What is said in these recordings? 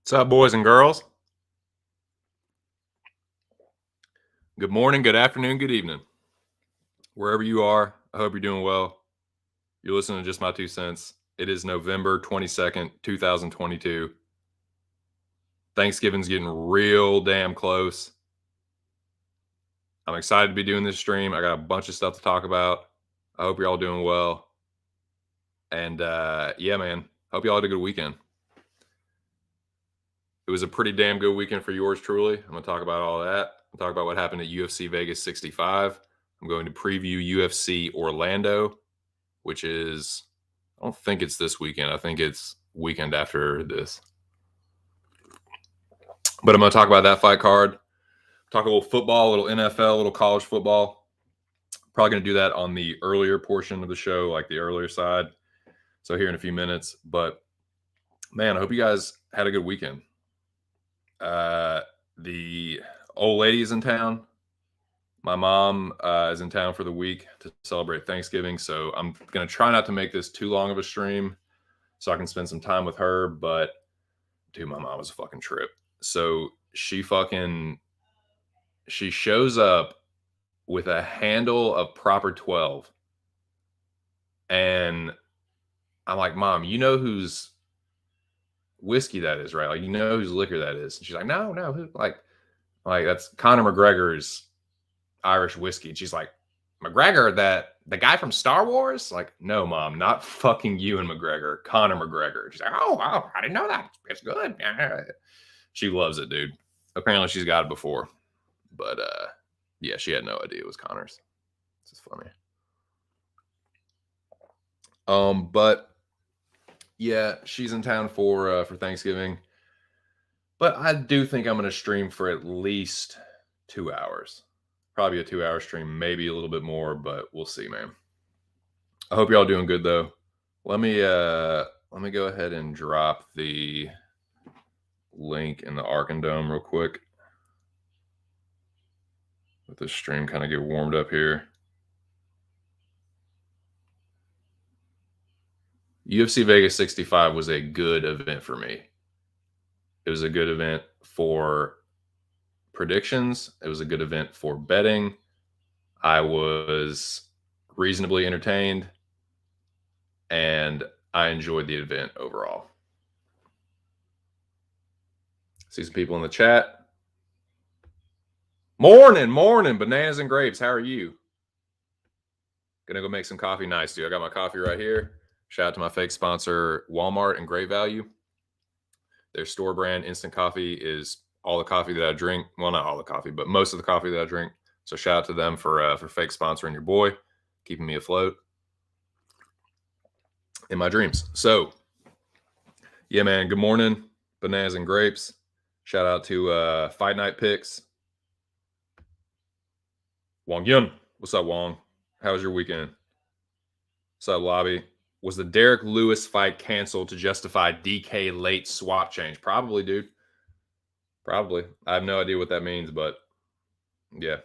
What's up, boys and girls? Good morning, good afternoon, good evening. Wherever you are, I hope you're doing well. You're listening to Just My Two Cents. It is November 22nd, 2022. Thanksgiving's getting real damn close. I'm excited to be doing this stream. I got a bunch of stuff to talk about. I hope you're all doing well. And yeah, man, hope y'all had a good weekend. It was a pretty damn good weekend for yours truly. I'm going to talk about all that. I'll talk about what happened at UFC Vegas 65. I'm going to preview UFC Orlando, which is, I don't think it's this weekend. I think it's weekend after this. But I'm going to talk about that fight card. Talk a little football, a little NFL, a little college football. Probably going to do that on the earlier portion of the show, like the earlier side. So here in a few minutes. But man, I hope you guys had a good weekend. The old lady is in town. My mom is in town for the week to celebrate Thanksgiving. So I'm going to try not to make this too long of a stream so I can spend some time with her. But dude, my mom was a fucking trip. So she shows up with a handle of Proper 12. And I'm like, Mom, you know whose whiskey that is, right? Like, you know whose liquor that is. And she's like, no, who? Like that's Conor McGregor's Irish whiskey. And she's like, McGregor, the guy from Star Wars? Like, no, Mom, not fucking Ewan McGregor, Conor McGregor. She's like, oh, wow, I didn't know that. It's good. She loves it, dude. Apparently she's got it before. But yeah, she had no idea it was Conor's. This is funny. But yeah, she's in town for Thanksgiving. But I do think I'm going to stream for at least 2 hours. Probably a 2-hour stream, maybe a little bit more, but we'll see, man. I hope y'all doing good though. Let me go ahead and drop the link in the Arkin Dome real quick. Let this stream kind of get warmed up here. UFC Vegas 65 was a good event for me. It was a good event for predictions. It was a good event for betting. I was reasonably entertained, and I enjoyed the event overall. See some people in the chat. Morning, bananas and grapes. How are you? Gonna go make some coffee. Nice, dude. I got my coffee right here. Shout out to my fake sponsor, Walmart and Great Value. Their store brand instant coffee is all the coffee that I drink. Well, not all the coffee, but most of the coffee that I drink. So shout out to them for fake sponsoring your boy, keeping me afloat in my dreams. So yeah, man. Good morning, bananas and grapes. Shout out to Fight Night Picks. Wong Yun. What's up, Wong? How was your weekend? What's up, Lobby? Was the Derek Lewis fight canceled to justify DK late swap change? Probably, dude. Probably. I have no idea what that means, but yeah,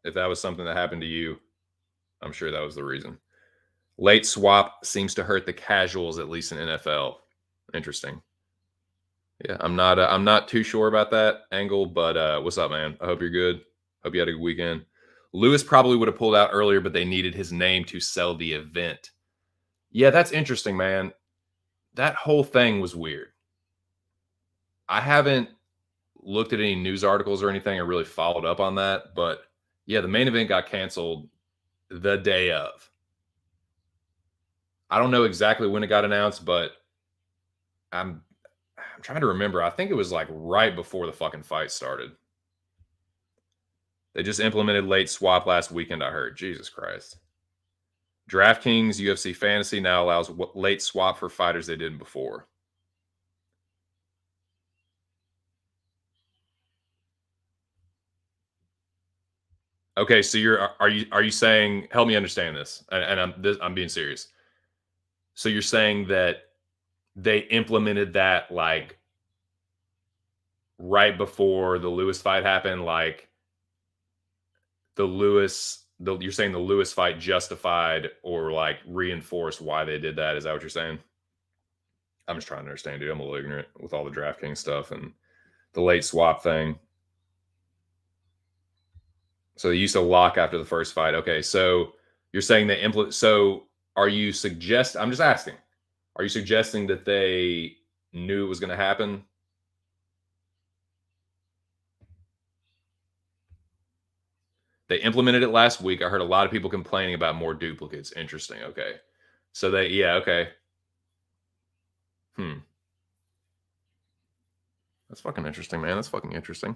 if that was something that happened to you, I'm sure that was the reason. Late swap seems to hurt the casuals, at least in NFL. Interesting. Yeah, I'm not too sure about that angle, but what's up, man? I hope you're good. Hope you had a good weekend. Lewis probably would have pulled out earlier, but they needed his name to sell the event. Yeah, that's interesting, man. That whole thing was weird. I haven't looked at any news articles or anything or really followed up on that, but yeah, the main event got canceled the day of. I don't know exactly when it got announced, but I'm I'm trying to remember. I think it was like right before the fucking fight started. They just implemented late swap last weekend, I heard. Jesus Christ. DraftKings UFC Fantasy now allows late swap for fighters they didn't before. Okay, so are you saying, help me understand this, and I'm being serious. So you're saying that they implemented that like right before the Lewis fight happened, like you're saying the Lewis fight justified or like reinforced why they did that? Is that what you're saying? I'm just trying to understand, dude. I'm a little ignorant with all the DraftKings stuff and the late swap thing. So they used to lock after the first fight. Okay, so you're saying they implement. So are you suggest? I'm just asking. Are you suggesting that they knew it was going to happen? They implemented it last week. I heard a lot of people complaining about more duplicates. Interesting. Okay. So yeah, okay. Hmm. That's fucking interesting, man. That's fucking interesting.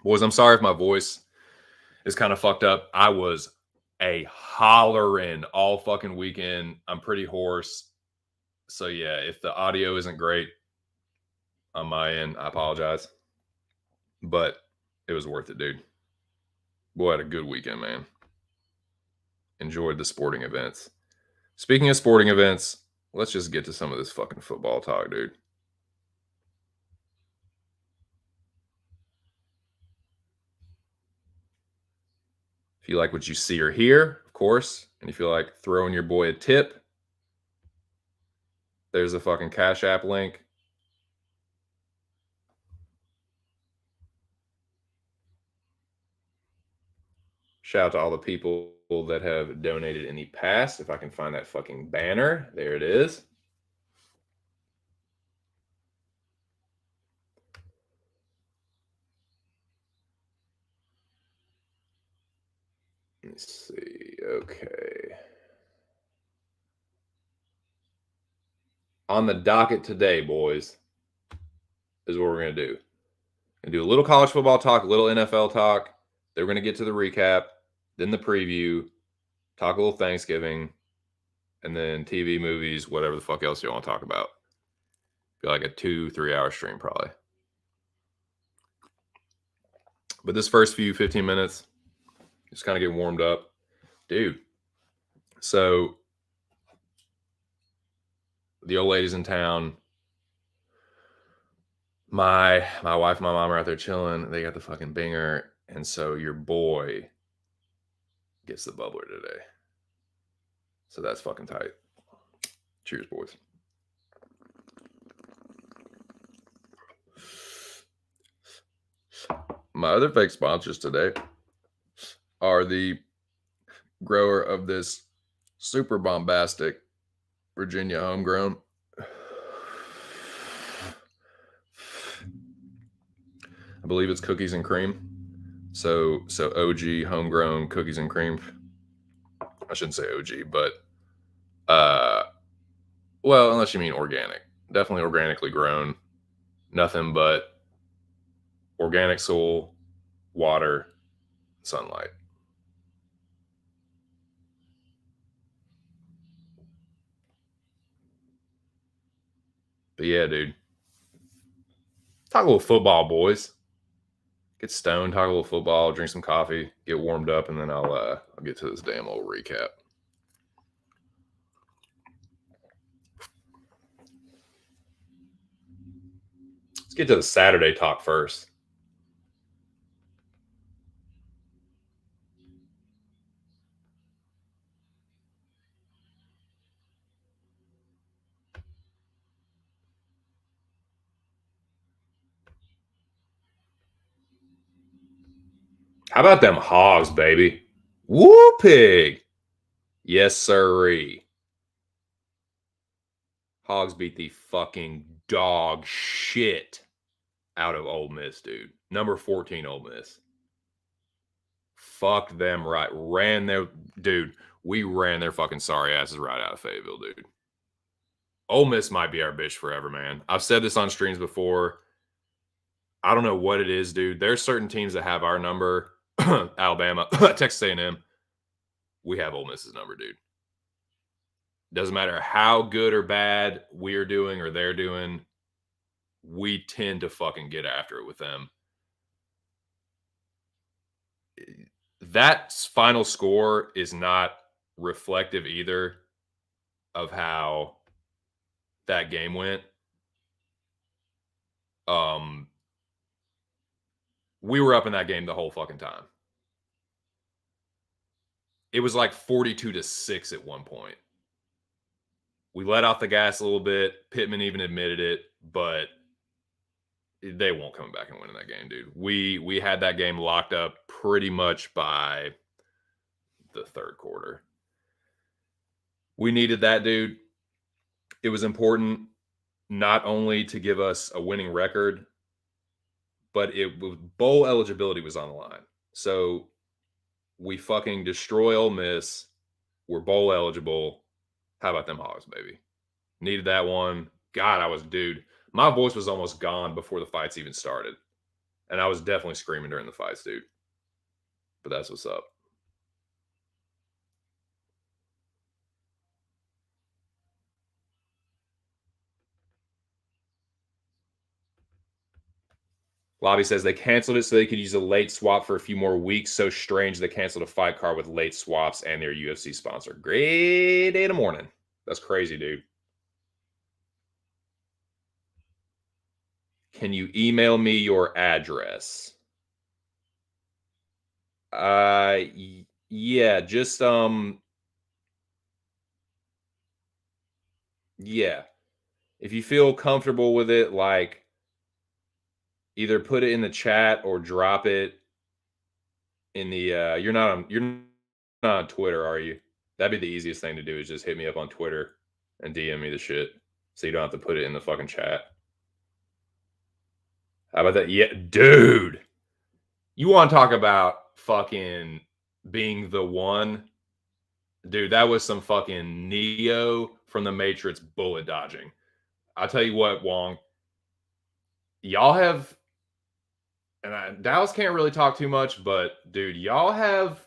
Boys, I'm sorry if my voice is kind of fucked up. I was a hollering all fucking weekend. I'm pretty hoarse. So yeah, if the audio isn't great on my end, I apologize. But it was worth it, dude. Boy, I had a good weekend, man. Enjoyed the sporting events. Speaking of sporting events, let's just get to some of this fucking football talk, dude. If you like what you see or hear, of course, and you feel like throwing your boy a tip, there's a fucking Cash App link. Shout out to all the people that have donated in the past. If I can find that fucking banner, there it is. Let's see. Okay. On the docket today, boys, is what we're going to do. And do a little college football talk, a little NFL talk. Then we're going to get to the recap, then the preview, talk a little Thanksgiving, and then TV, movies, whatever the fuck else you want to talk about. Be like a 2-3 hour stream, probably. But this first few 15 minutes, just kind of get warmed up. Dude. So the old lady's in town. My wife and my mom are out there chilling. They got the fucking binger. And so your boy gets the bubbler today. So that's fucking tight. Cheers, boys. My other fake sponsors today are the grower of this super bombastic Virginia homegrown. I believe it's cookies and cream. So OG homegrown cookies and cream. I shouldn't say OG, but well, unless you mean organic. Definitely organically grown. Nothing but organic soil, water, sunlight. But yeah, dude. Talk a little football, boys. Get stoned, talk a little football, drink some coffee, get warmed up, and then I'll get to this damn old recap. Let's get to the Saturday talk first. How about them Hogs, baby? Woo pig. Yes, sirree. Hogs beat the fucking dog shit out of Ole Miss, dude. Number 14 Ole Miss. fucked them right. We ran their fucking sorry asses right out of Fayetteville, dude. Ole Miss might be our bitch forever, man. I've said this on streams before. I don't know what it is, dude. There's certain teams that have our number. Alabama, Texas A&M. We have Ole Miss's number, dude. Doesn't matter how good or bad we're doing or they're doing. We tend to fucking get after it with them. That final score is not reflective either of how that game went. We were up in that game the whole fucking time. It was like 42-6 at one point. We let off the gas a little bit. Pittman even admitted it, but they won't come back and win in that game, dude. We had that game locked up pretty much by the third quarter. We needed that, dude. It was important not only to give us a winning record, but bowl eligibility was on the line. So we fucking destroy Ole Miss. We're bowl eligible. How about them Hogs, baby? Needed that one. God, dude. My voice was almost gone before the fights even started. And I was definitely screaming during the fights, dude. But that's what's up. Lobby says they canceled it so they could use a late swap for a few more weeks. So strange they canceled a fight card with late swaps and their UFC sponsor. Great day in the morning. That's crazy, dude. Can you email me your address? Yeah, just yeah. If you feel comfortable with it, like either put it in the chat or drop it in the you're not on Twitter, are you? That'd be the easiest thing to do is just hit me up on Twitter and DM me the shit. So you don't have to put it in the fucking chat. How about that? Yeah, dude. You want to talk about fucking being the one? Dude, that was some fucking Neo from the Matrix bullet dodging. I'll tell you what, Wong. Y'all have, and Dallas can't really talk too much, but dude, y'all have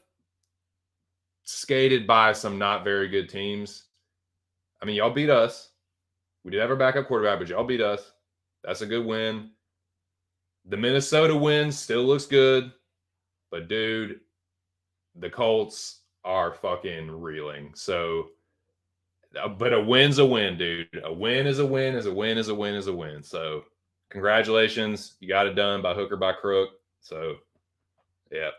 skated by some not very good teams. I mean, y'all beat us. We did have our backup quarterback, but y'all beat us. That's a good win. The Minnesota win still looks good, but dude, the Colts are fucking reeling. So, but a win's a win, dude. A win is a win, is a win, is a win, is a win. So, congratulations. You got it done by hook or by crook. So, yeah.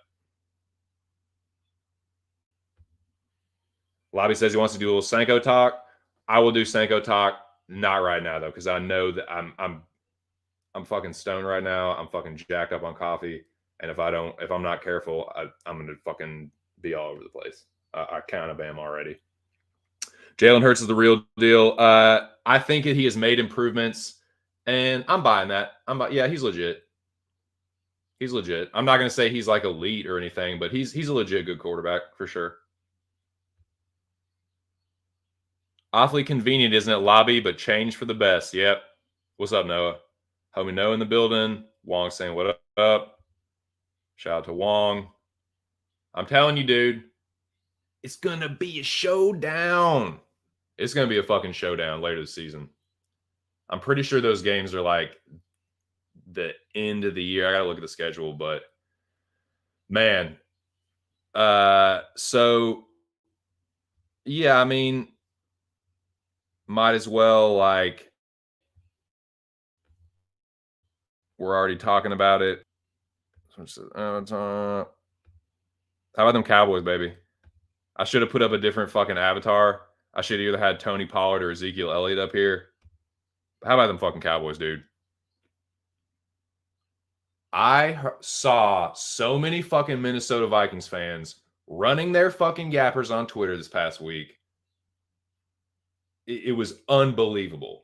Lobby says he wants to do a little Senko talk. I will do Senko talk. Not right now though, because I know that I'm fucking stoned right now. I'm fucking jacked up on coffee, and if I'm not careful, I'm gonna fucking be all over the place. I kind of am already. Jalen Hurts is the real deal. I think that he has made improvements, and I'm buying that. Yeah, he's legit. He's legit. I'm not gonna say he's like elite or anything, but he's a legit good quarterback for sure. Awfully convenient, isn't it, Lobby? But change for the best. Yep. What's up, Noah? Homie Noah in the building. Wong saying, what up? Shout out to Wong. I'm telling you, dude, it's going to be a showdown. It's going to be a fucking showdown later this season. I'm pretty sure those games are like the end of the year. I got to look at the schedule, but man. So, yeah, I mean, might as well, like, we're already talking about it. How about them Cowboys, baby? I should have put up a different fucking avatar. I should have either had Tony Pollard or Ezekiel Elliott up here. How about them fucking Cowboys, dude? I saw so many fucking Minnesota Vikings fans running their fucking yappers on Twitter this past week. It was unbelievable.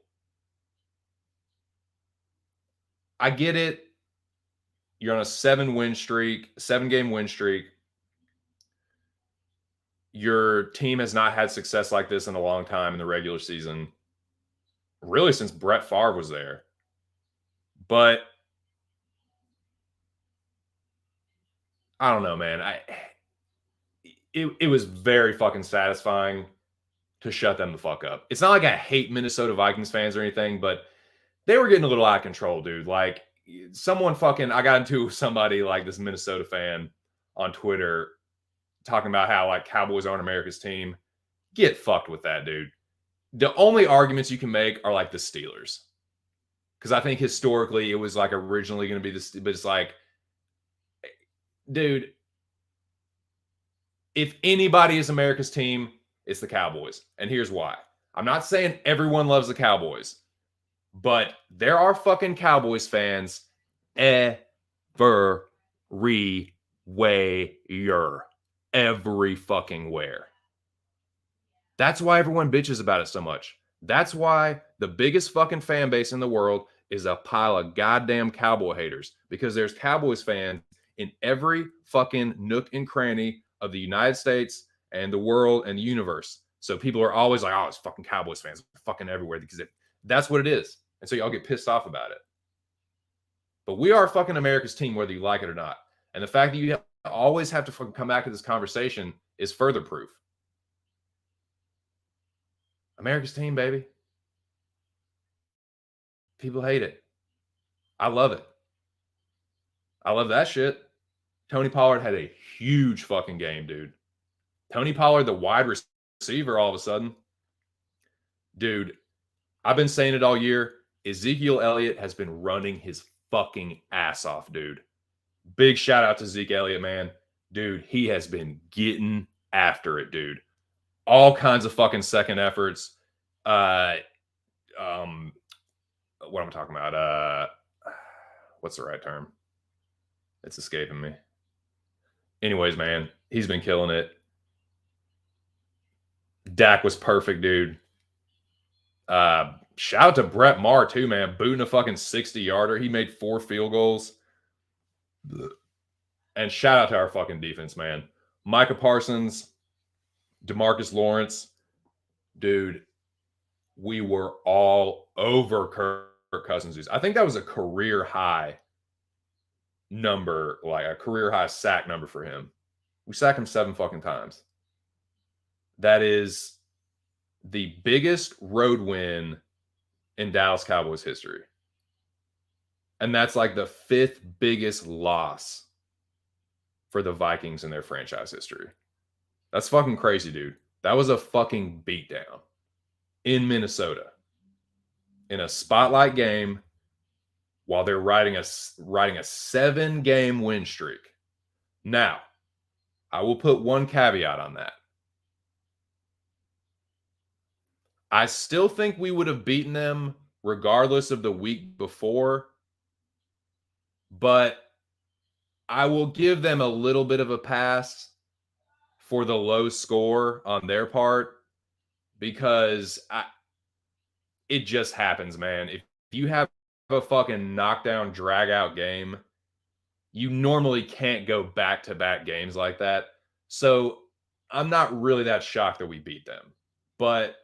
I get it. You're on a 7-game win streak. your team has not had success like this in a long time in the regular season, really since Brett Favre was there. But I don't know, man. It was very fucking satisfying to shut them the fuck up. It's not like I hate Minnesota Vikings fans or anything, but they were getting a little out of control, dude. Like someone fucking, I got into somebody like this Minnesota fan on Twitter talking about how like Cowboys aren't America's team. Get fucked with that, dude. The only arguments you can make are like the Steelers. Because I think historically it was like originally going to be this, but it's like, dude, if anybody is America's team, it's the Cowboys. And here's why. I'm not saying everyone loves the Cowboys, but there are fucking Cowboys fans everywhere. Every fucking where. That's why everyone bitches about it so much. That's why the biggest fucking fan base in the world is a pile of goddamn Cowboy haters, because there's Cowboys fans in every fucking nook and cranny of the United States and the world and the universe. So people are always like, oh, it's fucking Cowboys fans fucking everywhere, because that's what it is. And so y'all get pissed off about it. But we are fucking America's team, whether you like it or not. And the fact that you always have to fucking come back to this conversation is further proof. America's team, baby. People hate it. I love it. I love that shit. Tony Pollard had a huge fucking game, dude. Tony Pollard, the wide receiver, all of a sudden. Dude, I've been saying it all year. Ezekiel Elliott has been running his fucking ass off, dude. Big shout out to Zeke Elliott, man. Dude, he has been getting after it, dude. All kinds of fucking second efforts. What am I talking about? What's the right term? It's escaping me. Anyways, man, he's been killing it. Dak was perfect, dude. Shout out to Brett Maher, too, man. Booting a fucking 60-yarder. He made 4 field goals. And shout out to our fucking defense, man. Micah Parsons, DeMarcus Lawrence. Dude, we were all over Kirk Cousins. I think that was a career high number, like a career high sack number for him. We sacked him 7 fucking times. That is the biggest road win in Dallas Cowboys history. And that's like the 5th biggest loss for the Vikings in their franchise history. That's fucking crazy, dude. That was a fucking beatdown in Minnesota in a spotlight game while they're riding a 7-game win streak. Now, I will put one caveat on that. I still think we would have beaten them regardless of the week before, but I will give them a little bit of a pass for the low score on their part, because it just happens, man. If you have a fucking knockdown, drag out game, you normally can't go back-to-back games like that. So I'm not really that shocked that we beat them. But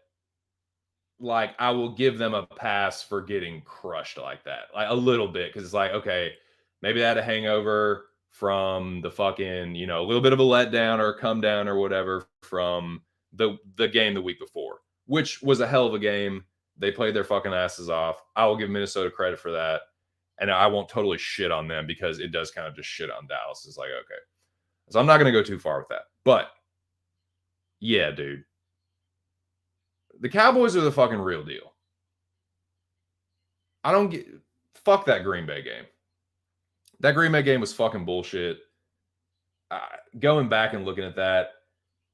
like, I will give them a pass for getting crushed like that, like a little bit, because it's like, okay, maybe they had a hangover from the fucking, a little bit of a letdown or a come down or whatever from the game the week before, which was a hell of a game. They played their fucking asses off. I will give Minnesota credit for that. And I won't totally shit on them, because it does kind of just shit on Dallas. It's like, okay. So I'm not going to go too far with that. But yeah, dude. The Cowboys are the fucking real deal. Fuck that Green Bay game. That Green Bay game was fucking bullshit. Going back and looking at that,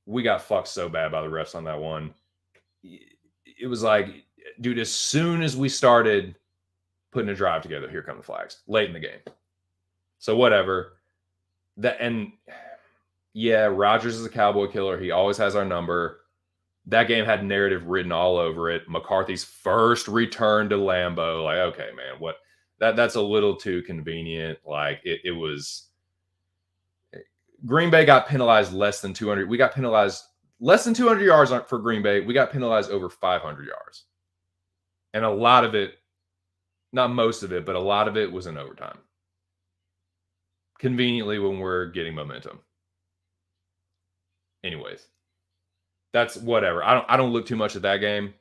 we got fucked so bad by the refs on that one. It was like, dude, as soon as we started putting a drive together, here come the flags late in the game. So whatever. Yeah, Rodgers is a Cowboy killer. He always has our number. That game had narrative written all over it. McCarthy's first return to Lambeau. Like, okay, man, what? That's a little too convenient. Like, it was. Green Bay got penalized less than 200. We got penalized less than 200 yards for Green Bay. We got penalized over 500 yards. And a lot of it, not most of it, but a lot of it was in overtime. Conveniently when we're getting momentum. Anyways, that's whatever. I don't look too much at that game.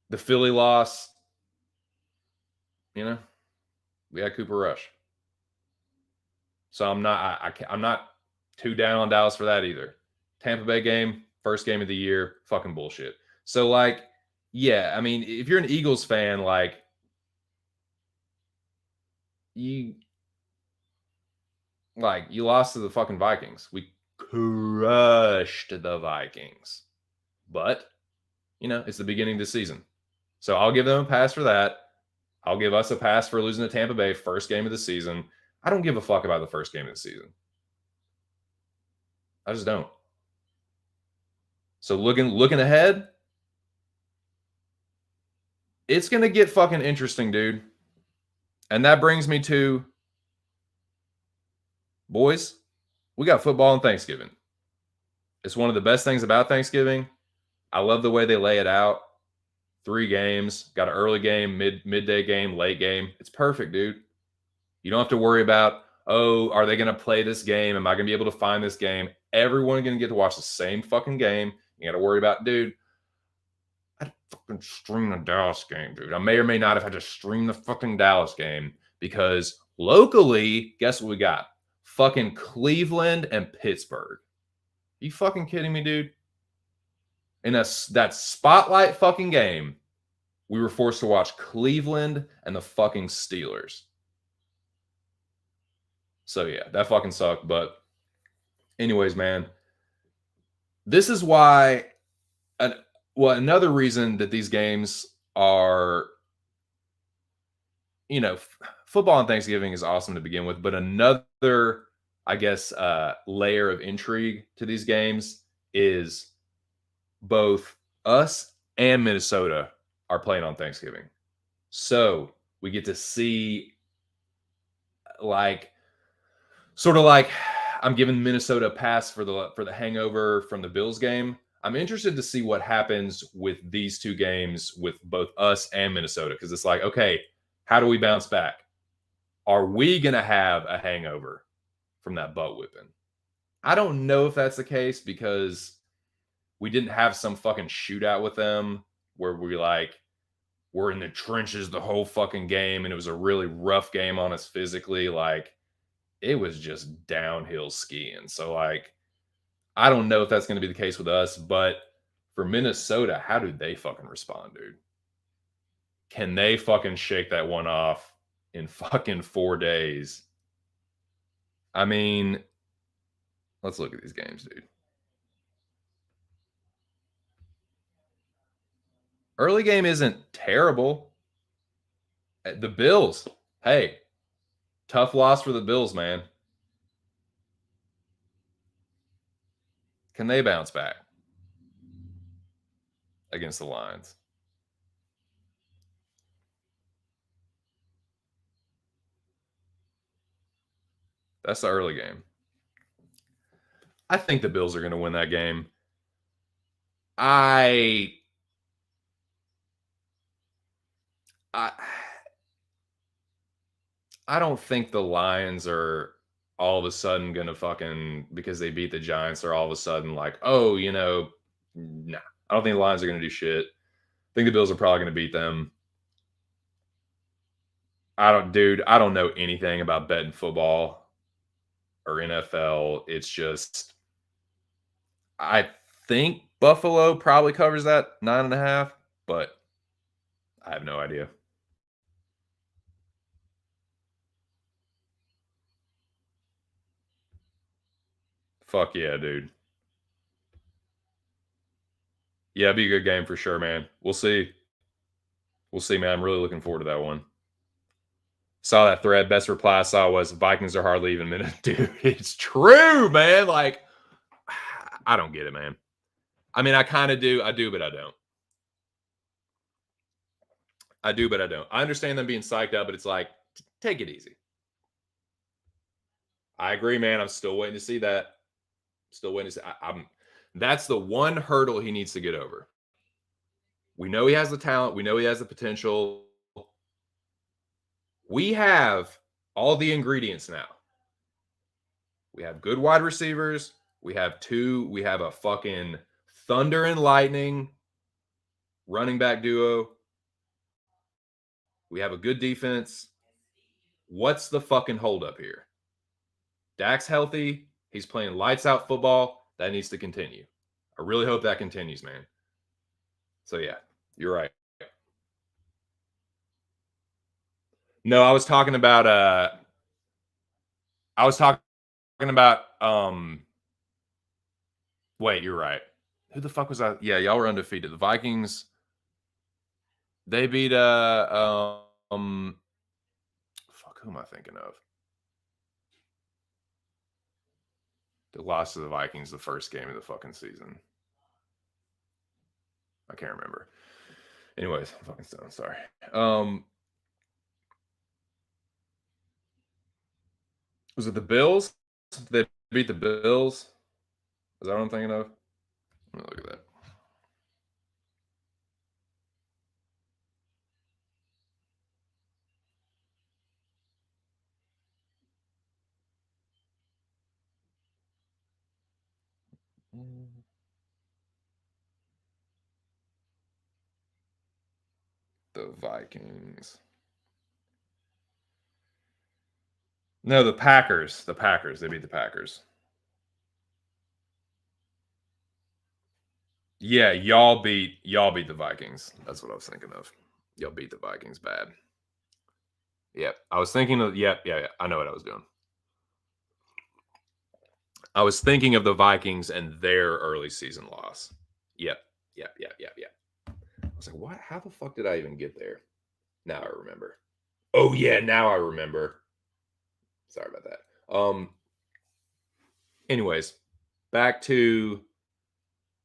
The Philly loss, we had Cooper Rush. So I'm not too down on Dallas for that either. Tampa Bay game, first game of the year, fucking bullshit. So like, yeah, I mean, if you're an Eagles fan, like you lost to the fucking Vikings. We crushed the Vikings. But, it's the beginning of the season. So I'll give them a pass for that. I'll give us a pass for losing to Tampa Bay first game of the season. I don't give a fuck about the first game of the season. I just don't. So looking ahead, it's going to get fucking interesting, dude. And that brings me to, boys, we got football on Thanksgiving. It's one of the best things about Thanksgiving. I love the way they lay it out. 3 games, got an early game, midday game, late game. It's perfect, dude. You don't have to worry about, are they going to play this game? Am I going to be able to find this game? Everyone's going to get to watch the same fucking game. You got to worry about, dude, I fucking stream the Dallas game, dude. I may or may not have had to stream the fucking Dallas game because locally, guess what we got? Fucking Cleveland and Pittsburgh. You fucking kidding me, dude? In that spotlight fucking game, we were forced to watch Cleveland and the fucking Steelers. So yeah, that fucking sucked. But anyways, man, this is why. Another reason that these games are, football on Thanksgiving is awesome to begin with, but another, I guess, layer of intrigue to these games is both us and Minnesota are playing on Thanksgiving. So we get to see sort of like I'm giving Minnesota a pass for the hangover from the Bills game. I'm interested to see what happens with these 2 games with both us and Minnesota, because it's like, okay, how do we bounce back? Are we going to have a hangover from that butt whipping? I don't know if that's the case because we didn't have some fucking shootout with them where we're in the trenches the whole fucking game and it was a really rough game on us physically. Like, it was just downhill skiing. So I don't know if that's going to be the case with us, but for Minnesota, how do they fucking respond, dude? Can they fucking shake that one off in fucking 4 days? I mean, let's look at these games, dude. Early game isn't terrible. The Bills, hey, tough loss for the Bills, man. Can they bounce back against the Lions? That's the early game. I think the Bills are going to win that game. I don't think the Lions are all of a sudden going to fucking, because they beat the Giants, are all of a sudden like, nah. I don't think the Lions are going to do shit. I think the Bills are probably going to beat them. I don't know anything about betting football or NFL. It's just, I think Buffalo probably covers that 9.5, but I have no idea. Fuck yeah, dude. Yeah, it'd be a good game for sure, man. We'll see. We'll see, man. I'm really looking forward to that one. Saw that thread. Best reply I saw was Vikings are hardly even minute. Dude, it's true, man. Like, I don't get it, man. I mean, I kind of do. I do, but I don't. I do, but I don't. I understand them being psyched out, but it's like, take it easy. I agree, man. I'm still waiting to see that. Still waiting to see. That's the one hurdle he needs to get over. We know he has the talent. We know he has the potential. We have all the ingredients now. We have good wide receivers. We have a fucking thunder and lightning running back duo. We have a good defense. What's the fucking holdup here? Dak's healthy. He's playing lights out football. That needs to continue. I really hope that continues, man. So yeah, you're right. No, I was talking about wait, you're right. Who the fuck was I? Yeah, y'all were undefeated. The Vikings, they beat fuck, who am I thinking of? They lost to the Vikings the first game of the fucking season. I can't remember. Anyways, I'm fucking stoned. Sorry. Was it the Bills? They beat the Bills. Is that what I'm thinking of? Let me look at that. The Vikings. No, the Packers. The Packers. They beat the Packers. Yeah, y'all beat the Vikings. That's what I was thinking of. Y'all beat the Vikings bad. Yep. I was thinking of yeah. I know what I was doing. I was thinking of the Vikings and their early season loss. Yep. I was like, what? How the fuck did I even get there? Now I remember. Oh yeah, now I remember. Sorry about that. Anyways, back to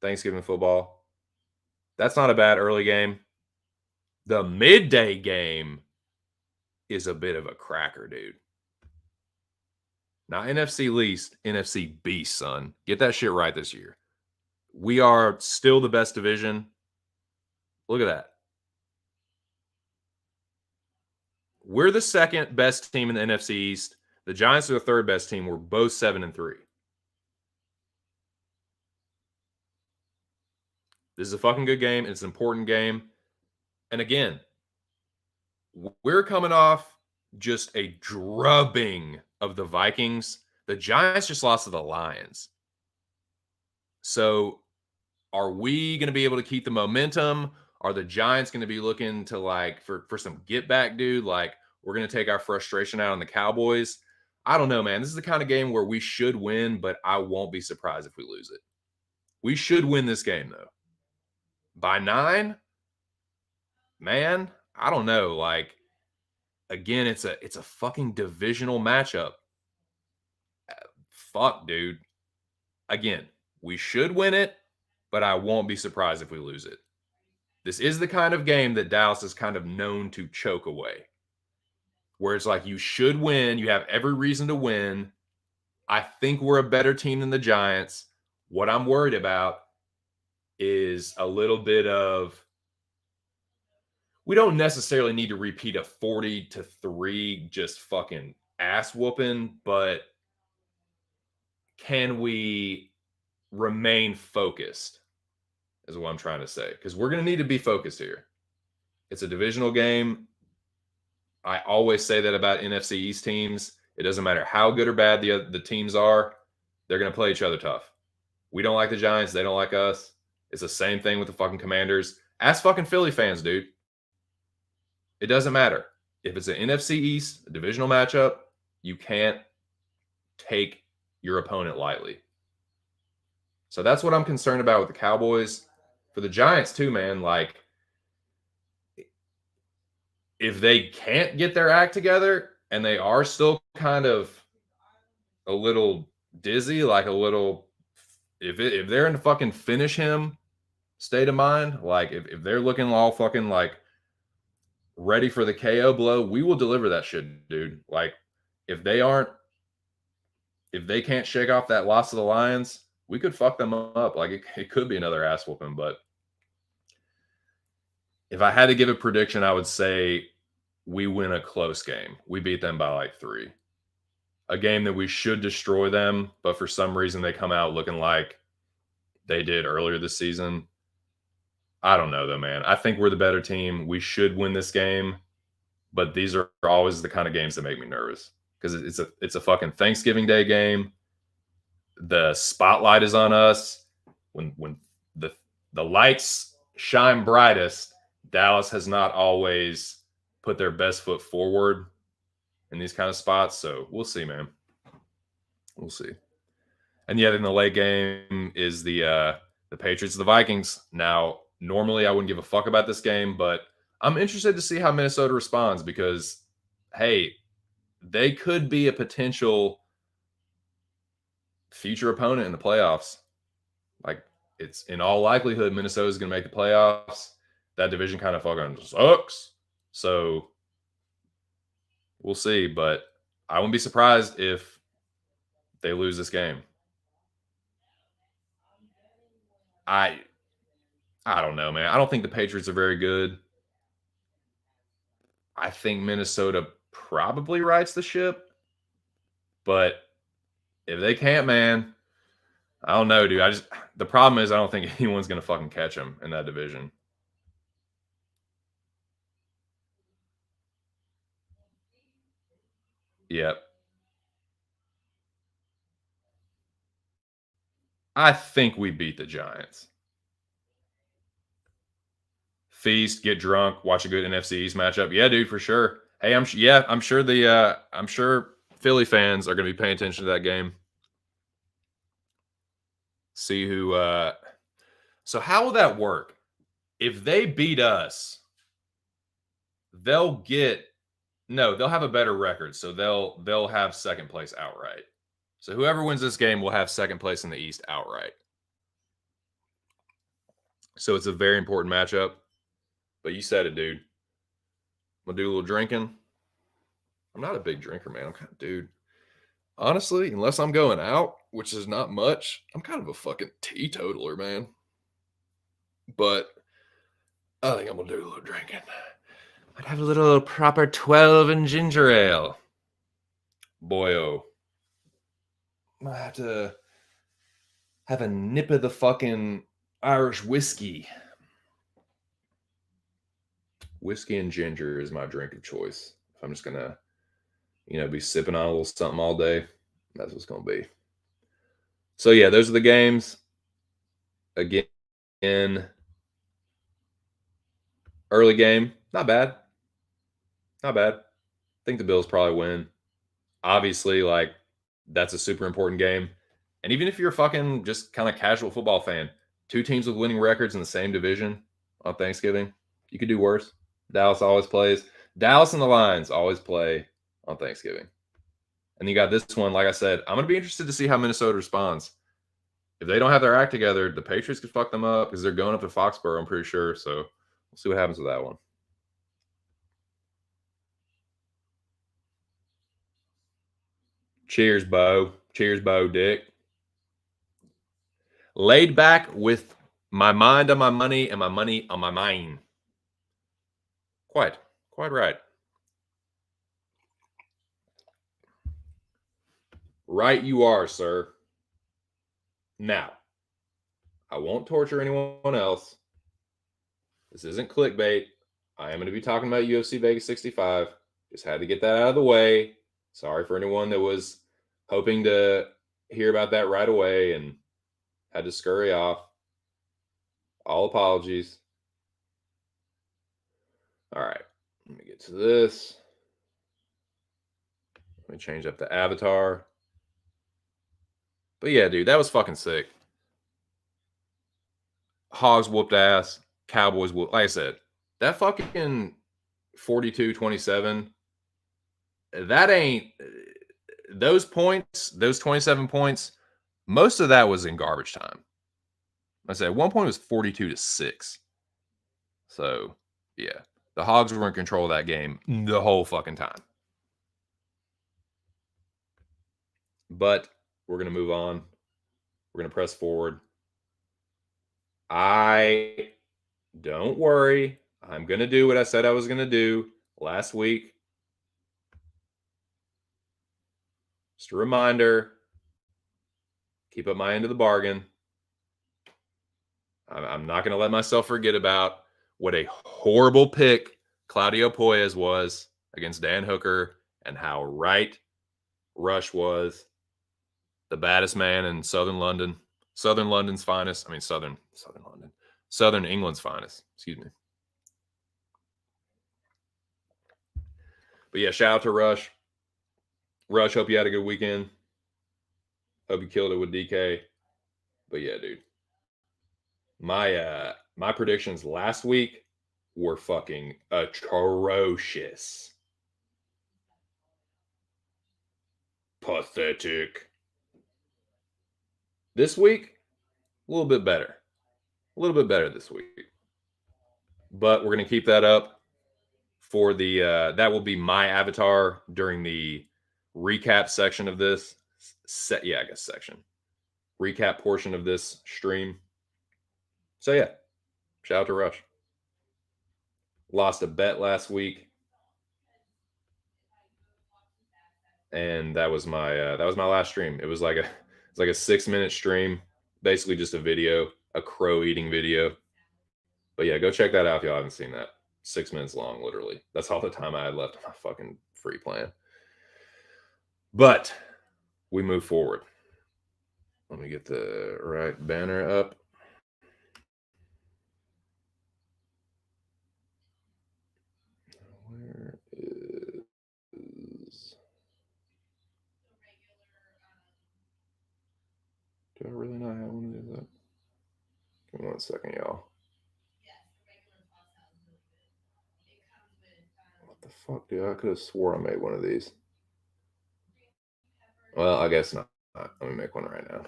Thanksgiving football. That's not a bad early game. The midday game is a bit of a cracker, dude. Not NFC least, NFC beast, son. Get that shit right this year. We are still the best division. Look at that. We're the second best team in the NFC East. The Giants are the third best team. We're both 7-3. This is a fucking good game. It's an important game. And again, we're coming off just a drubbing of the Vikings. The Giants just lost to the Lions. So are we going to be able to keep the momentum? Are the Giants going to be looking to like for some get back, dude? Like we're going to take our frustration out on the Cowboys. I don't know, man. This is the kind of game where we should win, but I won't be surprised if we lose it. We should win this game though. By 9, man, I don't know. Like again, it's a fucking divisional matchup. Fuck, dude. Again, we should win it, but I won't be surprised if we lose it. This is the kind of game that Dallas is kind of known to choke away, where it's like you should win. You have every reason to win. I think we're a better team than the Giants. What I'm worried about is a little bit of we don't necessarily need to repeat a 40-3 just fucking ass whooping, but can we remain focused? Is what I'm trying to say. Because we're going to need to be focused here. It's a divisional game. I always say that about NFC East teams. It doesn't matter how good or bad the teams are, they're going to play each other tough. We don't like the Giants. They don't like us. It's the same thing with the fucking Commanders. Ask fucking Philly fans, dude. It doesn't matter. If it's an NFC East a divisional matchup, you can't take your opponent lightly. So that's what I'm concerned about with the Cowboys. For the Giants, too, man, like, if they can't get their act together and they are still kind of a little dizzy, like a little, if they're in the fucking finish him state of mind, like if they're looking all fucking like ready for the KO blow, we will deliver that shit, dude. Like if they can't shake off that loss to the Lions, we could fuck them up. Like it could be another ass whooping. But if I had to give a prediction, I would say we win a close game. We beat them by like 3. A game that we should destroy them, but for some reason they come out looking like they did earlier this season. I don't know though, man. I think we're the better team. We should win this game, but these are always the kind of games that make me nervous because it's a fucking Thanksgiving Day game. The spotlight is on us. When the lights shine brightest, Dallas has not always put their best foot forward in these kind of spots. So we'll see, man. We'll see. And yet in the late game is the Patriots, the Vikings. Now, normally I wouldn't give a fuck about this game, but I'm interested to see how Minnesota responds because, hey, they could be a potential future opponent in the playoffs. Like, it's in all likelihood, Minnesota's going to make the playoffs. That division kind of fucking sucks. So we'll see, but I wouldn't be surprised if they lose this game. I don't know, man. I don't think the Patriots are very good. I think Minnesota probably rights the ship, but if they can't, man, I don't know, dude. The problem is I don't think anyone's gonna fucking catch them in that division. Yep. I think we beat the Giants. Feast, get drunk, watch a good NFC East matchup. Yeah, dude, for sure. Hey, I'm sure Philly fans are gonna be paying attention to that game. See who so how will that work? If they beat us, they'll have a better record. So they'll have second place outright. So whoever wins this game will have second place in the East outright. So it's a very important matchup. But you said it, dude. I'm gonna do a little drinking. I'm not a big drinker, man. I'm kind of dude. Honestly, unless I'm going out, which is not much, I'm kind of a fucking teetotaler, man. But I think I'm gonna do a little drinking. I'd have a little proper 12 and ginger ale. Boyo. I'm gonna have to have a nip of the fucking Irish whiskey. Whiskey and ginger is my drink of choice. If I'm just gonna, be sipping on a little something all day, that's what's gonna be. So yeah, those are the games. Again, early game, not bad. Not bad. I think the Bills probably win. Obviously, like that's a super important game. And even if you're a fucking just kind of casual football fan, 2 teams with winning records in the same division on Thanksgiving, you could do worse. Dallas always plays. Dallas and the Lions always play on Thanksgiving. And you got this one, like I said, I'm going to be interested to see how Minnesota responds. If they don't have their act together, the Patriots could fuck them up because they're going up to Foxborough, I'm pretty sure. So we'll see what happens with that one. Cheers, Bo. Cheers, Bo Dick. Laid back with my mind on my money and my money on my mind. Quite right. Right you are, sir. Now, I won't torture anyone else. This isn't clickbait. I am going to be talking about UFC Vegas 65. Just had to get that out of the way. Sorry for anyone that was hoping to hear about that right away and had to scurry off. All apologies. All right, let me get to this. Let me change up the avatar. But yeah, dude, that was fucking sick. Hogs whooped ass. Cowboys whooped. Like I said, that fucking 42-27, that ain't those points, those 27 points, most of that was in garbage time. I said at one point it was 42-6. So yeah, the Hogs were in control of that game the whole fucking time. But we're gonna move on. We're going to press forward. Don't worry. I'm going to do what I said I was going to do last week. Just a reminder, keep up my end of the bargain. I'm not going to let myself forget about what a horrible pick Claudio Poyes was against Dan Hooker and how right Rush was, the baddest man in Southern London, Southern London's finest. I mean, Southern London, Southern England's finest. Excuse me. But yeah, shout out to Rush. Rush, hope you had a good weekend. Hope you killed it with DK. But yeah, dude. My predictions last week were fucking atrocious. Pathetic. This week, a little bit better. A little bit better this week. But we're going to keep that up for the that will be my avatar during the recap section of this section. Recap portion of this stream. So yeah, shout out to Rush. Lost a bet last week. And that was my last stream. It was like a 6-minute stream, basically just a video, a crow eating video. But yeah, go check that out if y'all haven't seen that. 6 minutes long, literally. That's all the time I had left on my fucking free plan. But we move forward. Let me get the right banner up. Where is... Do I really not have one to do that? Give me 1 second, y'all. What the fuck, dude? I could have swore I made one of these. Well, I guess not. Let me make one right now.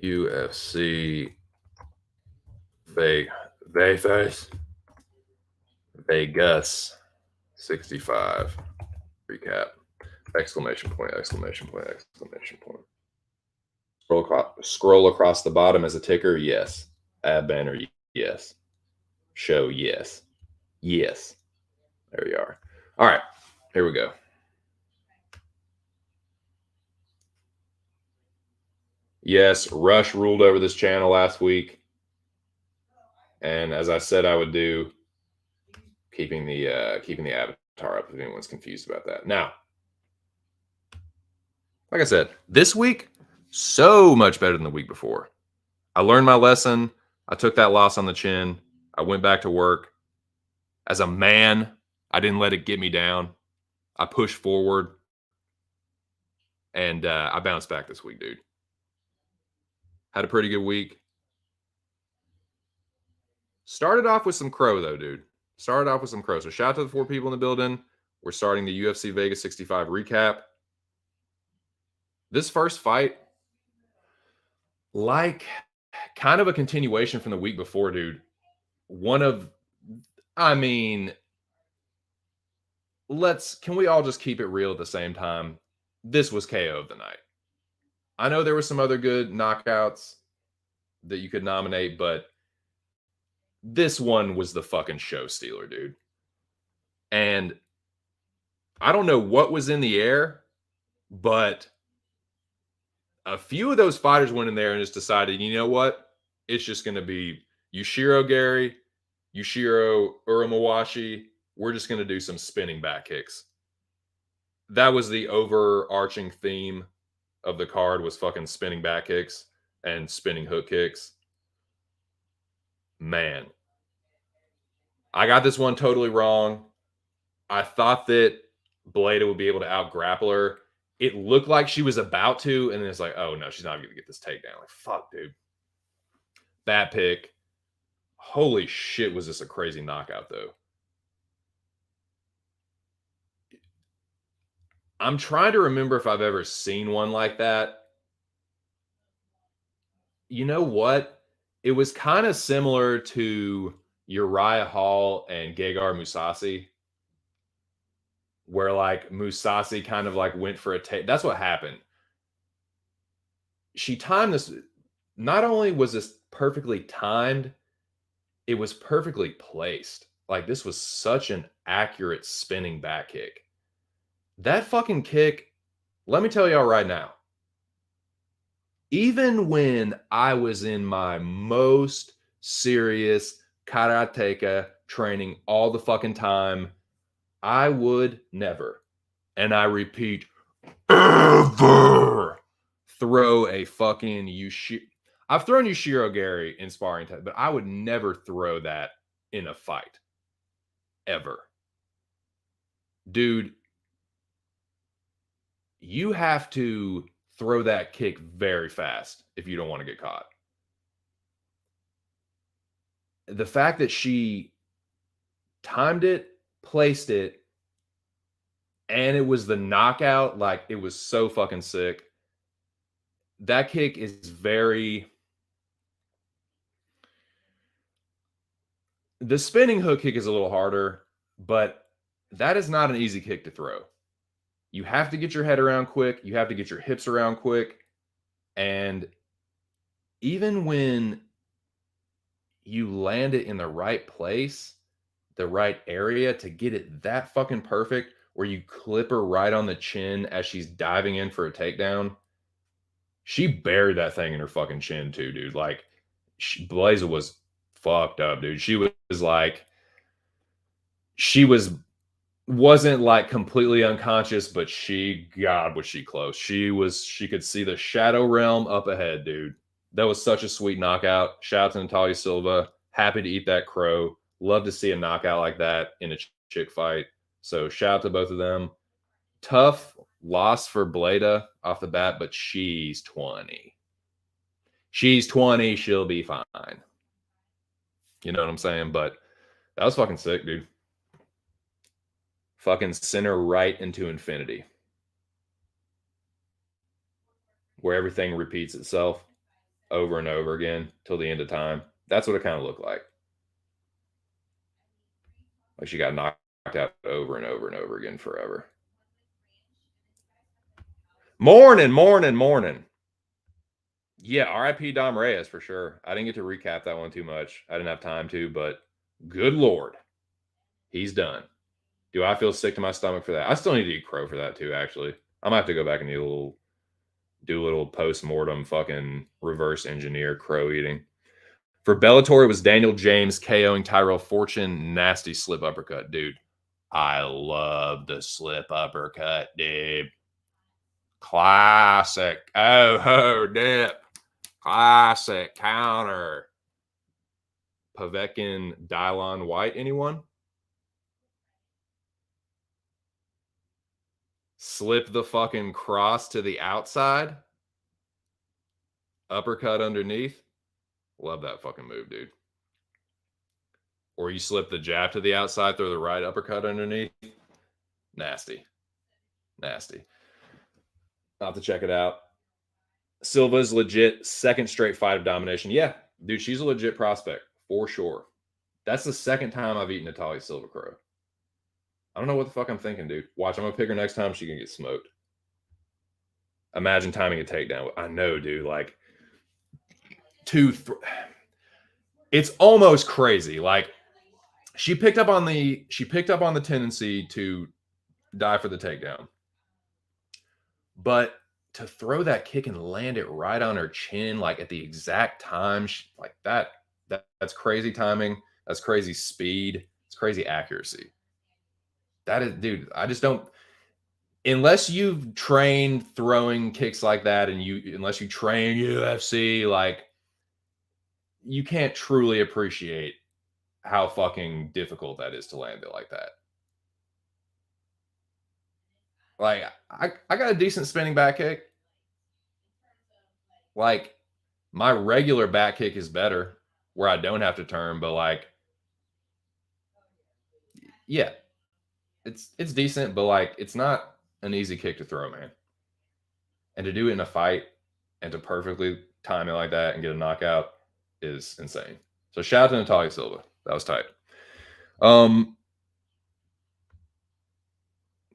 UFC Vegas 65 recap. Exclamation point, exclamation point, exclamation point. Scroll across the bottom as a ticker, yes. Add banner, yes. Show, yes. Yes. There we are. All right, here we go. Yes, Rush ruled over this channel last week. And as I said I would do, keeping the avatar up if anyone's confused about that. Now, like I said, this week, so much better than the week before. I learned my lesson. I took that loss on the chin. I went back to work. As a man, I didn't let it get me down. I pushed forward. And I bounced back this week, dude. Had a pretty good week. Started off with some crow, though, dude. Started off with some crow. So shout out to the 4 people in the building. We're starting the UFC Vegas 65 recap. This first fight, like kind of a continuation from the week before, dude. Can we all just keep it real at the same time? This was KO of the night. I know there were some other good knockouts that you could nominate, but this one was the fucking show stealer, dude. And I don't know what was in the air, but a few of those fighters went in there and just decided, you know what? It's just going to be Yushiro Gary, Yushiro Uramewashi. We're just going to do some spinning back kicks. That was the overarching theme of the card, was fucking spinning back kicks and spinning hook kicks. Man, I got this one totally wrong. I thought that Bleda would be able to out-grapple her. It looked like she was about to, and then it's like, oh, no, she's not going to get this takedown. Like, fuck, dude. Bad pick. Holy shit, was this a crazy knockout, though. I'm trying to remember if I've ever seen one like that. You know what? It was kind of similar to Uriah Hall and Gegard Mousasi. where like Musasi kind of like went for a take. That's what happened. She timed this. Not only was this perfectly timed, it was perfectly placed. Like this was such an accurate spinning back kick. That fucking kick, let me tell y'all right now, even when I was in my most serious karateka training all the fucking time, I would never, and I repeat, ever throw a fucking Yushi. I've thrown Yushiro Gary in sparring, but I would never throw that in a fight. Ever. Dude, you have to throw that kick very fast if you don't want to get caught. The fact that she timed it, placed it, and it was the knockout, like it was so fucking sick. That kick is very. The spinning hook kick is a little harder, but that is not an easy kick to throw. You have to get your head around quick. You have to get your hips around quick. And even when you land it in the right place, the right area to get it that fucking perfect, where you clip her right on the chin as she's diving in for a takedown, she buried that thing in her fucking chin too, dude. Like, Blazer was fucked up, dude. She was like, she wasn't like completely unconscious, but God, was she close. She could see the shadow realm up ahead, dude. That was such a sweet knockout. Shout out to Natalia Silva. Happy to eat that crow. Love to see a knockout like that in a chick fight. So shout out to both of them. Tough loss for Bleda off the bat, but she's 20. She's 20. She'll be fine. You know what I'm saying? But that was fucking sick, dude. Fucking center right into infinity, where everything repeats itself over and over again till the end of time. That's what it kind of looked like. Like she got knocked out over and over and over again forever. Morning. Yeah, RIP Dom Reyes for sure. I didn't get to recap that one too much. I didn't have time to, but good Lord, he's done. Do I feel sick to my stomach for that? I still need to eat crow for that too, actually. I'm gonna have to go back and do a little post-mortem fucking reverse engineer crow eating. For Bellator, it was Daniel James KOing Tyrell Fortune. Nasty slip uppercut, dude. I love the slip uppercut, dude. Classic. Oh, dip. Classic counter. Povetkin, Dylon White. Anyone? Slip the fucking cross to the outside. Uppercut underneath. Love that fucking move, dude. Or you slip the jab to the outside, throw the right uppercut underneath. Nasty. Nasty. I'll have to check it out. Silva's legit second straight fight of domination. Yeah, dude, she's a legit prospect for sure. That's the second time I've eaten Natalia Silva crow. I don't know what the fuck I'm thinking, dude. Watch, I'm gonna pick her next time. She can get smoked. Imagine timing a takedown. I know, dude. Like it's almost crazy. Like she picked up on the tendency to die for the takedown, but to throw that kick and land it right on her chin, like at the exact time, like that's crazy timing. That's crazy speed. It's crazy accuracy. That is, dude. I just don't. Unless you've trained throwing kicks like that, and unless you train UFC, like you can't truly appreciate how fucking difficult that is to land it like that. Like I got a decent spinning back kick. Like my regular back kick is better where I don't have to turn, but like yeah, it's decent, but like it's not an easy kick to throw, man. And to do it in a fight and to perfectly time it like that and get a knockout is insane. So shout out to Natalia Silva. That was tight.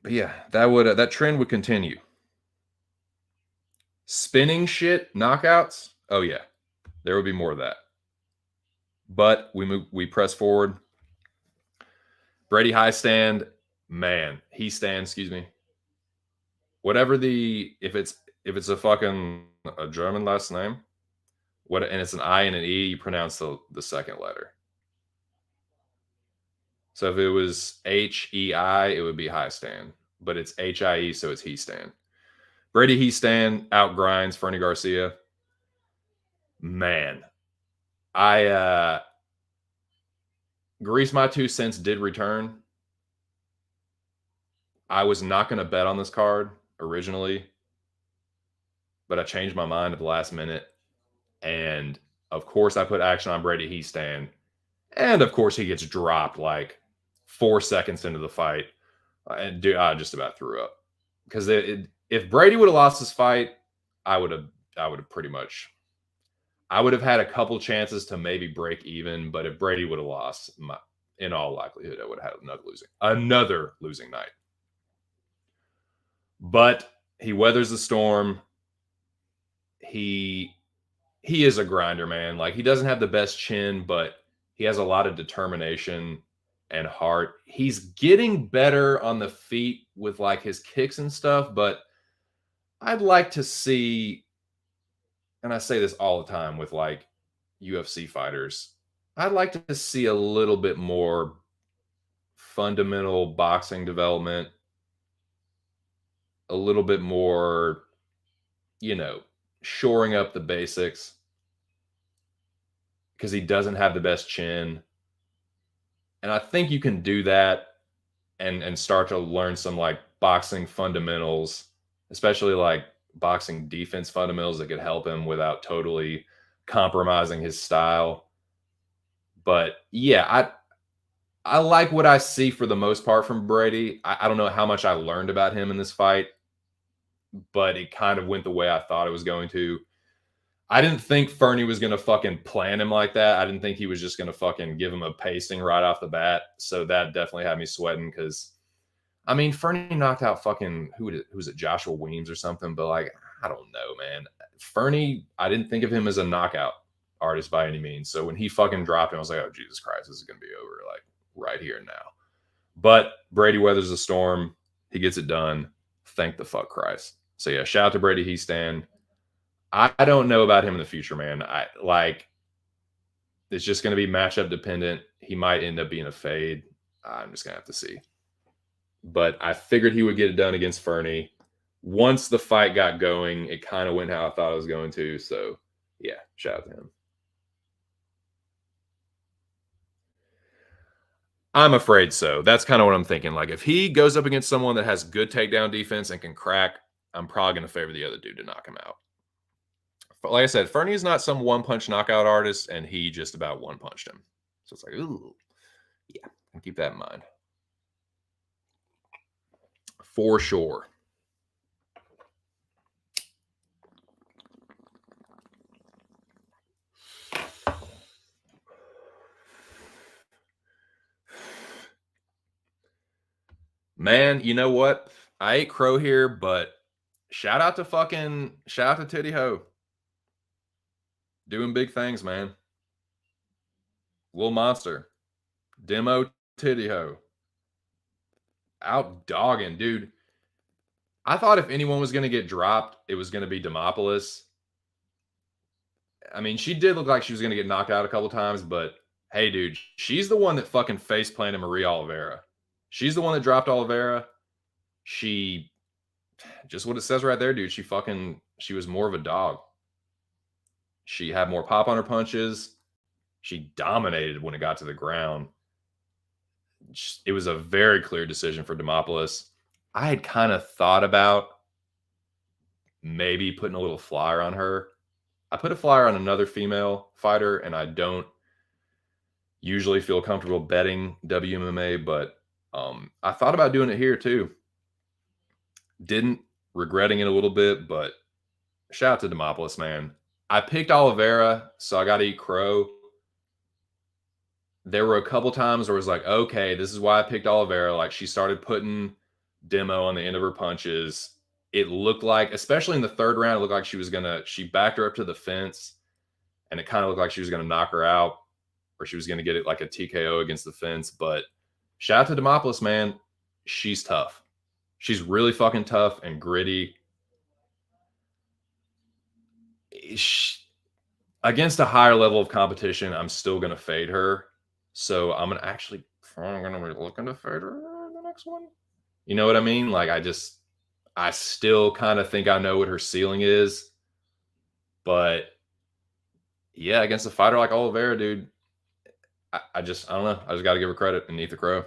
But yeah, that trend would continue. Spinning shit knockouts. Oh yeah, there would be more of that. But we press forward. Brady high stand, man, he stands. Excuse me. Whatever if it's a German last name, and it's an I and an E, you pronounce the second letter. So if it was HEI, it would be high stand, but it's HIE, so it's he stand. Brady he stand outgrinds Fernie Garcia. Man, I Grease my 2 cents did return. I was not going to bet on this card originally, but I changed my mind at the last minute. And of course, I put action on Brady he stand. And of course, he gets dropped like 4 seconds into the fight. And dude, I just about threw up because if Brady would have lost this fight, I would have pretty much. I would have had a couple chances to maybe break even, but if Brady would have lost, in all likelihood, I would have had another losing night. But he weathers the storm. He is a grinder, man. Like, he doesn't have the best chin, but he has a lot of determination and heart. He's getting better on the feet with like his kicks and stuff, but I'd like to see, and I say this all the time with like UFC fighters, I'd like to see a little bit more fundamental boxing development, a little bit more, shoring up the basics because he doesn't have the best chin. And I think you can do that and start to learn some like boxing fundamentals, especially like boxing defense fundamentals that could help him without totally compromising his style. But yeah, I like what I see for the most part from Brady. I don't know how much I learned about him in this fight, but it kind of went the way I thought it was going to. I didn't think Fernie was going to fucking plan him like that. I didn't think he was just going to fucking give him a pasting right off the bat. So that definitely had me sweating because, I mean, Fernie knocked out fucking, who's it, Joshua Weems or something? But like, I don't know, man. Fernie, I didn't think of him as a knockout artist by any means. So when he fucking dropped him, I was like, oh, Jesus Christ, this is going to be over like right here and now. But Brady weathers the storm. He gets it done. Thank the fuck Christ. So yeah, shout out to Brady he stand. I don't know about him in the future, man. It's just going to be matchup dependent. He might end up being a fade. I'm just going to have to see. But I figured he would get it done against Fernie. Once the fight got going, it kind of went how I thought it was going to. So, yeah, shout out to him. I'm afraid so. That's kind of what I'm thinking. Like, if he goes up against someone that has good takedown defense and can crack, I'm probably going to favor the other dude to knock him out. But like I said, Fernie is not some one-punch knockout artist, and he just about one-punched him. So it's like, ooh, yeah, keep that in mind. For sure. Man, you know what? I ate crow here, but shout out to Titty Ho. Doing big things, man. Little monster. Demo Titty Ho. Out dogging, dude. I thought if anyone was going to get dropped, it was going to be Demopolis. I mean, she did look like she was going to get knocked out a couple times, but hey, dude, she's the one that fucking face planted Maria Oliveira. She's the one that dropped Oliveira. She, just what it says right there, dude. She was more of a dog. She had more pop on her punches. She dominated when it got to the ground. It was a very clear decision for Demopolis. I had kind of thought about maybe putting a little flyer on her. I put a flyer on another female fighter, and I don't usually feel comfortable betting WMMA, but I thought about doing it here too. Didn't, regretting it a little bit, but shout out to Demopolis, man. I picked Oliveira, so I got to eat crow. There were a couple times where it was like, okay, this is why I picked Oliveira. Like, she started putting demo on the end of her punches. It looked like, especially in the third round, it looked like she backed her up to the fence, and it kind of looked like she was gonna knock her out, or she was gonna get it like a TKO against the fence. But shout out to Demopoulos, man. She's tough. She's really fucking tough and gritty. Against a higher level of competition, I'm still gonna fade her. So I'm gonna be looking to fade her in the next one. You know what I mean? Like I still kind of think I know what her ceiling is, but yeah, against a fighter like Oliveira, dude, I don't know. I just got to give her credit and eat the crow.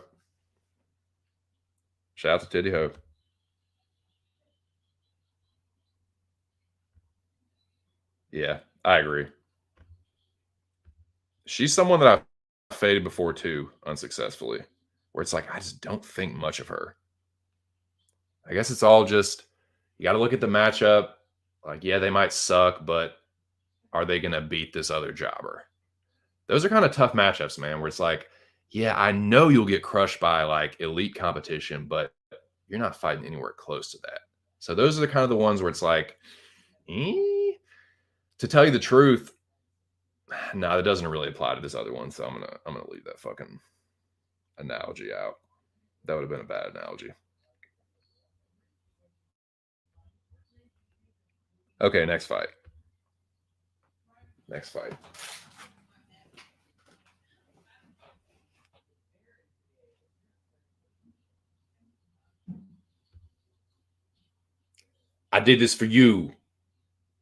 Shout out to Titty Hope. Yeah, I agree. She's someone that I faded before too, unsuccessfully, where it's like I just don't think much of her. I guess it's all just you got to look at the matchup. Like, yeah, they might suck, but are they going to beat this other jobber? Those are kind of tough matchups, man, where it's like, yeah, I know you'll get crushed by like elite competition, but you're not fighting anywhere close to that. So those are the kind of the ones where it's like, eh? To tell you the truth, no, that doesn't really apply to this other one. So I'm gonna leave that fucking analogy out. That would have been a bad analogy. Okay, next fight. Next fight. I did this for you.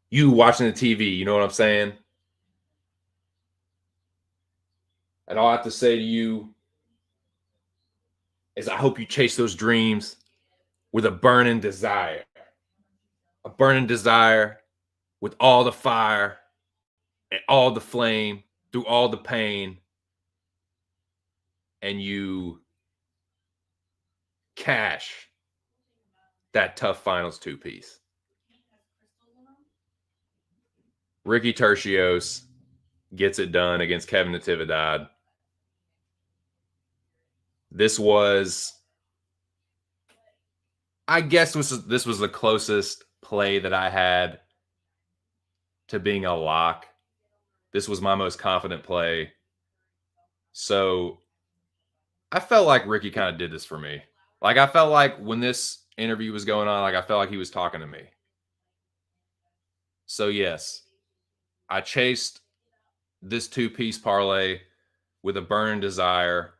You watching the TV, you know what I'm saying? And all I have to say to you is I hope you chase those dreams with a burning desire. A burning desire with all the fire and all the flame through all the pain, and you cash that tough finals two piece. Ricky Tercios gets it done against Kevin Natividad. This was, I guess, this was the closest play that I had to being a lock. This was my most confident play. So I felt like Ricky kind of did this for me. Like I felt like when this interview was going on, like I felt like he was talking to me. So yes, I chased this two-piece parlay with a burning desire.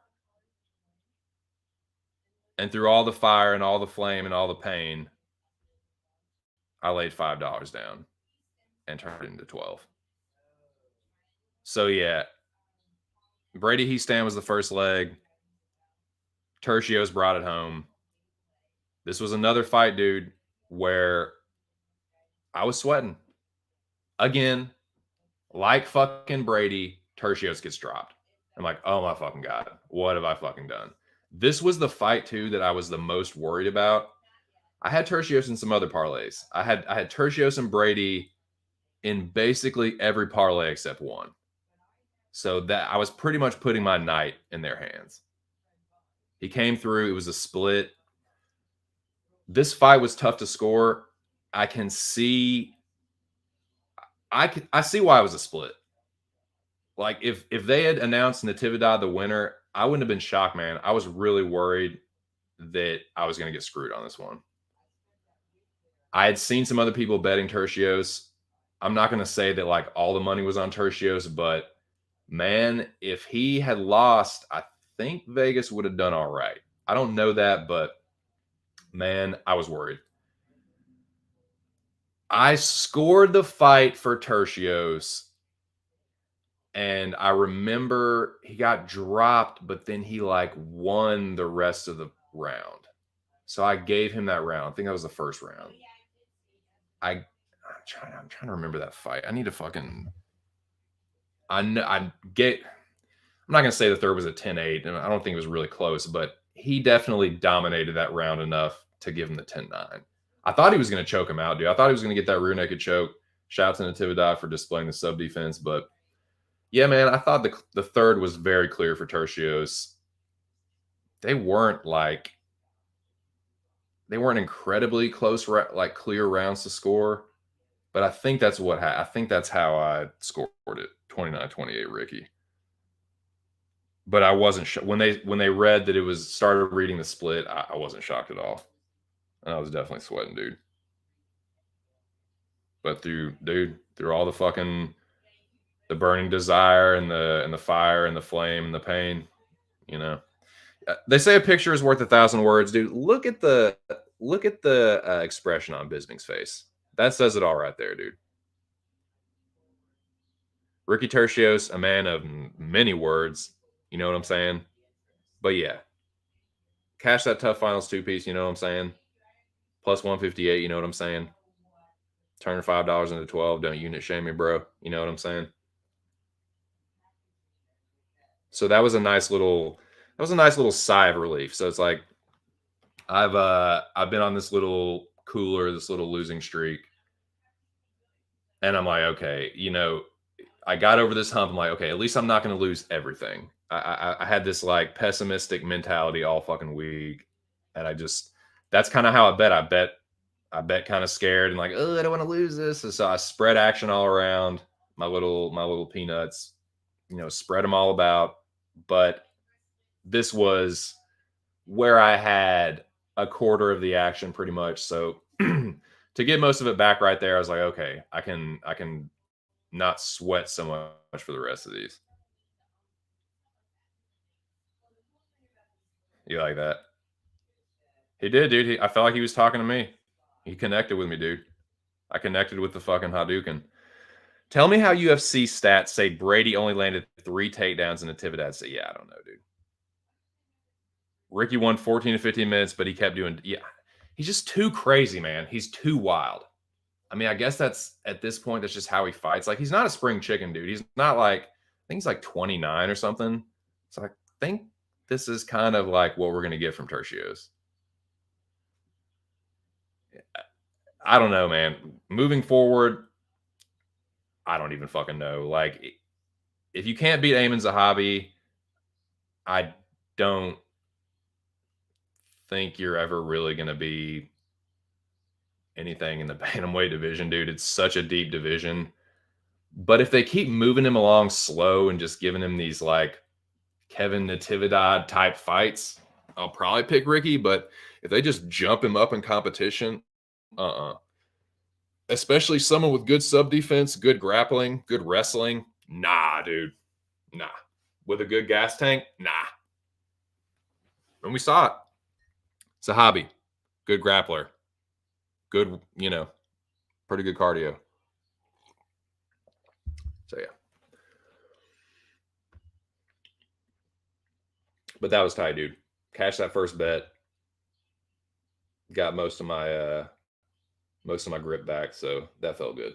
And through all the fire and all the flame and all the pain, I laid $5 down and turned it into 12. So yeah, Brady Heastan was the first leg. Tercios brought it home. This was another fight, dude, where I was sweating. Again, like fucking Brady, Tercios gets dropped. I'm like, oh my fucking God, what have I fucking done? This was the fight, too, that I was the most worried about. I had Tercios in some other parlays. I had Tercios and Brady in basically every parlay except one. So that I was pretty much putting my night in their hands. He came through. It was a split. This fight was tough to score. I can see. I see why it was a split. Like if they had announced Natividad the winner, I wouldn't have been shocked, man. I was really worried that I was going to get screwed on this one. I had seen some other people betting Tercios. I'm not going to say that like all the money was on Tercios, but man, if he had lost, I think Vegas would have done all right. I don't know that, but man, I was worried. I scored the fight for Tercios, and I remember he got dropped, but then he like won the rest of the round. So I gave him that round. I think that was the first round. I'm trying to remember that fight. I need to fucking I'm not gonna say the third was a 10-8, and I don't think it was really close, but he definitely dominated that round enough to give him the 10-9. I thought he was gonna choke him out, dude. I thought he was gonna get that rear naked choke. Shout out to Natividad for displaying the sub defense, but yeah, man, I thought the third was very clear for Tercios. They weren't like they weren't incredibly close, like clear rounds to score. But I think that's what I think that's how I scored it 29-28, Ricky. But I wasn't when they read that it was started reading the split. I wasn't shocked at all, and I was definitely sweating, dude. But through all the fucking the burning desire and the fire and the flame and the pain, you know. They say a picture is worth 1,000 words, dude. Look at the expression on Bisping's face. That says it all right there, dude. Ricky Tertios, a man of many words. You know what I'm saying? But yeah, cash that tough finals two piece. You know what I'm saying? Plus 158. You know what I'm saying? Turn your $5 into 12. Don't unit shame me, bro. You know what I'm saying? So that was a nice little sigh of relief. So it's like I've been on this little cooler, this little losing streak, and I'm like, okay, you know, I got over this hump. I'm like, okay, at least I'm not going to lose everything. I had this like pessimistic mentality all fucking week, and that's kind of how I bet. I bet kind of scared and like, oh, I don't want to lose this. And so I spread action all around my little peanuts, you know, spread them all about. But this was where I had a quarter of the action pretty much. So to get most of it back right there, I was like, okay, I can not sweat so much for the rest of these. You like that? He did, dude. I felt like he was talking to me. He connected with me, dude. I connected with the fucking Hadouken. Tell me how UFC stats say Brady only landed 3 takedowns and Natividad said, yeah, I don't know, dude. Ricky won 14 to 15 minutes, but he kept doing, yeah. He's just too crazy, man. He's too wild. I mean, I guess that's at this point, that's just how he fights. Like, he's not a spring chicken, dude. He's not like, I think he's like 29 or something. So I think this is kind of like what we're going to get from Tertios. I don't know, man. Moving forward, I don't even fucking know. Like, if you can't beat Ayman Zahabi, I don't think you're ever really going to be anything in the bantamweight division, dude. It's such a deep division. But if they keep moving him along slow and just giving him these like Kevin Natividad type fights, I'll probably pick Ricky. But if they just jump him up in competition, especially someone with good sub defense, good grappling, good wrestling, nah, dude, nah. With a good gas tank, nah. And we saw it. Sahabi, good grappler, good, you know, pretty good cardio. So yeah. But that was tight, dude. Cashed that first bet. Got most of my grip back, so that felt good.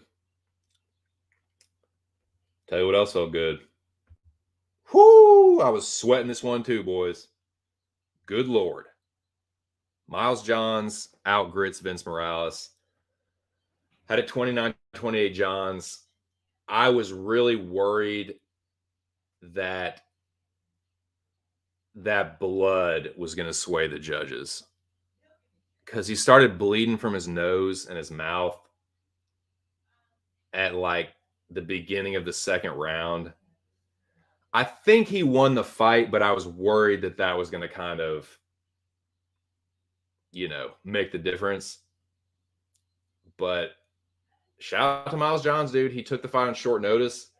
Tell you what else felt good. Whoo! I was sweating this one too, boys. Good Lord. Miles Johns outgrits Vince Morales. Had it 29-28 Johns. I was really worried that blood was going to sway the judges because he started bleeding from his nose and his mouth at like the beginning of the second round. I think he won the fight, but I was worried that was going to kind of, you know, make the difference. But shout out to Miles Johns, dude. He took the fight on short notice.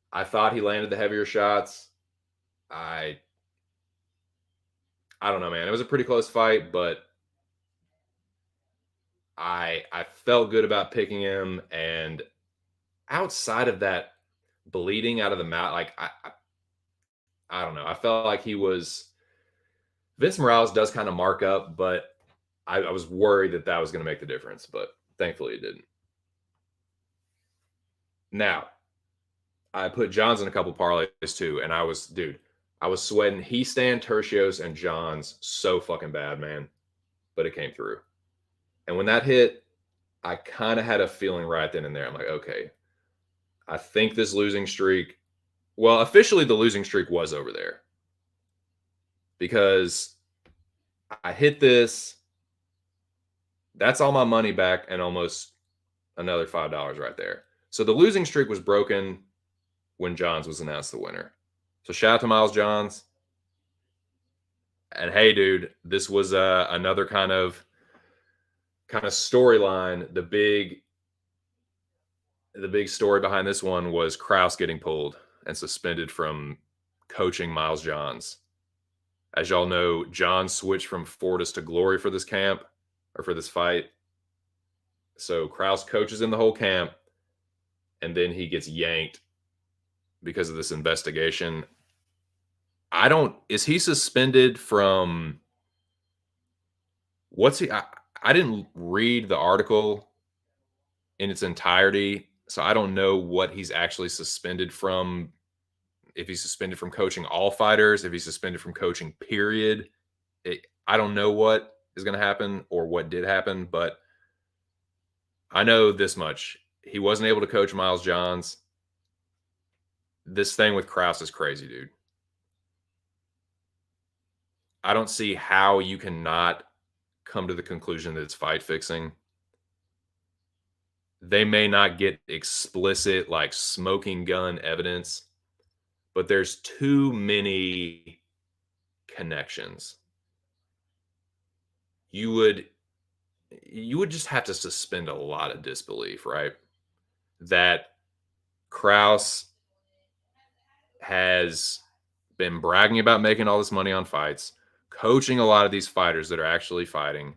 I thought he landed the heavier shots. I don't know, man. It was a pretty close fight, but I felt good about picking him. And outside of that bleeding out of the mouth, like I don't know. I felt like he was Vince Morales does kind of mark up, but I was worried that was going to make the difference, but thankfully it didn't. Now, I put Johns in a couple parlays too, and I was sweating Hiestand, Tertios, and Johns so fucking bad, man. But it came through. And when that hit, I kind of had a feeling right then and there. I'm like, okay, I think this losing streak, well, officially the losing streak was over there. Because I hit this, That's all my money back and almost another $5 right there. So the losing streak was broken when Johns was announced the winner. So shout out to Miles Johns. And hey, dude, this was another kind of storyline. The big story behind this one was Krause getting pulled and suspended from coaching Miles Johns. As y'all know, John switched from Fortis to Glory for this camp or for this fight. So Krause coaches in the whole camp, and then he gets yanked because of this investigation. Is he suspended from what's he? I didn't read the article in its entirety, so I don't know what he's actually suspended from. If he's suspended from coaching all fighters, if he's suspended from coaching, period. I don't know what is going to happen or what did happen, but I know this much. He wasn't able to coach Miles Johns. This thing with Krause is crazy, dude. I don't see how you cannot come to the conclusion that it's fight fixing. They may not get explicit, like smoking gun evidence, but there's too many connections. You would just have to suspend a lot of disbelief, right? That Krause has been bragging about making all this money on fights, coaching a lot of these fighters that are actually fighting,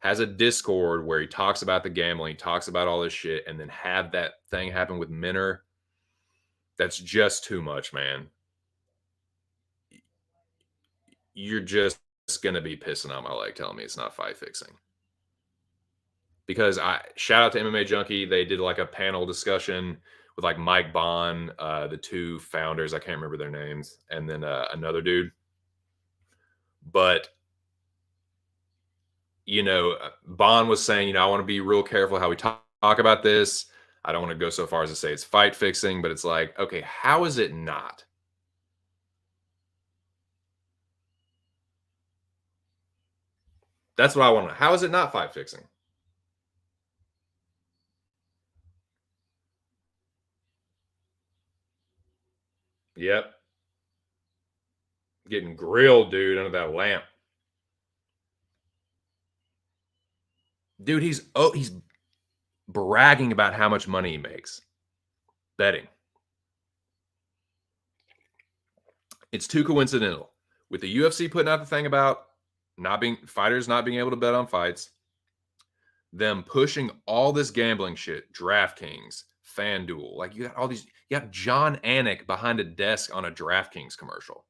has a Discord where he talks about the gambling, he talks about all this shit, and then have that thing happen with Minner. That's just too much, man. You're just going to be pissing on my leg telling me it's not fight fixing. Because I shout out to MMA Junkie. They did like a panel discussion with like Mike Bond, the two founders. I can't remember their names. And then another dude. But, Bond was saying, I want to be real careful how we talk about this. I don't want to go so far as to say it's fight fixing, but it's like, okay, how is it not? That's what I want to know. How is it not fight fixing? Yep. Getting grilled, dude, under that lamp. Dude, he's bragging about how much money he makes betting. It's too coincidental. With the UFC putting out the thing about fighters not being able to bet on fights, them pushing all this gambling shit, DraftKings, FanDuel, like you got all these, you have John Anik behind a desk on a DraftKings commercial.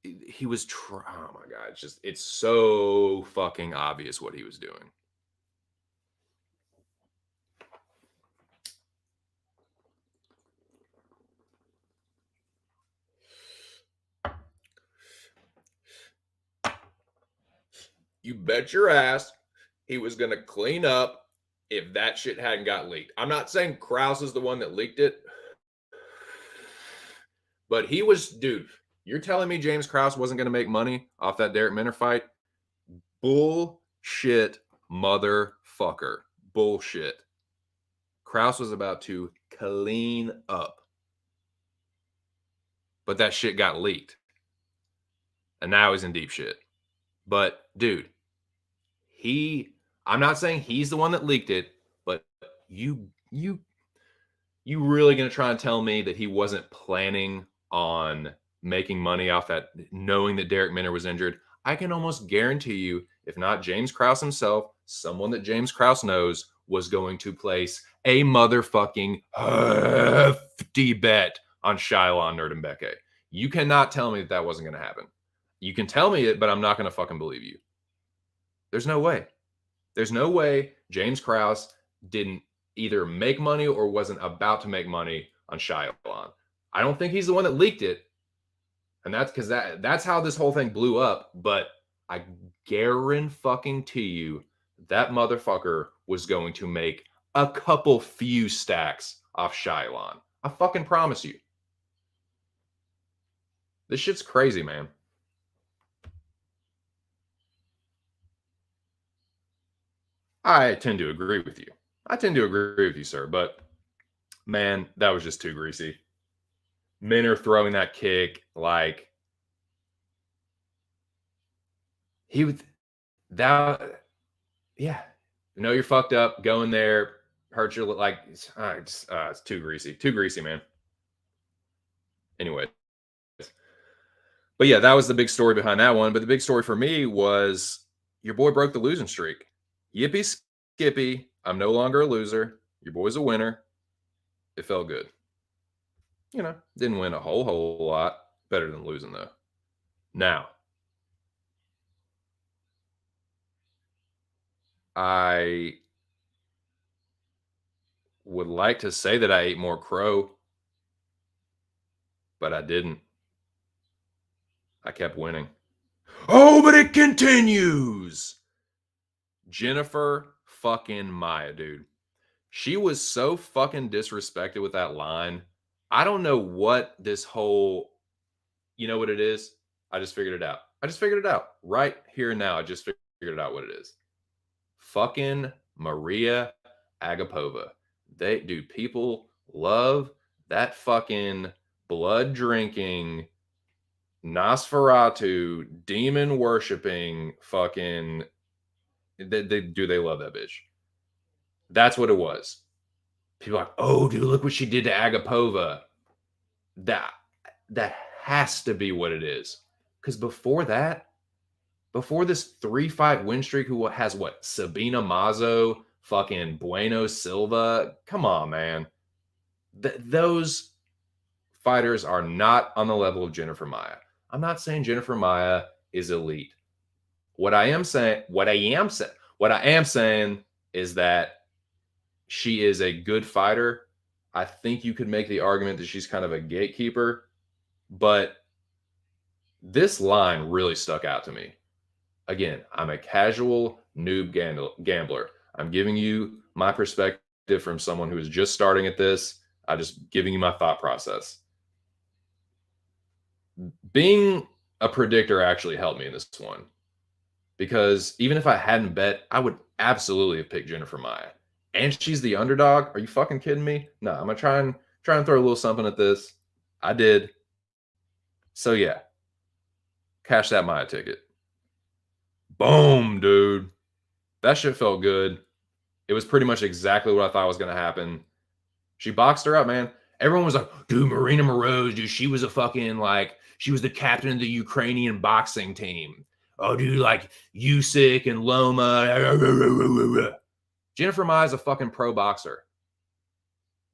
He was oh my god, it's so fucking obvious what he was doing. You bet your ass he was going to clean up if that shit hadn't got leaked. I'm not saying Krause is the one that leaked it, but he was, dude, you're telling me James Krause wasn't going to make money off that Derek Minner fight? Bullshit, motherfucker. Bullshit. Krause was about to clean up. But that shit got leaked. And now he's in deep shit. But, dude, I'm not saying he's the one that leaked it, but you really going to try and tell me that he wasn't planning on making money off that, knowing that Derek Minner was injured? I can almost guarantee you, if not James Krause himself, someone that James Krause knows was going to place a motherfucking hefty bet on Shylon Nerdembeke. You cannot tell me that wasn't going to happen. You can tell me it, but I'm not going to fucking believe you. There's no way. There's no way James Krause didn't either make money or wasn't about to make money on Shylon. I don't think he's the one that leaked it. And that's because that's how this whole thing blew up. But I guarantee you that motherfucker was going to make a couple few stacks off Shylon. I fucking promise you. This shit's crazy, man. I tend to agree with you. I tend to agree with you, sir. But man, that was just too greasy. Minner throwing that kick, like he would that. Yeah, you know you're fucked up. Going there hurt your like. It's too greasy, man. Anyway, but yeah, that was the big story behind that one. But the big story for me was your boy broke the losing streak. Yippee skippy! I'm no longer a loser. Your boy's a winner. It felt good. Didn't win a whole lot. Better than losing though. Now, I would like to say that I ate more crow, but I didn't. I kept winning. Oh, but it continues. Jennifer fucking Maya, dude. She was so fucking disrespected with that line. I don't know what this whole, you know what it is? I just figured it out. I just figured it out right here and now. I just figured out what it is. Fucking Maria Agapova. Dude, people love that fucking blood drinking, Nosferatu, demon worshiping fucking. They love that bitch. That's what it was. People are like, oh, dude, look what she did to Agapova. That that has to be what it is. Because before that, before this 3-fight win streak, who has what? Sabina Mazo, fucking Bueno Silva. Come on, man. Those fighters are not on the level of Jennifer Maia. I'm not saying Jennifer Maia is elite. What I am saying is that she is a good fighter. I think you could make the argument that she's kind of a gatekeeper, but this line really stuck out to me. Again, I'm a casual noob gambler. I'm giving you my perspective from someone who is just starting at this. I'm just giving you my thought process. Being a predictor actually helped me in this one because even if I hadn't bet, I would absolutely have picked Jennifer Maia. And she's the underdog. Are you fucking kidding me? No, I'm gonna try and throw a little something at this. I did. So yeah, cash that Maya ticket. Boom, dude. That shit felt good. It was pretty much exactly what I thought was gonna happen. She boxed her up, man. Everyone was like, dude, Marina Moroz, dude, she was a fucking like, she was the captain of the Ukrainian boxing team. Oh, dude, like Usyk and Loma. Jennifer Maia is a fucking pro boxer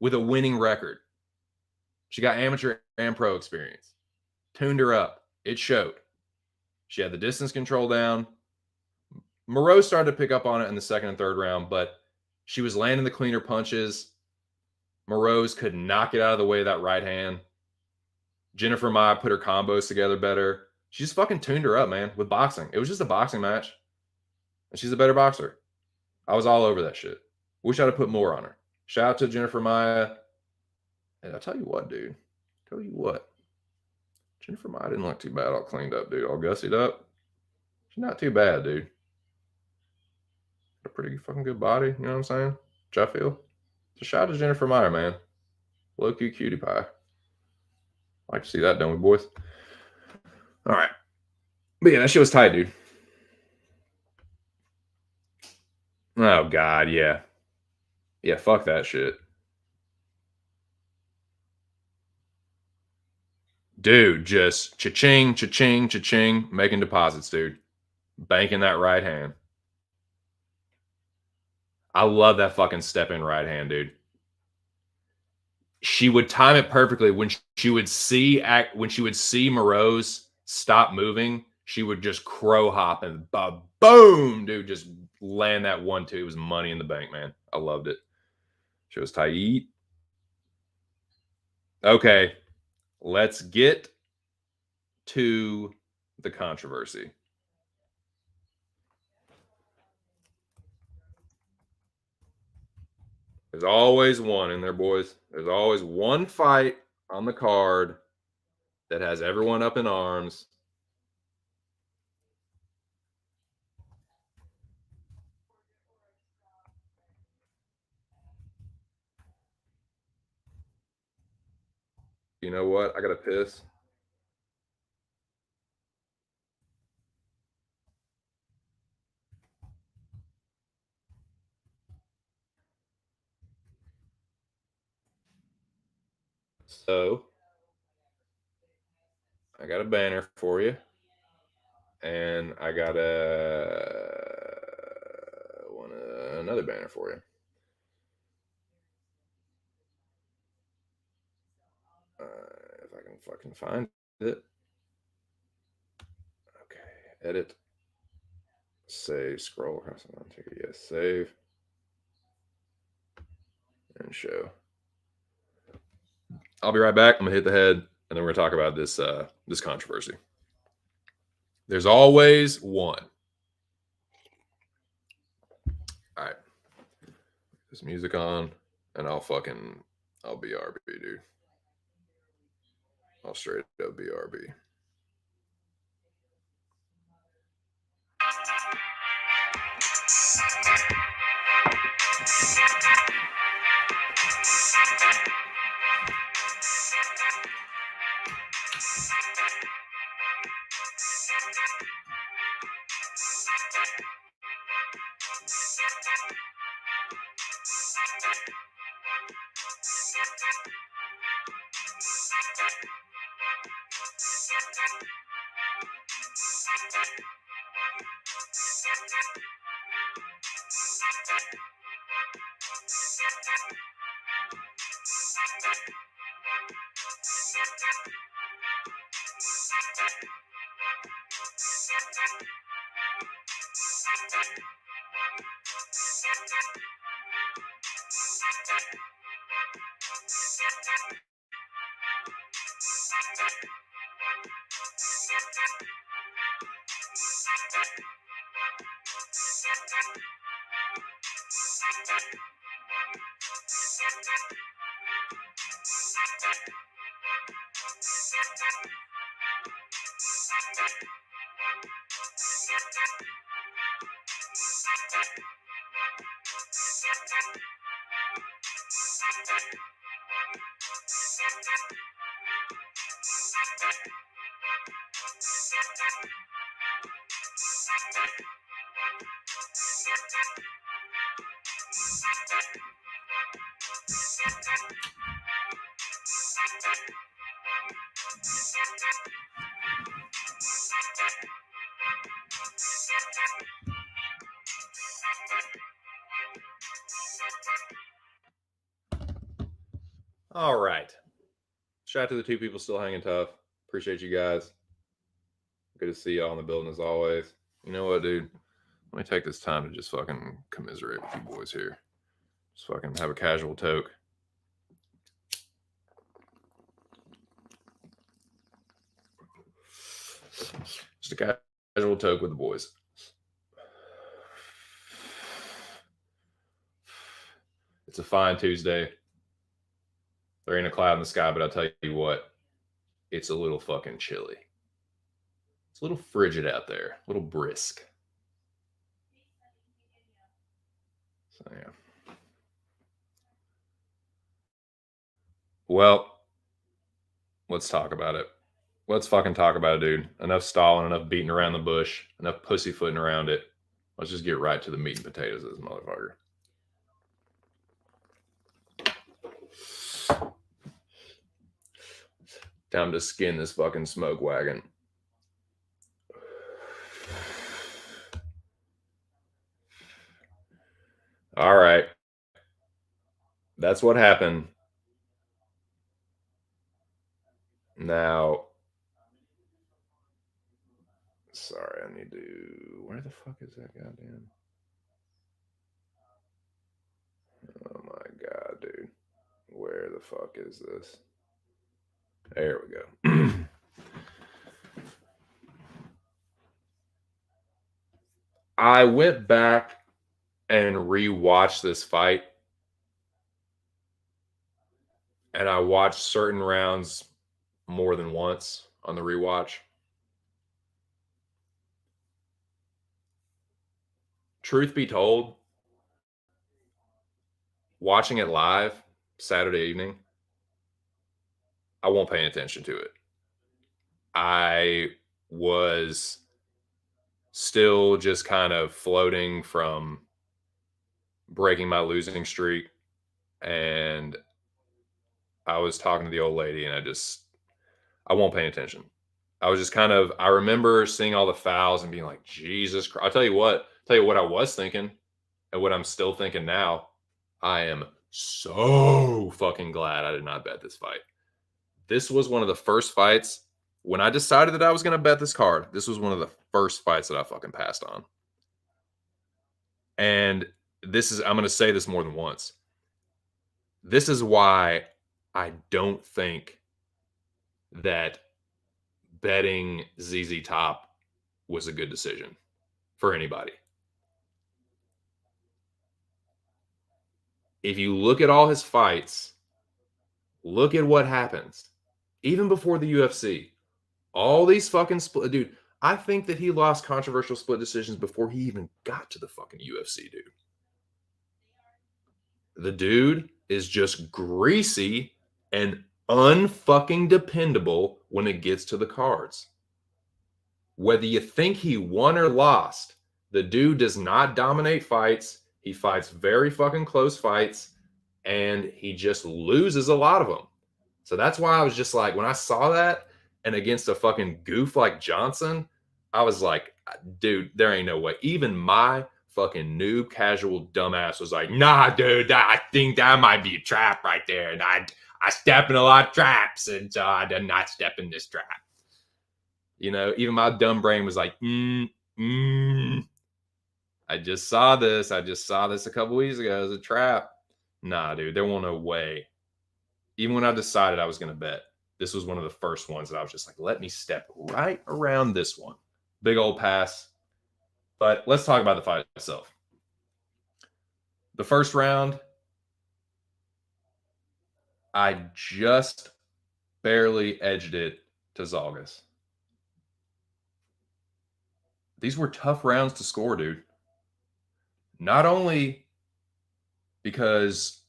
with a winning record. She got amateur and pro experience. Tuned her up. It showed. She had the distance control down. Moreau started to pick up on it in the second and third round, but she was landing the cleaner punches. Moreau's could knock it out of the way of that right hand. Jennifer Maia put her combos together better. She just fucking tuned her up, man, with boxing. It was just a boxing match. And she's a better boxer. I was all over that shit. Wish I'd have put more on her. Shout out to Jennifer Maia. And I'll tell you what, dude. Tell you what. Jennifer Maia didn't look too bad all cleaned up, dude. All gussied up. She's not too bad, dude. A pretty fucking good body, you know what I'm saying? Which I feel. So shout out to Jennifer Maia, man. Low key cutie pie. I like to see that done with boys. All right. But yeah, that shit was tight, dude. Oh, God, yeah. Yeah, fuck that shit. Dude, just cha-ching, cha-ching, cha-ching, making deposits, dude. Banking that right hand. I love that fucking step in right hand, dude. She would time it perfectly when she would see Moreau's stop moving. She would just crow hop and boom, dude, just land that 1-2. It was money in the bank, man. I loved it. She was tight. Okay, let's get to the controversy. There's always one in there, boys. There's always one fight on the card that has everyone up in arms. You know what? I gotta piss. So I got a banner for you, and I got another banner for you. If I can fucking find it. Okay, edit, save, scroll across the ticket. Yes, save and show. I'll be right back. I'm gonna hit the head, and then we're gonna talk about this controversy. There's always one. All right, this music on, and I'll BRB, dude. I'll straight up BRB. All right. Shout out to the two people still hanging tough. Appreciate you guys. Good to see y'all in the building as always. You know what, dude? Let me take this time to just fucking commiserate with you boys here. Just fucking have a casual toke. Just a casual toke with the boys. It's a fine Tuesday. There ain't a cloud in the sky, but I'll tell you what, it's a little fucking chilly. It's a little frigid out there, a little brisk. So, yeah. Well, let's talk about it. Let's fucking talk about it, dude. Enough stalling, enough beating around the bush, enough pussyfooting around it. Let's just get right to the meat and potatoes of this motherfucker. Time to skin this fucking smoke wagon. All right. That's what happened. Now, sorry, I need to. Where the fuck is that goddamn? Oh my god, dude. Where the fuck is this? There we go. I went back and rewatched this fight, and I watched certain rounds more than once on the rewatch. Truth be told, watching it live Saturday evening, I won't pay attention to it. I was still just kind of floating from breaking my losing streak, and I was talking to the old lady, and I won't pay attention. I was just kind of I remember seeing all the fouls and being like, Jesus Christ. Tell you what I was thinking and what I'm still thinking now. I am so fucking glad I did not bet this fight. This was one of the first fights when I decided that I was going to bet this card. This was one of the first fights that I fucking passed on. And I'm going to say this more than once. This is why I don't think that betting ZZ Top was a good decision for anybody. If you look at all his fights, look at what happens. Even before the UFC, all these fucking split, dude. I think that he lost controversial split decisions before he even got to the fucking UFC, dude. The dude is just greasy and unfucking dependable when it gets to the cards. Whether you think he won or lost, the dude does not dominate fights. He fights very fucking close fights, and he just loses a lot of them. So that's why I was just like, when I saw that and against a fucking goof like Johnson, I was like, dude, there ain't no way. Even my fucking noob casual dumbass was like, nah, dude, I think that might be a trap right there. And I step in a lot of traps, and so I did not step in this trap. You know, even my dumb brain was like, I just saw this. I just saw this a couple weeks ago as a trap. Nah, dude, there won't no way. Even when I decided I was going to bet, this was one of the first ones that I was just like, let me step right around this one. Big old pass. But let's talk about the fight itself. The first round, I just barely edged it to Zalgas. These were tough rounds to score, dude. Not only because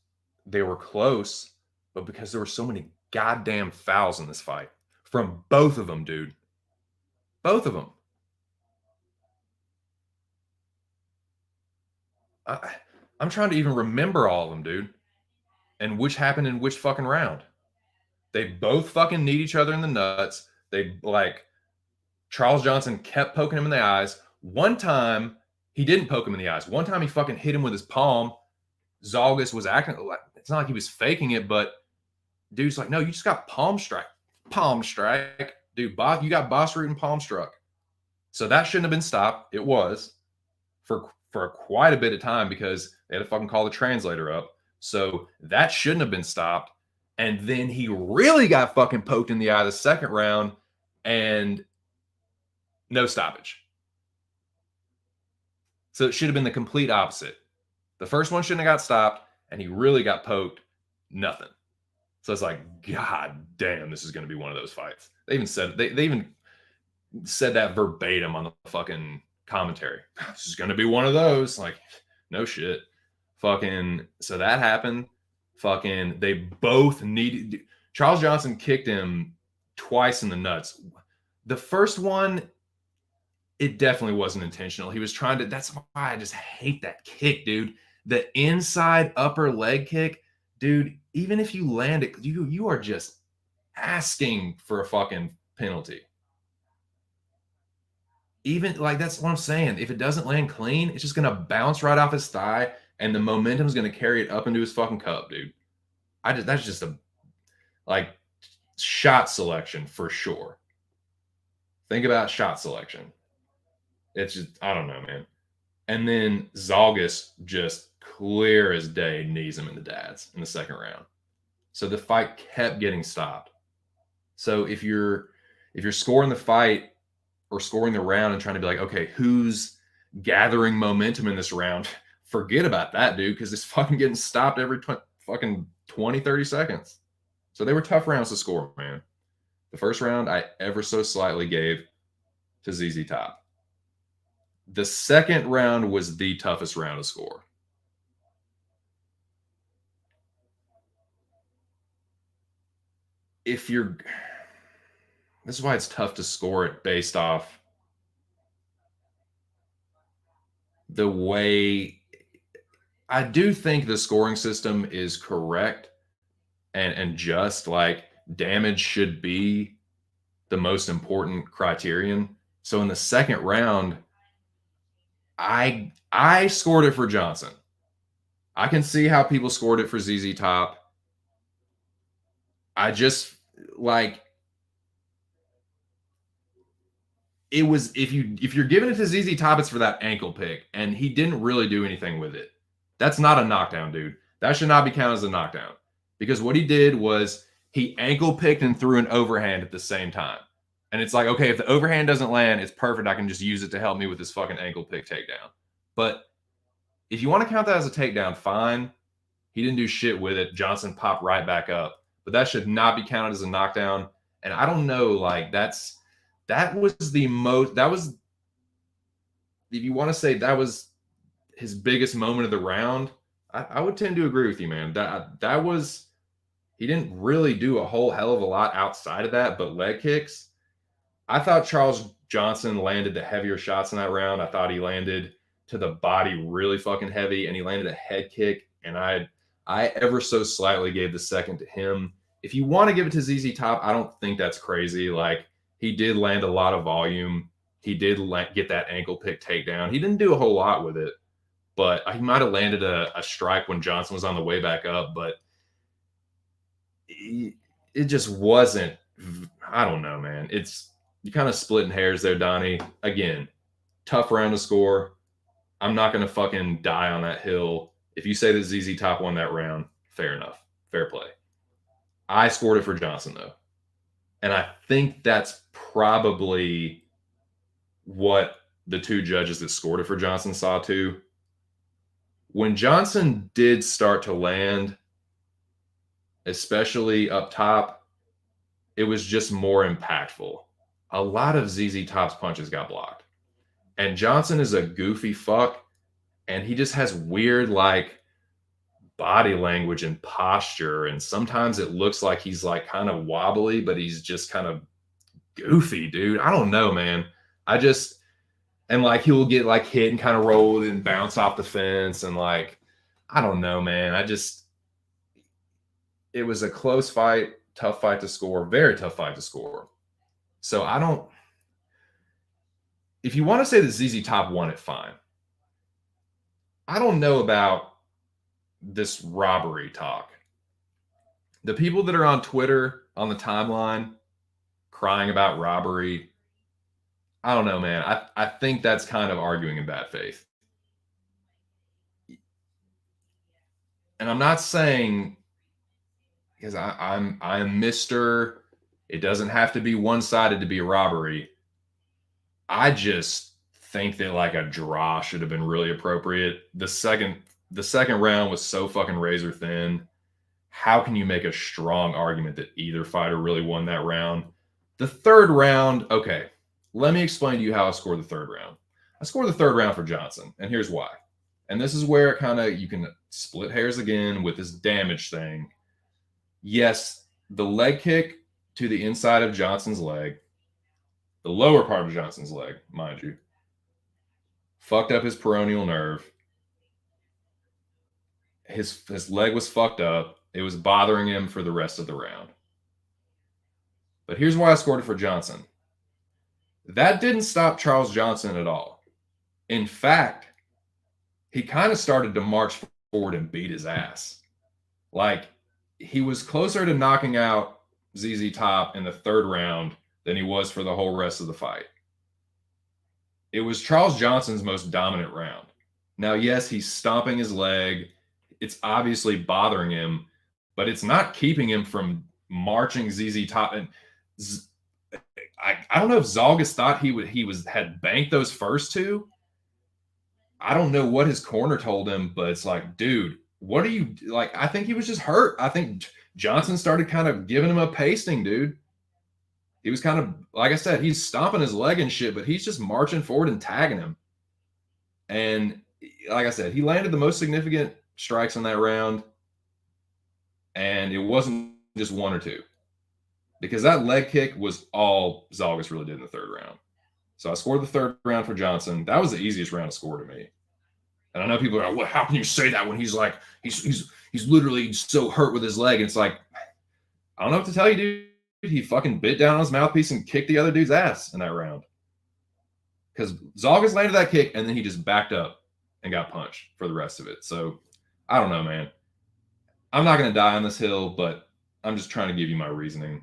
they were close, but because there were so many goddamn fouls in this fight from both of them, dude. Both of them. I'm trying to even remember all of them, dude, and which happened in which fucking round. They both fucking need each other in the nuts. They like Charles Johnson kept poking him in the eyes. One time he didn't poke him in the eyes. One time he fucking hit him with his palm. Zalgas was acting like it's not like he was faking it, but dude's like, no, you just got palm strike. Palm strike. Dude, you got boss root and palm struck. So that shouldn't have been stopped. It was for quite a bit of time because they had to fucking call the translator up. So that shouldn't have been stopped. And then he really got fucking poked in the eye the second round and no stoppage. So it should have been the complete opposite. The first one shouldn't have got stopped, and he really got poked. Nothing. So it's like, God damn, this is going to be one of those fights. They even said that verbatim on the fucking commentary. This is going to be one of those. Like, no shit. Fucking. So that happened. Fucking. They both needed. Charles Johnson kicked him twice in the nuts. The first one, it definitely wasn't intentional. He was trying to. That's why I just hate that kick, dude. The inside upper leg kick, dude. Even if you land it, you are just asking for a fucking penalty. Even like that's what I'm saying. If it doesn't land clean, it's just gonna bounce right off his thigh, and the momentum is gonna carry it up into his fucking cup, dude. That's just a like shot selection for sure. Think about shot selection. It's just I don't know, man. And then Zalgas just clear as day knees him in the dads in the second round. So the fight kept getting stopped. So if you're scoring the fight or scoring the round and trying to be like, okay, who's gathering momentum in this round? Forget about that, dude, because it's fucking getting stopped every fucking 20, 30 seconds. So they were tough rounds to score, man. The first round I ever so slightly gave to ZZ Top. The second round was the toughest round to score. if you're, this is why it's tough to score it based off the way. I do think the scoring system is correct and just like damage should be the most important criterion. So in the second round, I scored it for Johnson. I can see how people scored it for ZZ Top. I just like it was if you're giving it to ZZ Top, it's for that ankle pick, and he didn't really do anything with it. That's not a knockdown, dude. That should not be counted as a knockdown because what he did was he ankle picked and threw an overhand at the same time. And it's like, okay, if the overhand doesn't land, it's perfect. I can just use it to help me with this fucking ankle pick takedown. But if you want to count that as a takedown, fine. He didn't do shit with it. Johnson popped right back up. But that should not be counted as a knockdown. And I don't know, like that was the most, that was, if you want to say that was his biggest moment of the round, I would tend to agree with you, man. That was, he didn't really do a whole hell of a lot outside of that, but leg kicks. I thought Charles Johnson landed the heavier shots in that round. I thought he landed to the body really fucking heavy, and he landed a head kick. And I ever so slightly gave the second to him. If you want to give it to ZZ Top, I don't think that's crazy. Like, he did land a lot of volume. He did get that ankle pick takedown. He didn't do a whole lot with it, but he might have landed a strike when Johnson was on the way back up. But it just wasn't. I don't know, man. You kind of splitting hairs there, Donnie. Again, tough round to score. I'm not going to fucking die on that hill. If you say that ZZ Top won that round, fair enough. Fair play. I scored it for Johnson, though. And I think that's probably what the two judges that scored it for Johnson saw too. When Johnson did start to land, especially up top, it was just more impactful. A lot of ZZ Top's punches got blocked. And Johnson is a goofy fuck, and he just has weird, like, body language and posture. And sometimes it looks like he's, like, kind of wobbly, but he's just kind of goofy, dude. I don't know, man. And, like, he will get, like, hit and kind of roll and bounce off the fence. And, like, I don't know, man. It was a close fight, tough fight to score, very tough fight to score. So if you want to say that ZZ Top won it, fine. I don't know about this robbery talk. The people that are on Twitter, on the timeline, crying about robbery, I don't know, man. I think that's kind of arguing in bad faith. And I'm not saying, because I'm Mr. It doesn't have to be one-sided to be a robbery. I just think that like a draw should have been really appropriate. The second round was so fucking razor thin. How can you make a strong argument that either fighter really won that round? The third round, okay, let me explain to you how I scored the third round. I scored the third round for Johnson, and here's why. And this is where you can split hairs again with this damage thing. Yes, the leg kick to the inside of Johnson's leg, the lower part of Johnson's leg, mind you, fucked up his peroneal nerve. His leg was fucked up. It was bothering him for the rest of the round. But here's why I scored it for Johnson. That didn't stop Charles Johnson at all. In fact, he kind of started to march forward and beat his ass. Like, he was closer to knocking out ZZ Top in the third round than he was for the whole rest of the fight. It was Charles Johnson's most dominant round. Now, yes, he's stomping his leg. It's obviously bothering him, but it's not keeping him from marching ZZ Top. And I don't know if Zalgas thought he had banked those first two. I don't know what his corner told him, but it's like, dude, what are you like? I think he was just hurt. I think Johnson started kind of giving him a pasting, dude. He was kind of, like I said, he's stomping his leg and shit, but he's just marching forward and tagging him. And like I said, he landed the most significant strikes in that round. And it wasn't just one or two. because that leg kick was all Zalgas really did in the third round. So I scored the third round for Johnson. That was the easiest round to score to me. And I know people are like, well, how can you say that when he's like, he's literally so hurt with his leg? And it's like, I don't know what to tell you, dude. He fucking bit down on his mouthpiece and kicked the other dude's ass in that round. Because Zalgas landed that kick and then he just backed up and got punched for the rest of it. So I don't know, man. I'm not going to die on this hill, but I'm just trying to give you my reasoning.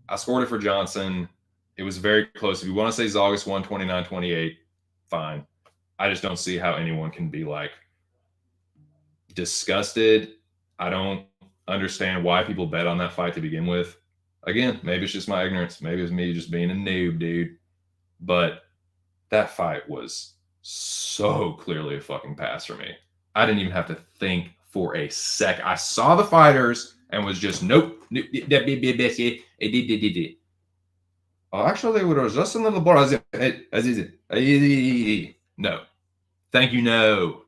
I scored it for Johnson. It was very close. If you want to say Zalgas won 29-28, fine. I just don't see how anyone can be like disgusted. I don't understand why people bet on that fight to begin with. Again, maybe it's just my ignorance. Maybe it's me just being a noob, dude. But that fight was so clearly a fucking pass for me. I didn't even have to think for a sec. I saw the fighters and was just, nope. Oh, actually, we were just a little more. No. Thank you, no.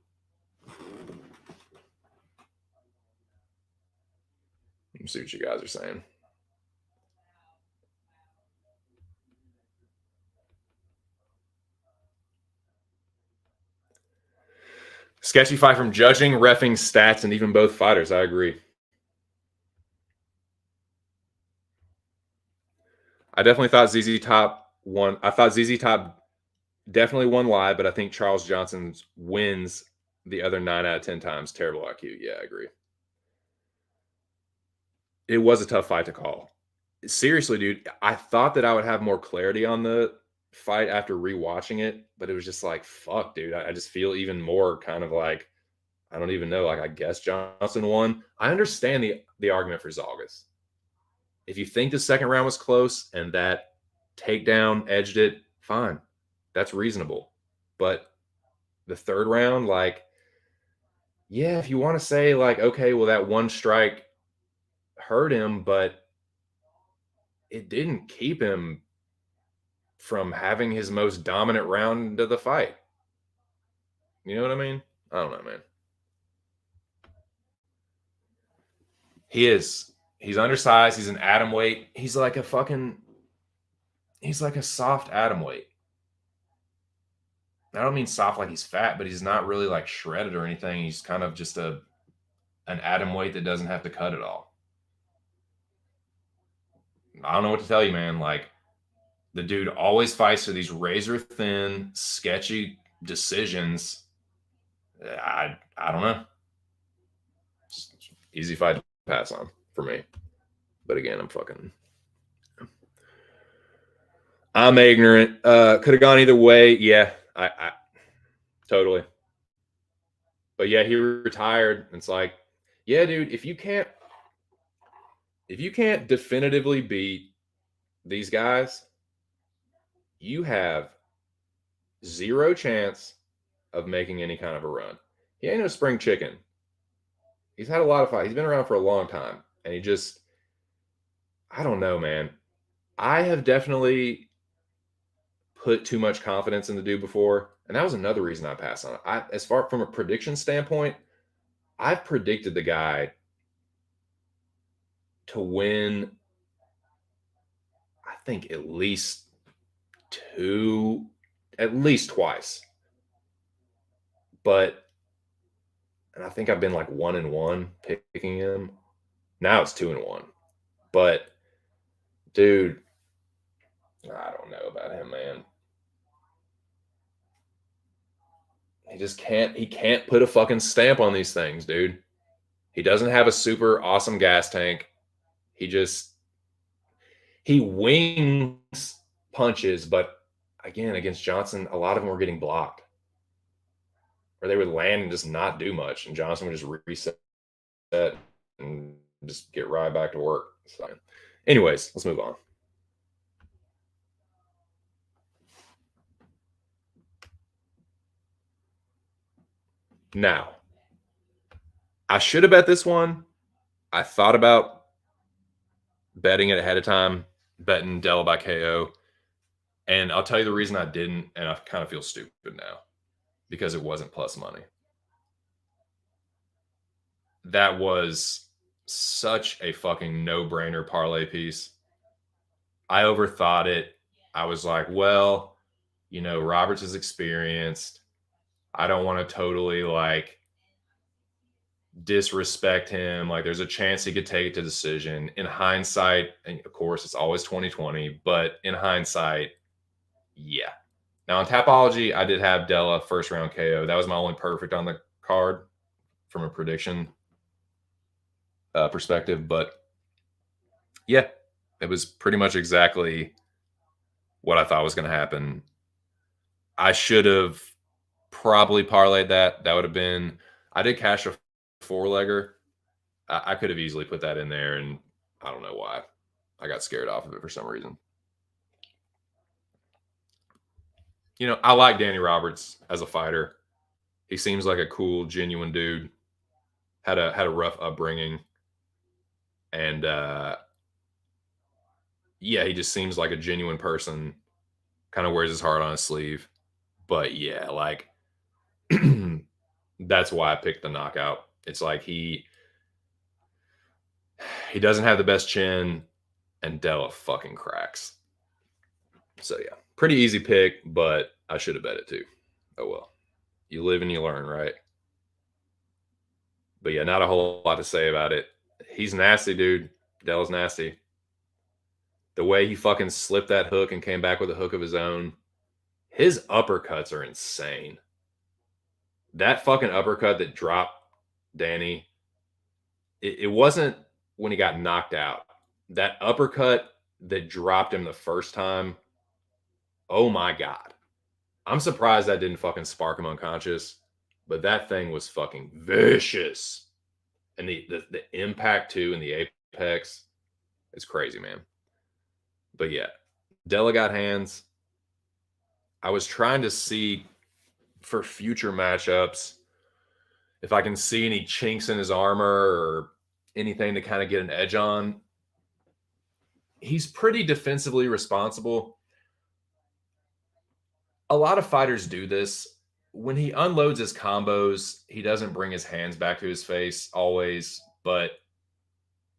Let me see what you guys are saying. Sketchy fight from judging, reffing, stats, and even both fighters. I agree. I definitely thought ZZ Top won. I thought ZZ Top definitely won live, but I think Charles Johnson wins the other 9 out of 10 times. Terrible IQ. Yeah, I agree. It was a tough fight to call. Seriously, dude, I thought that I would have more clarity on the fight after rewatching it, but it was just like, fuck, dude. I just feel even more kind of like, I don't even know. Like, I guess Johnson won. I understand the argument for Zalgas. If you think the second round was close and that takedown edged it, fine. That's reasonable. But the third round, like, yeah, if you want to say, like, okay, well, that one strike hurt him, but it didn't keep him from having his most dominant round of the fight. You know what I mean? I don't know, man. He is. He's undersized. He's an atom weight. He's like a soft atom weight. I don't mean soft like he's fat, but he's not really like shredded or anything. He's kind of just an atom weight that doesn't have to cut at all. I don't know what to tell you, man. Like, the dude always fights for these razor thin, sketchy decisions. I don't know. It's easy fight to pass on for me. But again, I'm ignorant. Could have gone either way. Yeah, I totally. But yeah, he retired. It's like, yeah, dude, if you can't definitively beat these guys, you have zero chance of making any kind of a run. He ain't no spring chicken. He's had a lot of fights. He's been around for a long time. And he just, I don't know, man. I have definitely put too much confidence in the dude before. And that was another reason I passed on it. As far from a prediction standpoint, I've predicted the guy to win, I think at least twice. But, and I think I've been like 1-1 picking him. Now it's 2-1. But, dude, I don't know about him, man. He can't put a fucking stamp on these things, dude. He doesn't have a super awesome gas tank. He wings punches, but again, against Johnson, a lot of them were getting blocked. Or they would land and just not do much, and Johnson would just reset and just get right back to work. So, anyways, let's move on. Now, I should have bet this one. I thought about betting it ahead of time, betting Della by KO. And I'll tell you the reason I didn't, and I kind of feel stupid now, because it wasn't plus money. That was such a fucking no-brainer parlay piece. I overthought it. I was like, well, Roberts is experienced. I don't want to totally like disrespect him. Like, there's a chance he could take it to decision. In hindsight, and of course, it's always 2020, but in hindsight, yeah. Now, on Tapology, I did have Della first round KO. That was my only perfect on the card from a prediction perspective. But yeah, it was pretty much exactly what I thought was going to happen. I should have probably parlayed that. That would have been, I did cash a four legger. I could have easily put that in there, and I don't know why. I got scared off of it for some reason. I like Danny Roberts as a fighter. He seems like a cool, genuine dude. Had a rough upbringing, and yeah, he just seems like a genuine person. Kind of wears his heart on his sleeve. But yeah, like that's why I picked the knockout. It's like he doesn't have the best chin, and Della fucking cracks. So yeah, pretty easy pick, but I should have bet it too. Oh well, you live and you learn, right? But yeah, not a whole lot to say about it. He's nasty, dude. Della's nasty. The way he fucking slipped that hook and came back with a hook of his own. His uppercuts are insane. That fucking uppercut that dropped Danny, it wasn't when he got knocked out. That uppercut that dropped him the first time, oh my God. I'm surprised that didn't fucking spark him unconscious, but that thing was fucking vicious. And the impact too in the apex is crazy, man. But yeah, Della got hands. I was trying to see for future matchups if I can see any chinks in his armor or anything to kind of get an edge on. He's pretty defensively responsible. A lot of fighters do this. When he unloads his combos, he doesn't bring his hands back to his face always, but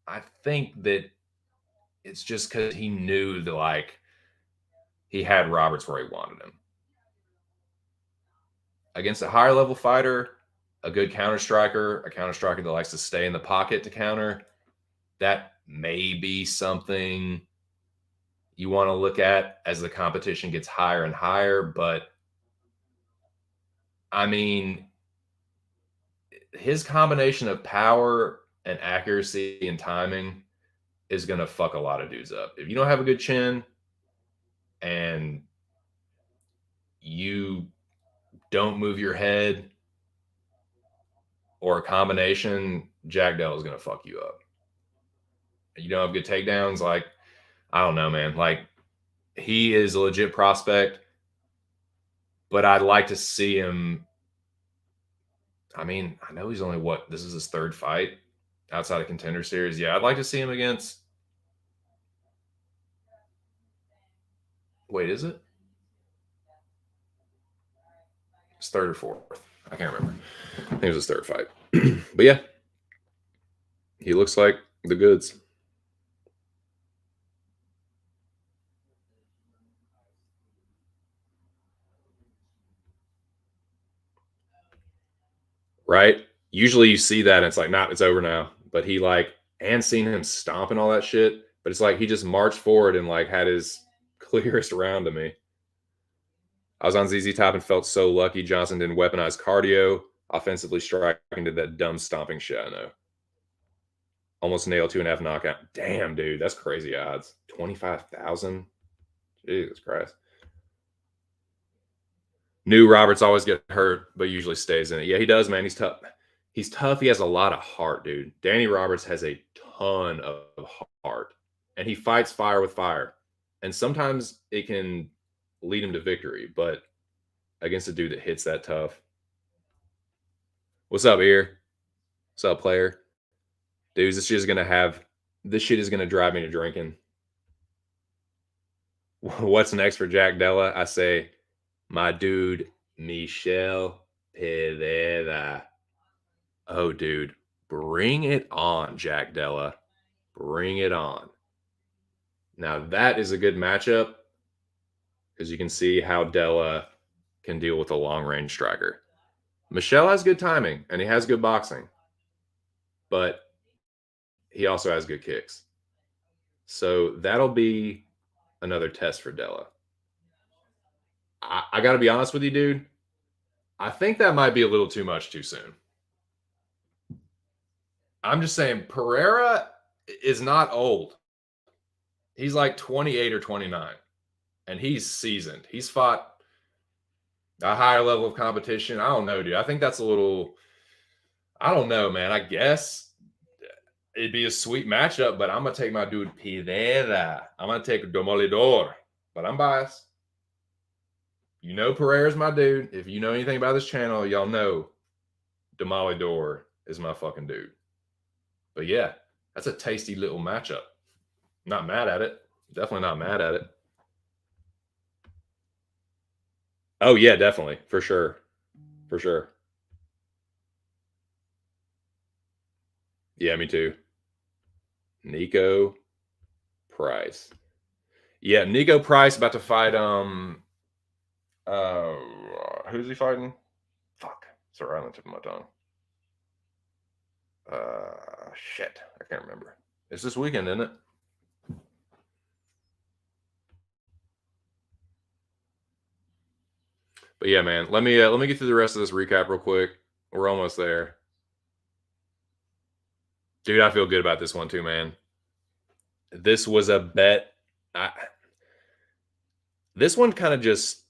I think that it's just because he knew that like he had Roberts where he wanted him. Against a higher level fighter, a good counter striker, a counter striker that likes to stay in the pocket to counter, that may be something you want to look at as the competition gets higher and higher. But I mean, his combination of power and accuracy and timing is going to fuck a lot of dudes up. If you don't have a good chin and you don't move your head or a combination, Jack Dell is going to fuck you up. You don't have good takedowns. Like, I don't know, man. Like, he is a legit prospect, but I'd like to see him. I mean, I know he's only this is his third fight outside of Contender Series. Yeah, I'd like to see him against. Wait, is it? It's third or fourth. I can't remember. I think it was his third fight. But yeah, he looks like the goods. Right? Usually you see that and it's like, nah, it's over now. But he like, and seeing him stomp and all that shit. But it's like he just marched forward and like had his clearest round to me. I was on ZZ Top and felt so lucky Johnson didn't weaponize cardio. Offensively striking did that dumb stomping shit. I know. Almost nailed 2.5 knockout. Damn, dude, that's crazy odds. 25,000. Jesus Christ. New Roberts always get hurt, but usually stays in it. Yeah, he does, man. He's tough. He's tough. He has a lot of heart, dude. Danny Roberts has a ton of heart, and he fights fire with fire. And sometimes it can lead him to victory, but against a dude that hits that tough. What's up, ear? What's up, player? Dudes, this shit is gonna drive me to drinking. What's next for Jack Della? I say, my dude, Michel Pereira. Oh, dude, bring it on, Jack Della. Bring it on. Now that is a good matchup because you can see how Della can deal with a long range striker. Michelle has good timing and he has good boxing, but he also has good kicks. So that'll be another test for Della. I got to be honest with you, dude. I think that might be a little too much too soon. I'm just saying, Pereira is not old. He's like 28 or 29, and he's seasoned. He's fought a higher level of competition. I don't know, dude. I think that's a little. I don't know, man. I guess it'd be a sweet matchup, but I'm gonna take my dude Pereira. I'm gonna take Demolidor, but I'm biased. You know Pereira's my dude. If you know anything about this channel, y'all know Demolidor is my fucking dude. But yeah, that's a tasty little matchup. Not mad at it. Definitely not mad at it. Oh yeah, definitely. For sure. For sure. Yeah, me too. Nico Price. Yeah, Nico Price about to fight uh who's he fighting? Fuck. Sorry, on the tip of my tongue. Shit. I can't remember. It's this weekend, isn't it? But yeah, man, let me get through the rest of this recap real quick. We're almost there. Dude, I feel good about this one too, man. This was a bet. This one kind of just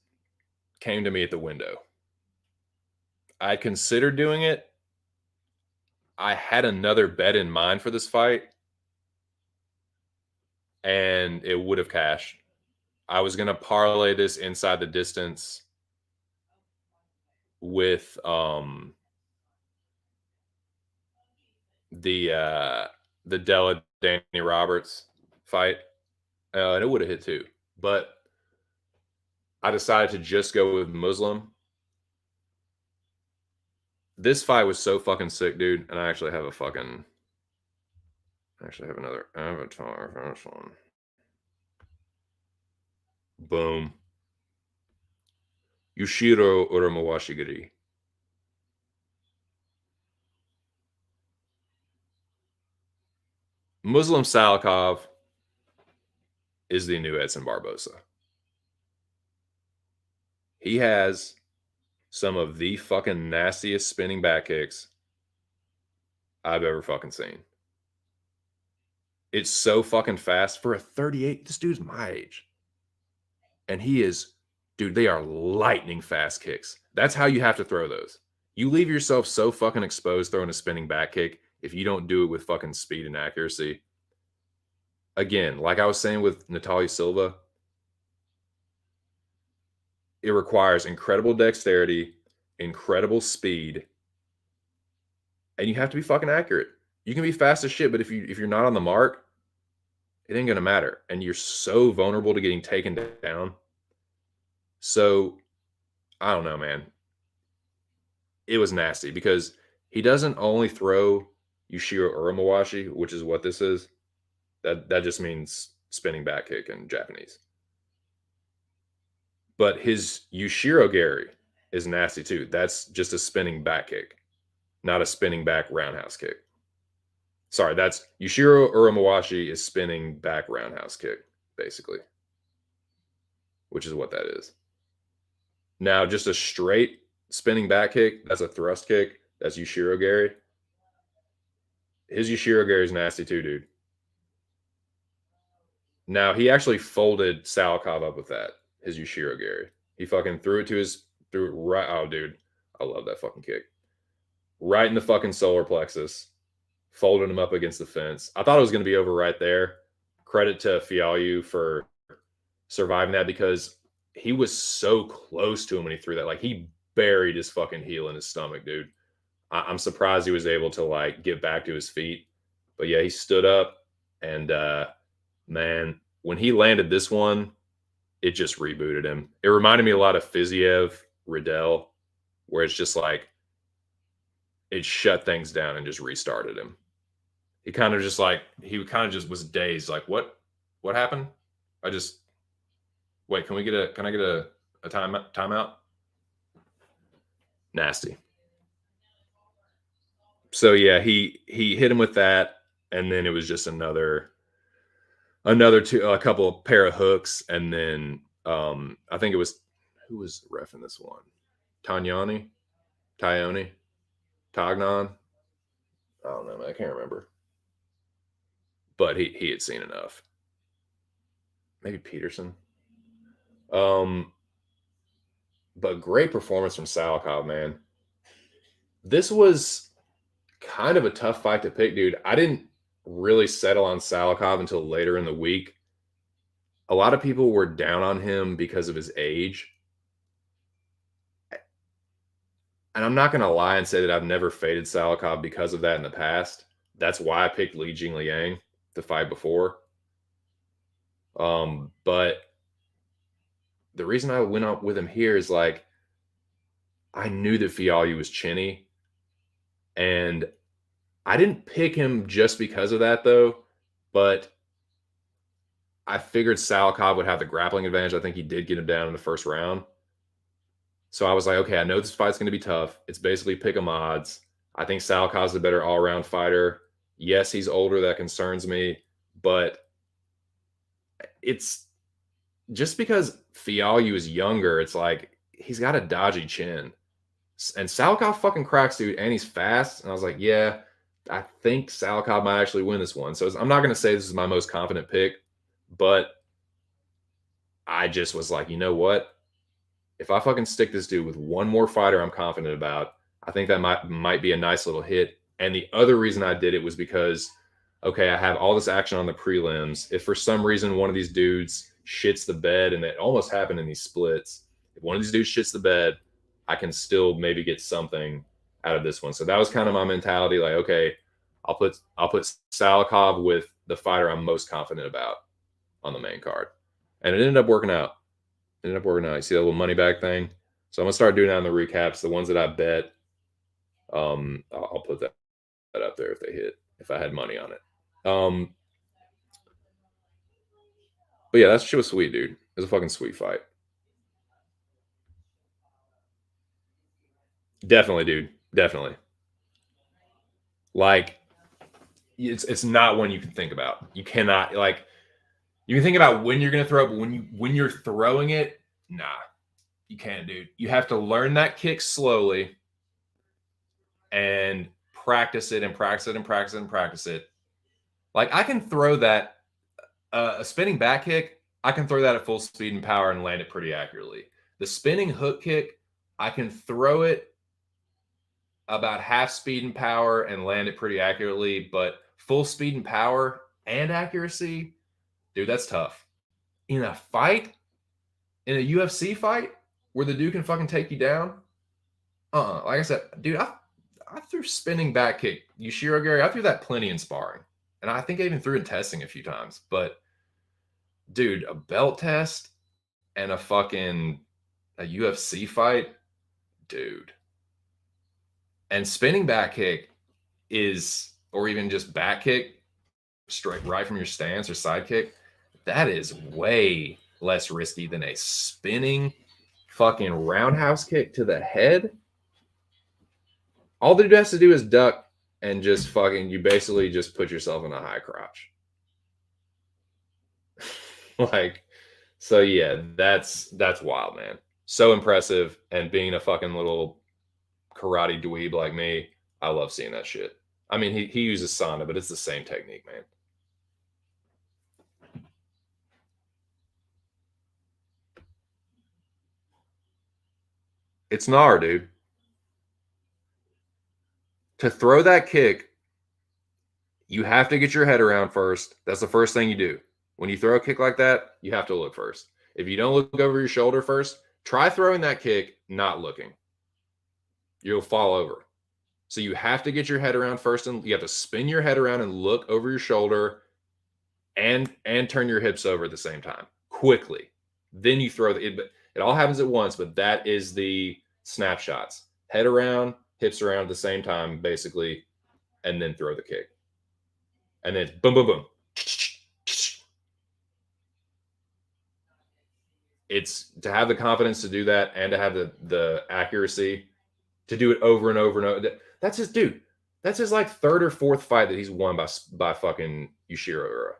came to me at the window. I considered doing it. I had another bet in mind for this fight, and it would have cashed. I was gonna parlay this inside the distance with the Della Danny Roberts fight, and it would have hit too. But I decided to just go with Muslim. This fight was so fucking sick, dude. And I actually have another avatar for this one. Boom. Yushiro Uramawashigiri. Muslim Salikov is the new Edson Barbosa. He has some of the fucking nastiest spinning back kicks I've ever fucking seen. It's so fucking fast for a 38. This dude's my age. And he is, dude, they are lightning fast kicks. That's how you have to throw those. You leave yourself so fucking exposed throwing a spinning back kick if you don't do it with fucking speed and accuracy. Again, like I was saying with Natalia Silva, it requires incredible dexterity, incredible speed, and you have to be fucking accurate. You can be fast as shit, but if you're not on the mark, it ain't gonna matter. And you're so vulnerable to getting taken down. So I don't know, man. It was nasty because he doesn't only throw Yushiro Uramawashi, which is what this is. That just means spinning back kick in Japanese. But his Yushiro Gary is nasty too. That's just a spinning back kick, not a spinning back roundhouse kick. Sorry, that's Yushiro Uramawashi is spinning back roundhouse kick, basically, which is what that is. Now, just a straight spinning back kick, that's a thrust kick. That's Yushiro Gary. His Yushiro Gary is nasty too, dude. Now, he actually folded Salikov up with that, his Yushiro Gary. He fucking threw it right. Oh, dude. I love that fucking kick. Right in the fucking solar plexus, folded him up against the fence. I thought it was going to be over right there. Credit to Fialyu for surviving that because he was so close to him when he threw that. Like, he buried his fucking heel in his stomach, dude. I'm surprised he was able to, like, get back to his feet. But yeah, he stood up and, man, when he landed this one, it just rebooted him. It reminded me a lot of Fiziev, Riddell, where it's just like it shut things down and just restarted him. He kind of just was dazed, like, what? What happened? I just wait. Can I get a timeout? Nasty. So yeah, he hit him with that, and then it was just another two a couple of pair of hooks, and then I think it was who was the ref in this one? Tagnani, Tyone, Tagnon. I don't know, man. I can't remember, but he had seen enough. Maybe Peterson. Um, but great performance from Salikov, man. This was kind of a tough fight to pick, dude. I didn't really settle on Salikov until later in the week. A lot of people were down on him because of his age. And I'm not going to lie and say that I've never faded Salikov because of that in the past. That's why I picked Li Jingliang to fight before. But the reason I went up with him here is like I knew that Fialho was chinny, and I didn't pick him just because of that though. But I figured Salikov would have the grappling advantage. I think he did get him down in the first round. So I was like, okay, I know this fight's going to be tough. It's basically pick 'em odds. I think Salikov's a better all-around fighter. Yes, he's older. That concerns me. But it's just because Fialho is younger, it's like he's got a dodgy chin. And Salikov fucking cracks, dude, and he's fast. And I was like, yeah, I think Salikov might actually win this one. So I'm not going to say this is my most confident pick, but I just was like, you know what? If I fucking stick this dude with one more fighter I'm confident about, I think that might be a nice little hit. And the other reason I did it was because, okay, I have all this action on the prelims. If for some reason one of these dudes shits the bed, and it almost happened in these splits, if one of these dudes shits the bed, I can still maybe get something out of this one. So that was kind of my mentality. Like, okay, I'll put Salikov with the fighter I'm most confident about on the main card, and it ended up working out. You see that little money back thing. So I'm gonna start doing that in the recaps. The ones that I bet, I'll put that up there if they hit. If I had money on it. But yeah, that shit was sweet, dude. It was a fucking sweet fight. Definitely, dude. Definitely. Like, it's not one you can think about. You cannot like. You can think about when you're gonna throw it, but when you're throwing it, nah, you can't, dude. You have to learn that kick slowly and practice it and practice it and practice it and practice it. Like I can throw that a spinning back kick. I can throw that at full speed and power and land it pretty accurately. The spinning hook kick, I can throw it about half speed and power and land it pretty accurately, but full speed and power and accuracy, dude, that's tough. In a fight, in a UFC fight, where the dude can fucking take you down, like I said, dude, I threw spinning back kick. Yushiro Gary, I threw that plenty in sparring. And I think I even threw in testing a few times. But dude, a belt test and a UFC fight, dude. And spinning back kick is, or even just back kick, straight right from your stance or side kick, that is way less risky than a spinning fucking roundhouse kick to the head. All the dude has to do is duck and just fucking, you basically just put yourself in a high crotch. Like, so yeah, that's wild, man. So impressive. And being a fucking little karate dweeb like me, I love seeing that shit. I mean, he uses Sana, but it's the same technique, man. It's gnar, dude. To throw that kick, you have to get your head around first. That's the first thing you do. When you throw a kick like that, you have to look first. If you don't look over your shoulder first, try throwing that kick not looking. You'll fall over. So you have to get your head around first, and you have to spin your head around and look over your shoulder and turn your hips over at the same time quickly. Then you throw it all happens at once, but that is the snapshots. Head around, hips around at the same time, basically, and then throw the kick. And then boom, boom, boom. it's to have the confidence to do that and to have the accuracy to do it over and over and over. That's his dude. That's his like third or fourth fight that he's won by fucking Yushiro Ura.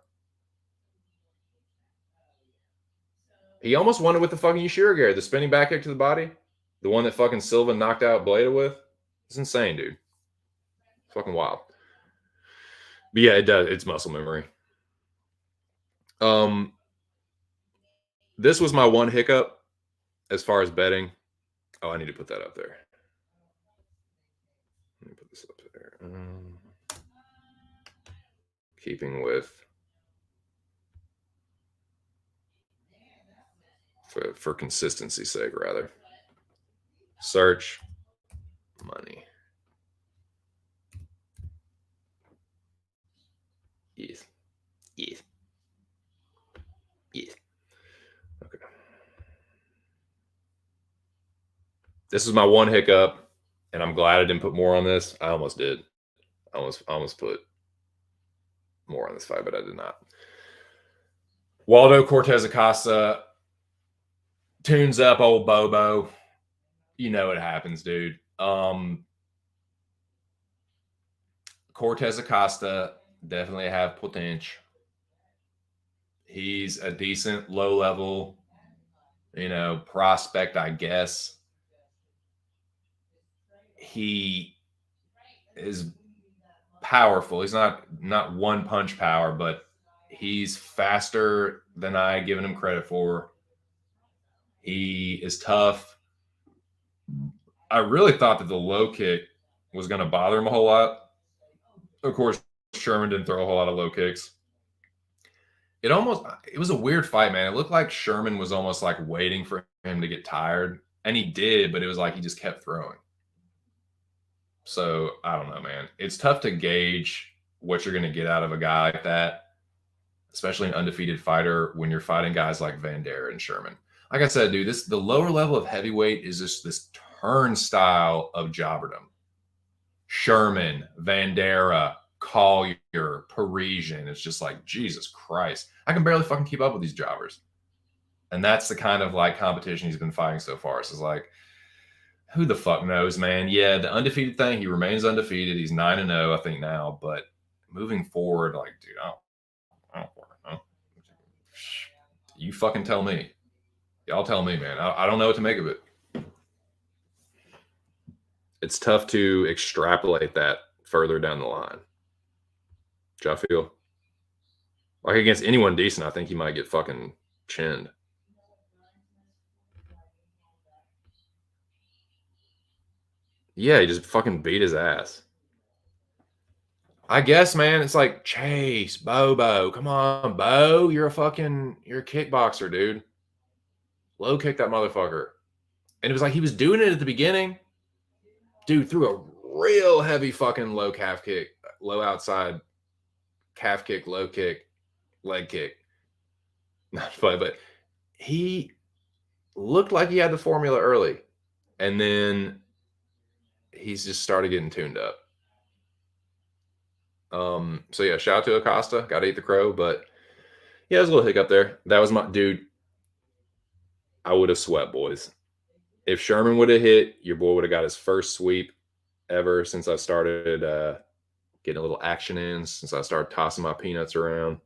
He almost won it with the fucking Yushiro Gary, the spinning back kick to the body, the one that fucking Silva knocked out Bleda with. It's insane, dude. It's fucking wild. But yeah, it does. It's muscle memory. This was my one hiccup as far as betting. Oh, I need to put that up there. Let me put this up there. Keeping with for consistency's sake, rather. Search money. Yes. Yes. Yes. Okay. This is my one hiccup, and I'm glad I didn't put more on this. I almost did. I almost put more on this fight, but I did not. Waldo Cortez Acosta tunes up old Bobo. You know what happens, dude. Cortez Acosta definitely have potential. He's a decent low level, prospect, I guess. He is powerful. He's not one punch power, but he's faster than I given him credit for. He is tough. I really thought that the low kick was going to bother him a whole lot. Of course, Sherman didn't throw a whole lot of low kicks. It was a weird fight, man. It looked like Sherman was almost like waiting for him to get tired. And he did, but it was like he just kept throwing. So I don't know, man. It's tough to gauge what you're going to get out of a guy like that, especially an undefeated fighter when you're fighting guys like Vandera and Sherman. Like I said, dude, the lower level of heavyweight is just this turnstile of jobberdom. Sherman, Vandera, Collier, Parisian. It's just like, Jesus Christ. I can barely fucking keep up with these jobbers. And that's the kind of like competition he's been fighting so far. So it's like, who the fuck knows, man? Yeah, the undefeated thing, he remains undefeated. He's 9-0, I think, now. But moving forward, like, dude, I don't know. You fucking tell me. Y'all tell me, man. I don't know what to make of it. It's tough to extrapolate that further down the line. Which I feel like against anyone decent, I think he might get fucking chinned. Yeah, he just fucking beat his ass. I guess, man, it's like Chase, Bobo. Come on, Bo. You're a kickboxer, dude. Low kick that motherfucker. And it was like he was doing it at the beginning. Dude threw a real heavy fucking low calf kick, low outside calf kick, low kick, leg kick. Not funny, but he looked like he had the formula early. And then he's just started getting tuned up. So yeah, shout out to Acosta. Got to eat the crow, but yeah, there's a little hiccup there. That was my dude. I would have swept, boys. If Sherman would have hit, your boy would have got his first sweep ever since I started getting a little action in, since I started tossing my peanuts around.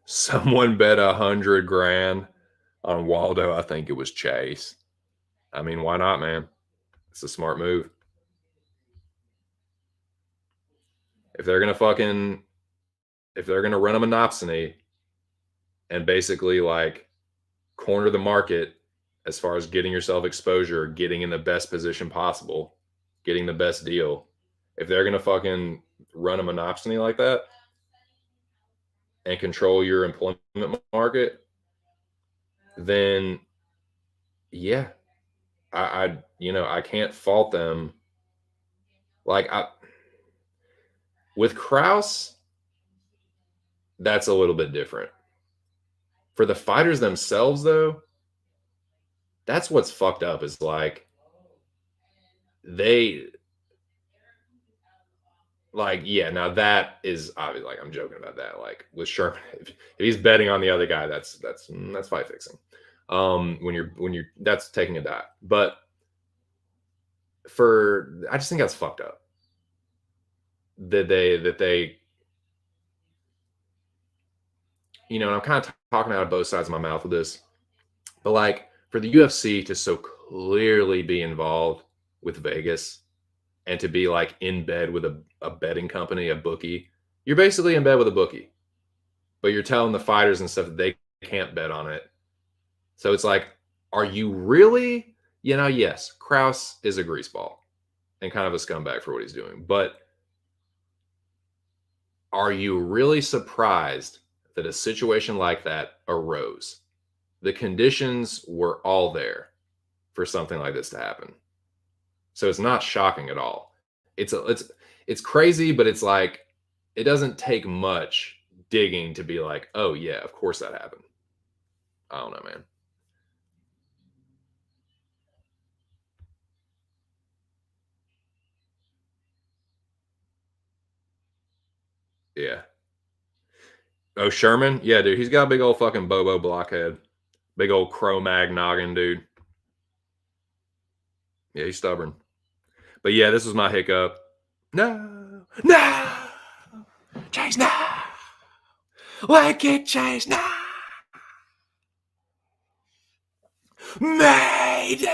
Someone bet $100,000 on Waldo. I think it was Chase. I mean, why not, man? It's a smart move. If they're gonna run a monopsony and basically like corner the market as far as getting yourself exposure, getting in the best position possible, getting the best deal, if they're gonna fucking run a monopsony like that and control your employment market, then yeah, I can't fault them. Like with Krause, that's a little bit different. For the fighters themselves, though, that's what's fucked up is like Like, yeah, now that is obvious. Like, I'm joking about that. Like with Sherman, if he's betting on the other guy, that's fight fixing. When you're that's taking a dive. But I just think that's fucked up. That they and I'm kind of talking out of both sides of my mouth with this, but like for the UFC to so clearly be involved with Vegas and to be like in bed with a betting company, a bookie, you're basically in bed with a bookie, but you're telling the fighters and stuff that they can't bet on it. So it's like, are you really? Yes, Kraus is a greaseball and kind of a scumbag for what he's doing, but are you really surprised that a situation like that arose? The conditions were all there for something like this to happen. So it's not shocking at all. It's crazy, but it's like it doesn't take much digging to be like, "Oh yeah, of course that happened." I don't know, man. Yeah. Oh, Sherman? Yeah, dude, he's got a big old fucking Bobo blockhead. Big old Cro-Mag noggin, dude. Yeah, he's stubborn. But yeah, this was my hiccup. No, no, Chase, no, like it, Chase, no, Mayday.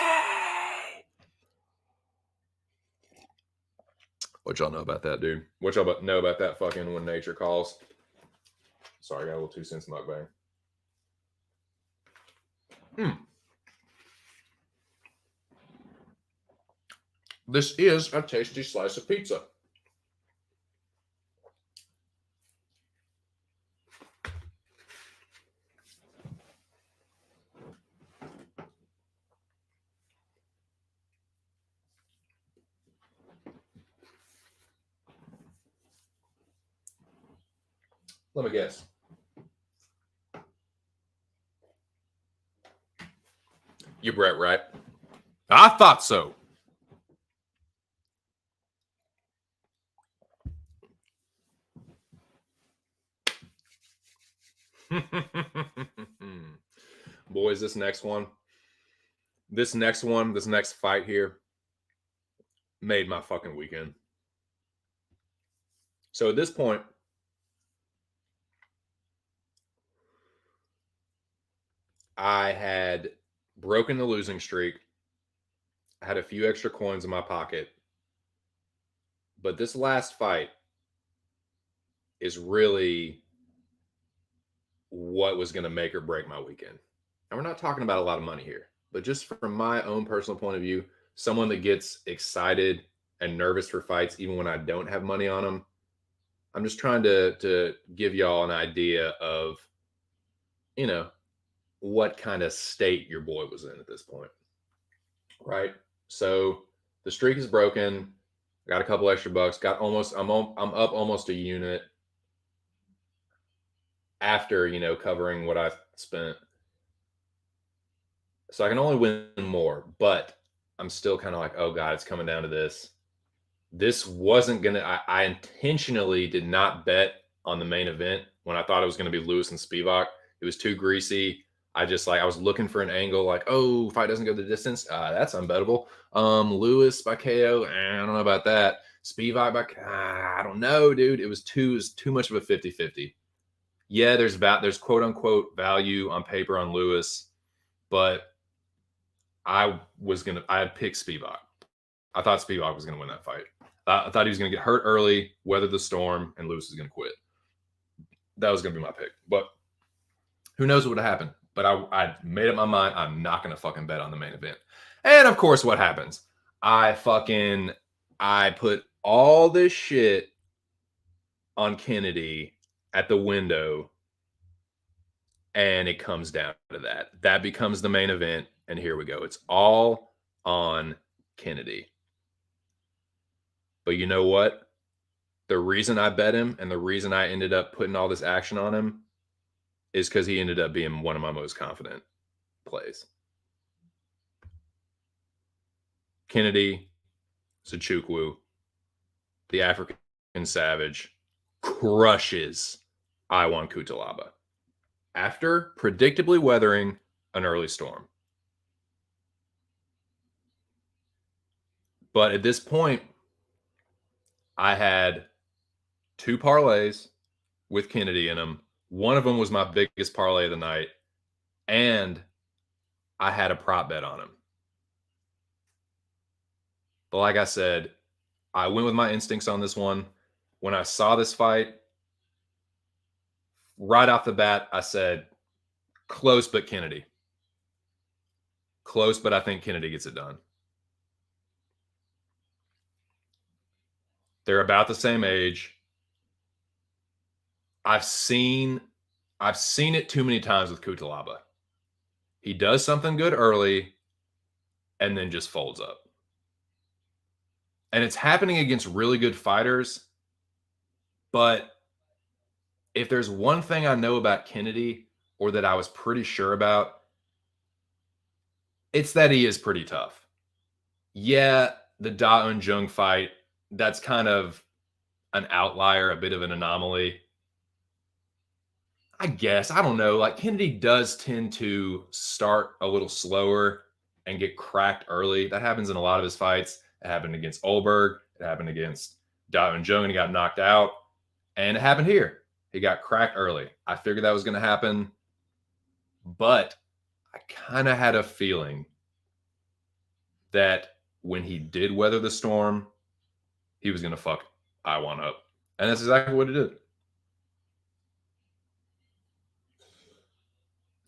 What y'all know about that, dude? What y'all know about that fucking when nature calls? Sorry, I got a little 2 cents mukbang. Mm. This is a tasty slice of pizza. Let me guess. You Brett, right? I thought so. Boys, this next fight here made my fucking weekend. So at this point, I had broken the losing streak. I had a few extra coins in my pocket. But this last fight is really what was going to make or break my weekend. And we're not talking about a lot of money here, but just from my own personal point of view, someone that gets excited and nervous for fights, even when I don't have money on them, I'm just trying to give y'all an idea of, you know, what kind of state your boy was in at this point, right? So the streak is broken. Got a couple extra bucks. I'm up almost a unit after covering what I spent. So I can only win more, but I'm still kind of like, oh god, it's coming down to this. This wasn't gonna. I intentionally did not bet on the main event when I thought it was gonna be Lewis and Spivak. It was too greasy. I was looking for an angle like, oh, fight doesn't go the distance. That's unbettable. Lewis by KO, I don't know about that. Spivak by I don't know, dude. It was too much of a 50-50. Yeah, there's quote unquote value on paper on Lewis, but I had picked Spivak. I thought Spivak was gonna win that fight. I thought he was gonna get hurt early, weather the storm, and Lewis was gonna quit. That was gonna be my pick. But who knows what would have happened? But I made up my mind. I'm not gonna fucking bet on the main event. And of course, what happens? I put all this shit on Kennedy at the window, and it comes down to that. That becomes the main event, and here we go. It's all on Kennedy. But you know what? The reason I bet him and the reason I ended up putting all this action on him is because he ended up being one of my most confident plays. Kennedy, Sachukwu, the African Savage crushes Iwan Kutalaba after predictably weathering an early storm. But at this point, I had 2 parlays with Kennedy in them. One of them was my biggest parlay of the night, and I had a prop bet on him. But like I said, I went with my instincts on this one. When I saw this fight, right off the bat, I said, close but Kennedy. Close, but I think Kennedy gets it done. They're about the same age. I've seen it too many times with Kutalaba. He does something good early and then just folds up. And it's happening against really good fighters. But if there's one thing I know about Kennedy, or that I was pretty sure about, it's that he is pretty tough. Yeah, the Da Un Jung fight, that's kind of an outlier, a bit of an anomaly. I guess. I don't know. Like, Kennedy does tend to start a little slower and get cracked early. That happens in a lot of his fights. It happened against Olberg. It happened against Da Un Jung, and he got knocked out. And it happened here. He got cracked early. I figured that was going to happen. But I kind of had a feeling that when he did weather the storm, he was going to fuck Iwan up. And that's exactly what he did.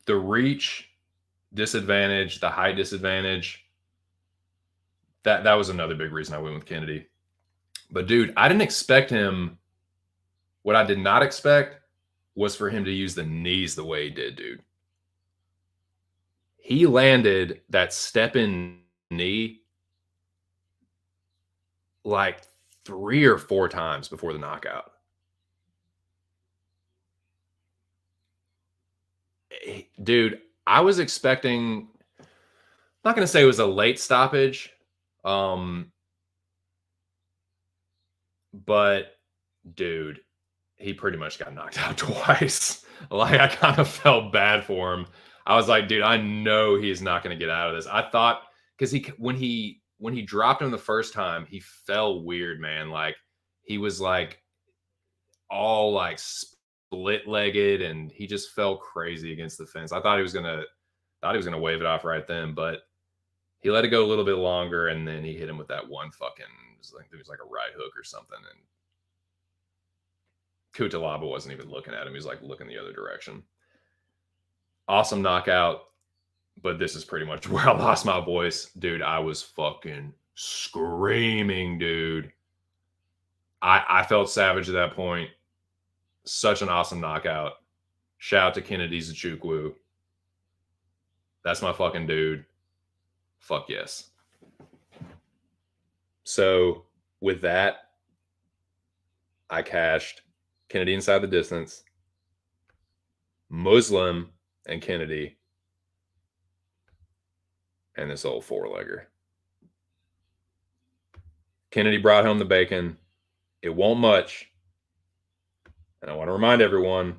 The reach disadvantage, the height disadvantage, that was another big reason I went with Kennedy. But dude, I didn't expect him. What I did not expect was for him to use the knees the way he did, dude. He landed that step in knee like 3 or 4 times before the knockout. Dude, I was expecting, I'm not going to say it was a late stoppage, but dude, he pretty much got knocked out twice. Like, I kind of felt bad for him. I was like, dude, I know he's not going to get out of this. I thought, because when he dropped him the first time, he fell weird, man. Like, he was like all like split legged, and he just fell crazy against the fence. I thought he was gonna wave it off right then, but he let it go a little bit longer, and then he hit him with that one fucking, it was like a right hook or something, and Kutalaba wasn't even looking at him. He was like looking the other direction. Awesome knockout, but this is pretty much where I lost my voice. Dude, I was fucking screaming, dude. I felt savage at that point. Such an awesome knockout. Shout out to Kennedy Zachukwu. That's my fucking dude. Fuck yes. So with that, I cashed Kennedy inside the distance, Muslim and Kennedy, and this old 4-legger. Kennedy brought home the bacon. It won't much. And I want to remind everyone,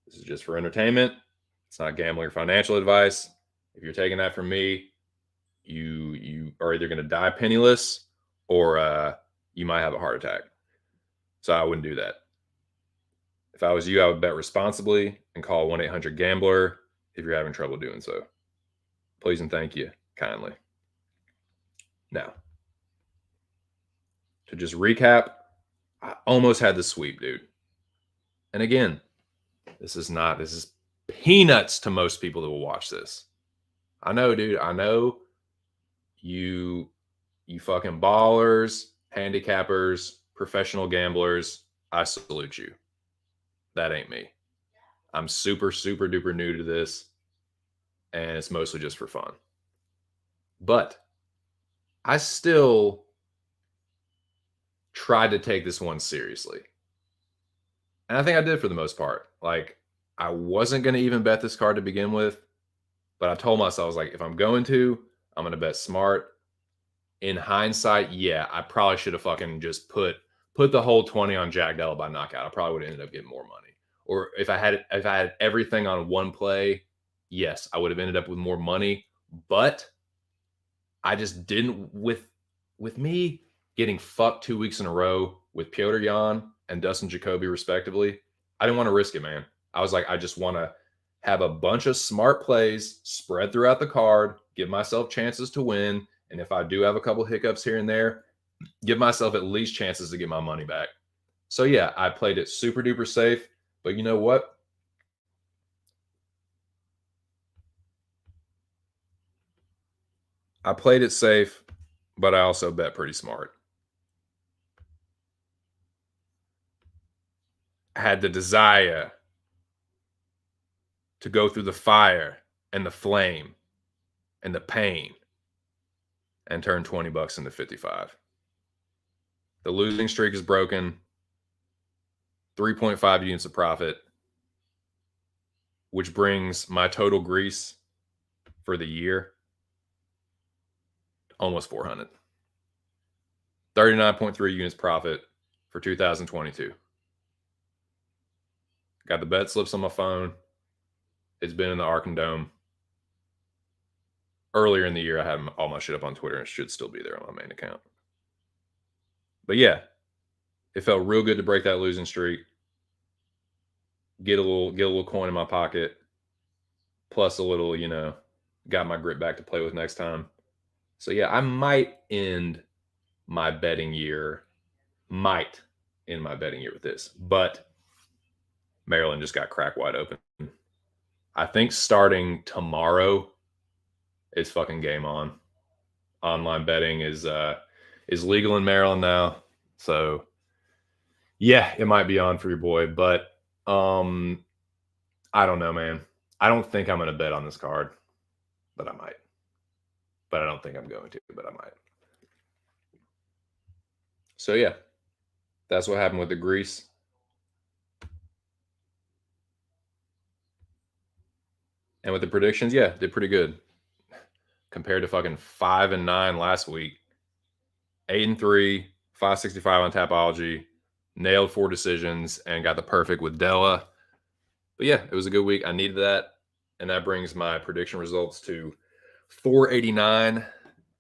this is just for entertainment. It's not gambling or financial advice. If you're taking that from me, you are either going to die penniless or you might have a heart attack. So I wouldn't do that. If I was you, I would bet responsibly and call 1-800-GAMBLER if you're having trouble doing so. Please and thank you kindly. Now, to just recap, I almost had the sweep, dude. And again, this is peanuts to most people that will watch this. I know, dude. I know you fucking ballers, handicappers, professional gamblers. I salute you. That ain't me. I'm super, super duper new to this, and it's mostly just for fun. But I still tried to take this one seriously. And I think I did for the most part. Like, I wasn't going to even bet this card to begin with, but I told myself, I was like, if I'm going to, I'm going to bet smart. In hindsight, yeah, I probably should have fucking just put put the whole 20 on Jack Della by knockout, I probably would have ended up getting more money. Or if I had everything on one play, yes, I would have ended up with more money. But I just didn't with me getting fucked 2 weeks in a row with Piotr Jan and Dustin Jacoby respectively. I didn't want to risk it, man. I was like, I just want to have a bunch of smart plays spread throughout the card, give myself chances to win, and if I do have a couple hiccups here and there, give myself at least chances to get my money back. So yeah, I played it super duper safe, but you know what? I played it safe, but I also bet pretty smart. I had the desire to go through the fire and the flame and the pain and turn 20 bucks into 55. The losing streak is broken. 3.5 units of profit, which brings my total grease for the year almost 400. 39.3 units profit for 2022. Got the bet slips on my phone. It's been in the Arkham Dome. Earlier in the year, I had all my shit up on Twitter and it should still be there on my main account. But yeah, it felt real good to break that losing streak. Get a little coin in my pocket, plus a little, got my grip back to play with next time. So yeah, I might end my betting year with this, but Maryland just got crack wide open. I think starting tomorrow, it's fucking game on. Online betting is legal in Maryland now, so yeah, it might be on for your boy, but I don't know, man. I don't think I'm going to bet on this card, but I might. But I don't think I'm going to, but I might. So yeah, that's what happened with the grease. And with the predictions, yeah, did pretty good compared to fucking 5-9 last week. 8-3, 565 on Tapology, nailed 4 decisions, and got the perfect with Della. But yeah, it was a good week. I needed that, and that brings my prediction results to 489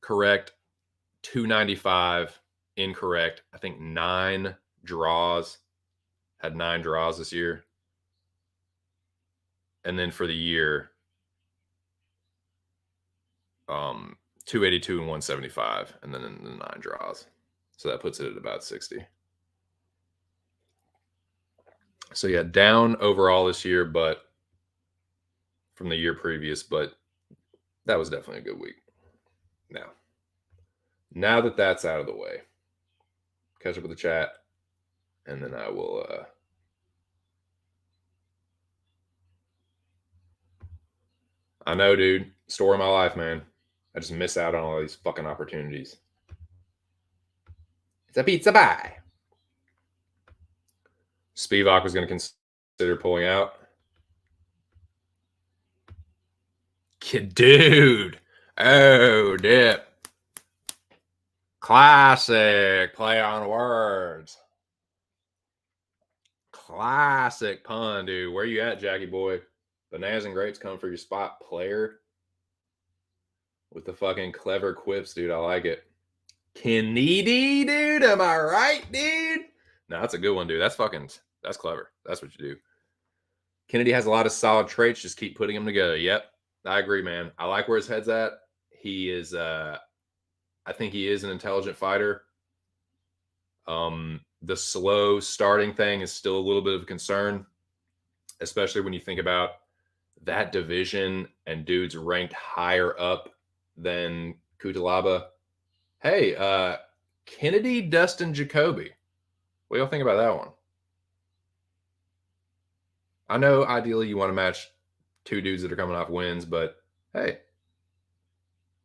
correct, 295 incorrect. I think 9 draws. Had 9 draws this year. And then for the year, 282 and 175, and then the 9 draws. So that puts it at about 60. So yeah, down overall this year, but from the year previous, but that was definitely a good week. Now that that's out of the way, catch up with the chat, and then I will I know, dude. Story of my life, man. I just miss out on all these fucking opportunities. It's a pizza pie. Spivak was going to consider pulling out. Dude. Oh, dip. Classic play on words. Classic pun, dude. Where you at, Jackie boy? Bananas and grapes come for your spot player. With the fucking clever quips, dude. I like it. Kennedy, dude. Am I right, dude? No, that's a good one, dude. That's clever. That's what you do. Kennedy has a lot of solid traits. Just keep putting them together. Yep. I agree, man. I like where his head's at. He is, I think he is an intelligent fighter. The slow starting thing is still a little bit of a concern, especially when you think about that division and dudes ranked higher up than Kutalaba. Hey, Kennedy, Dustin Jacoby. What do y'all think about that one? I know ideally you want to match 2 dudes that are coming off wins, but hey,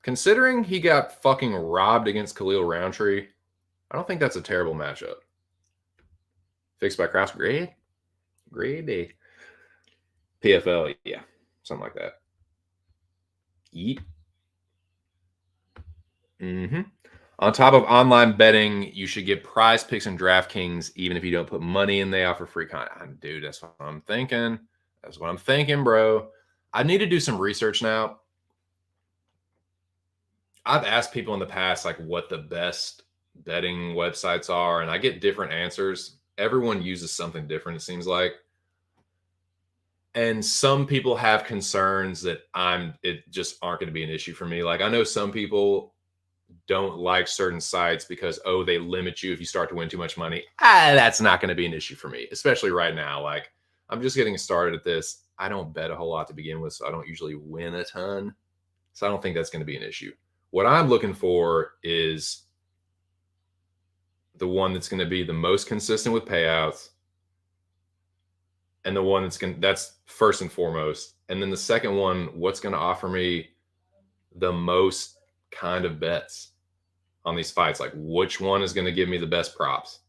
considering he got fucking robbed against Khalil Roundtree, I don't think that's a terrible matchup. Fixed by Kraus, grade A. PFL, yeah, something like that. Yeet. On top of online betting, you should get Prize Picks and DraftKings, even if you don't put money in. They offer free content. Dude, that's what I'm thinking. That's what I'm thinking, bro. I need to do some research now. I've asked people in the past, like, what the best betting websites are, and I get different answers. Everyone uses something different, it seems like. And some people have concerns that it just aren't going to be an issue for me. Like, I know some people don't like certain sites because, oh, they limit you if you start to win too much money. That's not going to be an issue for me, especially right now. Like, I'm just getting started at this. I don't bet a whole lot to begin with, so I don't usually win a ton. So I don't think that's going to be an issue. What I'm looking for is the one that's going to be the most consistent with payouts, and the one that's first and foremost. And then the second one, what's going to offer me the most kind of bets on these fights? Like, which one is going to give me the best props?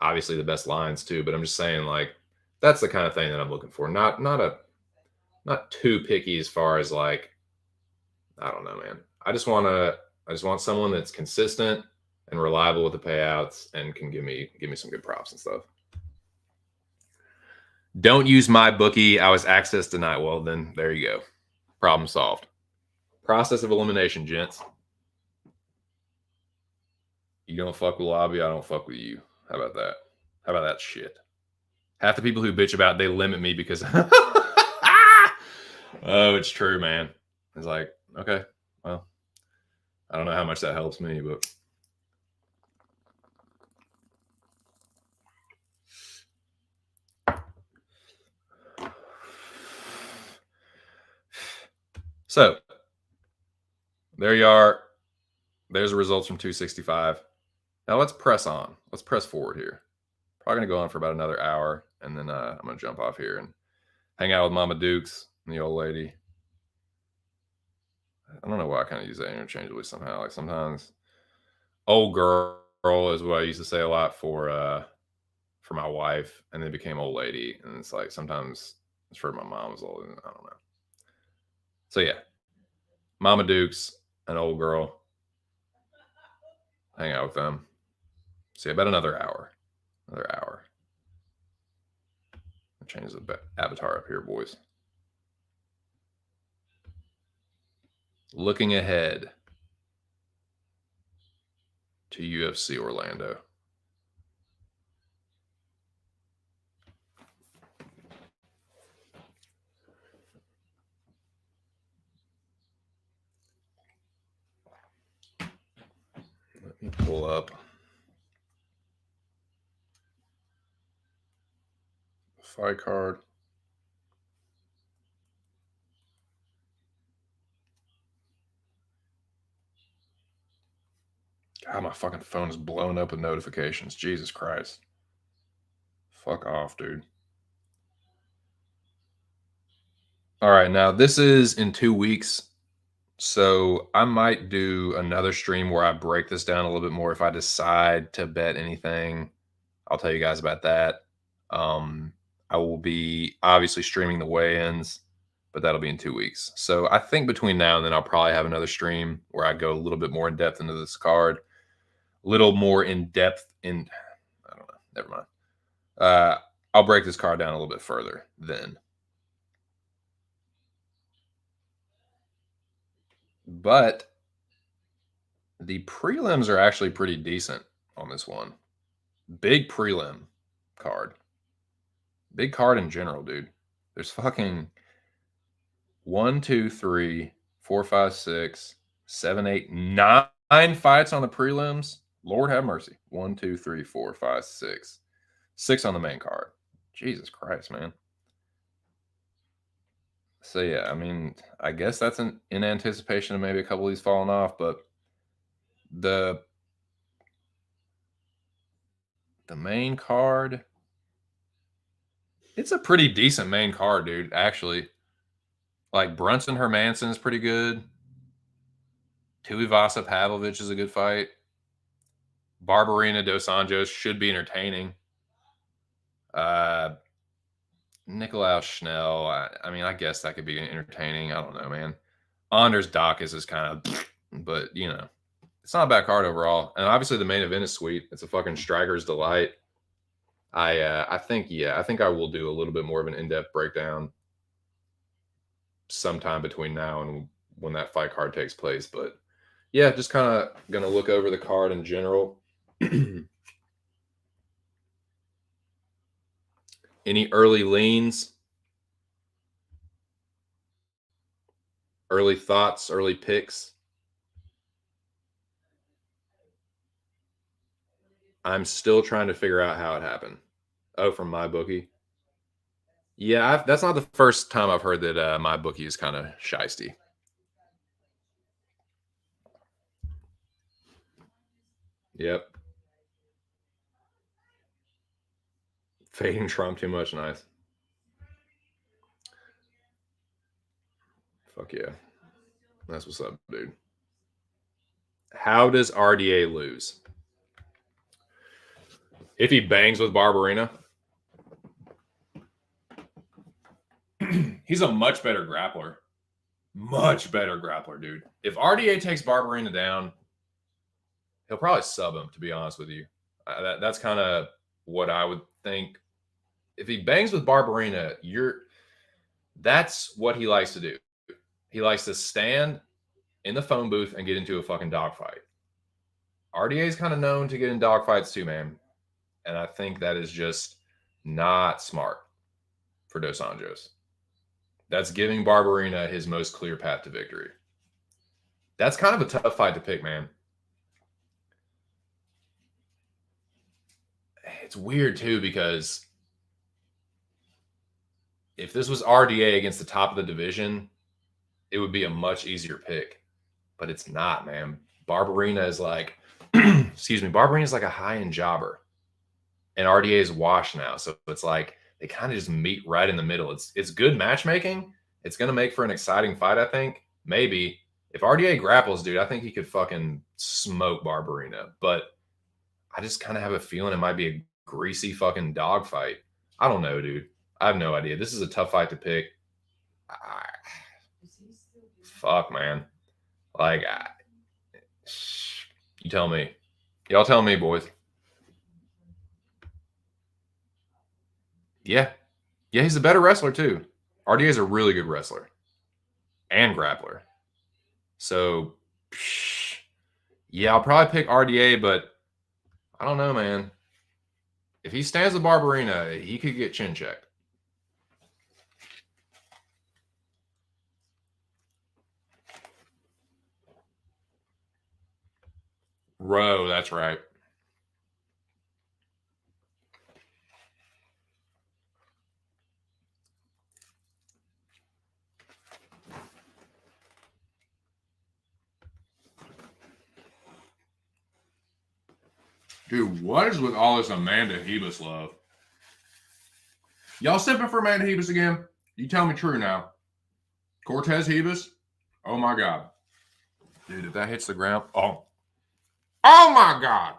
Obviously the best lines too, but I'm just saying, like, that's the kind of thing that I'm looking for. Not too picky as far as, like, I don't know, man. I just want someone that's consistent and reliable with the payouts and can give me some good props and stuff. Don't use my bookie. I was access denied. Well, then there you go. Problem solved. Process of elimination, gents. You don't fuck with Lobby, I don't fuck with you. How about that? How about that shit? Half the people who bitch about they limit me because oh, it's true, man. It's like, okay, well, I don't know how much that helps me, but so there you are. There's the results from 265. Now let's press on. Let's press forward here. Probably gonna go on for about another hour, and then I'm gonna jump off here and hang out with Mama Dukes and the old lady. I don't know why I kind of use that interchangeably somehow. Like, sometimes old girl is what I used to say a lot for my wife, and then it became old lady, and it's like sometimes it's for my mom was old. I don't know. So yeah, Mama Dukes, an old girl, hang out with them. See, about another hour. Another hour. I'll change the avatar up here, boys. Looking ahead to UFC Orlando. Let me pull up the fight card. God, my fucking phone is blown up with notifications. Jesus Christ. Fuck off, dude. All right, now this is in 2 weeks. So I might do another stream where I break this down a little bit more if I decide to bet anything. I'll tell you guys about that. I will be obviously streaming the weigh-ins, but that'll be in 2 weeks. So I think between now and then I'll probably have another stream where I go a little bit more in depth into this card. A little more in depth in, I don't know, never mind. I'll break this card down a little bit further then. But the prelims are actually pretty decent on this one. Big prelim card. Big card in general, dude. There's fucking 1, 2, 3, 4, 5, 6, 7, 8, 9 fights on the prelims. Lord have mercy. 1, 2, 3, 4, 5, 6. 6 on the main card. Jesus Christ, man. So yeah, I mean, I guess that's in anticipation of maybe a couple of these falling off, but the main card, it's a pretty decent main card, dude, actually. Like, Brunson Hermanson is pretty good. Tuivasa Pavlovich is a good fight. Barberina Dos Anjos should be entertaining. Nikolaus Schnell, I mean, I guess that could be entertaining. I don't know, man. Anders Dawkins is kind of, but you know, It's not a bad card overall. And obviously the main event is sweet. It's a fucking striker's delight. I think I will do a little bit more of an in-depth breakdown sometime between now and when that fight card takes place. But yeah, just kind of gonna look over the card in general. Any early leans, early thoughts, early picks? I'm still trying to figure out how it happened. Oh, from my bookie. Yeah, that's not the first time I've heard that my bookie is kind of shisty. Yep, fading Trump too much. Nice. Fuck yeah, that's what's up, dude. How does RDA lose? If he bangs with Barberina, he's a much better grappler. Much better grappler, dude. If RDA takes Barberina down, he'll probably sub him, to be honest with you. That's kind of what I would think. If he bangs with Barberina, that's what he likes to do. He likes to stand in the phone booth and get into a fucking dogfight. RDA is kind of known to get in dogfights too, man. And I think that is just not smart for Dos Anjos. That's giving Barberina his most clear path to victory. That's kind of a tough fight to pick, man. It's weird, too, because if this was RDA against the top of the division, it would be a much easier pick. But it's not, man. Barberina is like, excuse me, Barberina is like a high-end jobber. And RDA is washed now. So it's like they kind of just meet right in the middle. It's good matchmaking. It's going to make for an exciting fight, I think. Maybe. If RDA grapples, dude, I think he could fucking smoke Barberina. But I just kind of have a feeling it might be a greasy fucking dogfight. I don't know, dude. I have no idea. This is a tough fight to pick. Fuck, man. Like, you tell me. Y'all tell me, boys. Yeah. Yeah, he's a better wrestler, too. RDA is a really good wrestler and grappler. So, yeah, I'll probably pick RDA, but I don't know, man. If he stands with Barberina, he could get chin checked. Row, that's right. Dude, what is with all this Amanda Hebus love? Y'all sipping for Amanda Hebus again? You tell me true now. Cortez Hebus? Oh my God. Dude, if that hits the ground, oh my God.